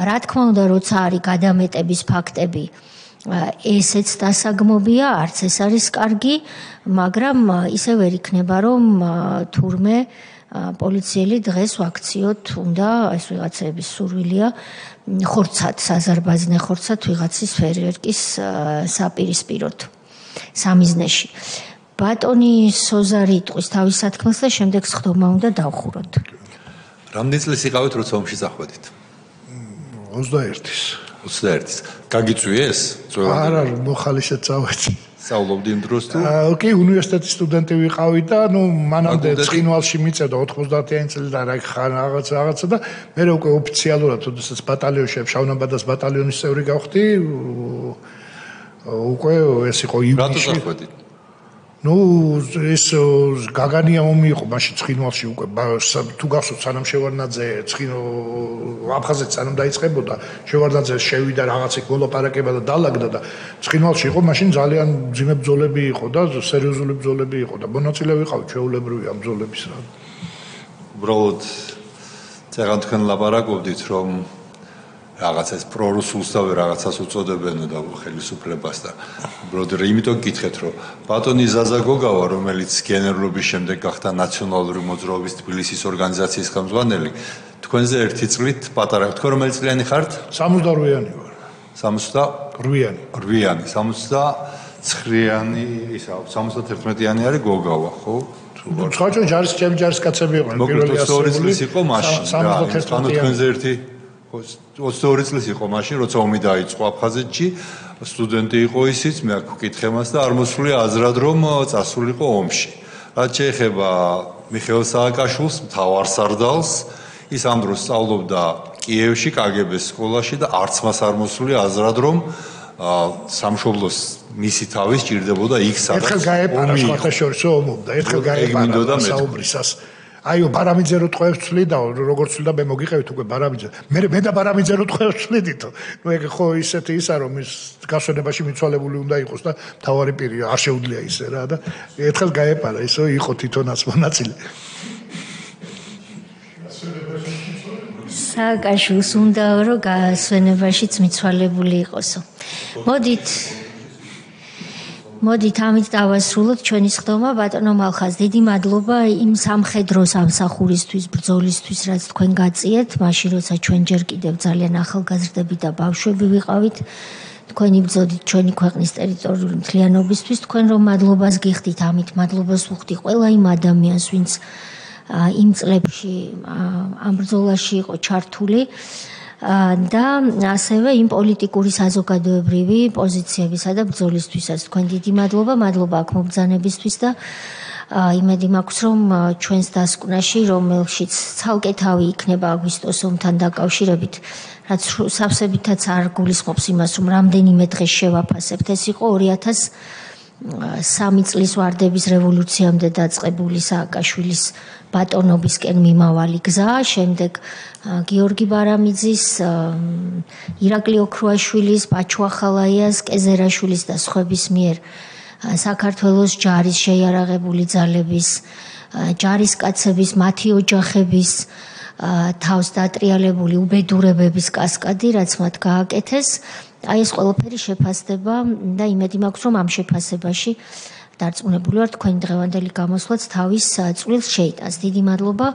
რა თქმა უნდა, როცა არის გადამეტების ფაქტები, ესეც დასაგმობია, არც ეს არის კარგი, მაგრამ ისე ვერ იქნება, რომ თურმე პოლიციელი დღეს ვაქციოთ, უნდა ეს ვიღაცების სურვილია ხორცად, საზარბაზნე ხორცად ვიღაცის ფეიერვერკის საპირისპიროდ სამიზნეში. ბატონი სოზარი იტყვის თავის სათქმელს და შემდეგ სხდომა უნდა დავხუროთ. რამდენი წლის იყავით, როცა ომში წახვედით? 21-ის. 21-ის. გაგიწვიე ეს? არა, მოხალისეთ წავედი. სწავლობდი იმ დროს თუ? კი, უნივერსიტეტის სტუდენტი ვიყავი და მანამდე ცხინვალში მიწევდა 90-იანი წლიდან რაღაცა და მე უკვე ოფიციალურად, თუნდაც ბატალიონში, შავნაბადას ბატალიონის წევრი გავხდი, უკვე ეს იყო რატო წახვედით? ეს გაგანია ომი იყო მაშინ ცხინვალში უკვე თუ გახსოვთ სანამ შევარდნაძე აფხაზეთს სანამ დაიწყებოდა შევარდნაძე შევიდა რაღაც იქ მოლაპარაკება და დაალაგდა და ცხინვალში იყო მაშინ ძალიან მძიმე ბრძოლები იყო და სერიოზული ბრძოლები იყო და მონაწილე ვიყავი ჩვეულებრივი ამ ბრძოლების რა. უბრალოდ წეგან თქვენ ლაპარაკობდით რომ რაღაცას პრორუსულს და რაღაცას უწოდებენ და ხელისუფლებას და უბრალოდ იმიტომ გითხეთ რომ ბატონი ზაზა გოგავა რომელიც გენერლობის შემდეგ გახდა ნაციონალური მოძრაობის თბილისის ორგანიზაციის ხელმძღვანელი თქვენზე ერთი წლით პატარა თქვენ რომელი წლიანი ხართ 68-იანი ვარ 68-იანი 69-იანი ისა 71-იანი არის გოგავა ხო ხაჭო ჯარის კაცები იყვნენ პირველი ასეული 22 წლის იყო მაშინ და თქვენზე ერთი 22 წლის იყო მაშინ, როცა ომი დაიწყო აფხაზეთში, სტუდენტი იყო ისიც, მე აქ ვკითხე მას და არ მოსვლია აზრად, რომ წასულიყო ომში. რაც შეეხება მიხეილ სააკაშვილს, მთავარსარდალს, ის ამ დროს სწავლობდა კიევში, კგბ-ის სკოლაში და არც მას არ მოსვლია აზრად, რომ სამშობლოს მისი თავი სჭირდებოდა იქ სადაც ერთხელ გაეპარა შეხოთაშორისო ომობდა, ერთხელ გაეპარა საუბრისას. აიო ბარამიძე რო ტყვევს წლიდა როგორც წლიდა მე მოგიყევით უკვე ბარამიძე მე და ბარამიძე რო ტყვევს წლიდითო ნუ ეგ ხო ისეთი ისა რომ ის გასვენებაში მიცვალებული უნდა იყოს და თავარი პირია არ შეუძლია ისე რა და ერთხელ გაეპარა ისო იყო თვითონაც მონაწილე სააკაშვილს უნდა რომ გასვენებაშიც მიცვალებული იყოსო მოდით ამით დავასრულოთ ჩვენი სხდომა ბატონო მალხაზ დიდი მადლობა იმ სამხედრო სამსახურისთვის ბრძოლისთვის რაც თქვენ გაწიეთ მაშინ როცა ჩვენ ჯერ კიდევ ძალიან ახალგაზრდები და ბავშვები ვიყავით თქვენ იბრძოდით ჩვენი ქვეყნის ტერიტორიული მთლიანობისთვის თქვენ რომ მადლობას გიხდით ამით მადლობას ვუხდი ყველა იმ ადამიანს ვინც იმ წლებში ამ ბრძოლაში იყო ჩართული და ასევე იმ პოლიტიკური საზოგადოებრივი პოზიციებისა და ბრძოლისთვისაც თქვენ დიდი მადლობა აქ მობრძანებისთვის და იმედი მაქვს რომ ჩვენს დასკვნაში რომელშიც ცალკე თავი იქნება აგვისტოს ომთან დაკავშირებით რაც სავსებითაც არ გულისხმობს იმას რომ რამდენიმე დღეს შევაფასებთ ეს იყო 2003 წლის ვარდების რევოლუციამდე დაწყებული სააკაშვილის ბატონობისკენ მიმავალი გზა, შემდეგ გიორგი ბარამიძის, ირაკლი ოქრუაშვილის, ბაჩუ ახალაიას, კეზერაშვილის და სხვების მიერ საქართველოს ჯარის შეიარაღებული ძალების, ჯარისკაცების, მათი ოჯახების თავს დატრიალებული უბედურებების კასკადი, რაც მათ გააკეთეს, აი ეს ყველაფერი შეფასდება და იმედი მაქვს რომ ამ შეფასებაში დარწმუნებული ვარ თქვენი დღევანდელი გამოსვლაც თავის წვლილს შეიტანს. დიდი მადლობა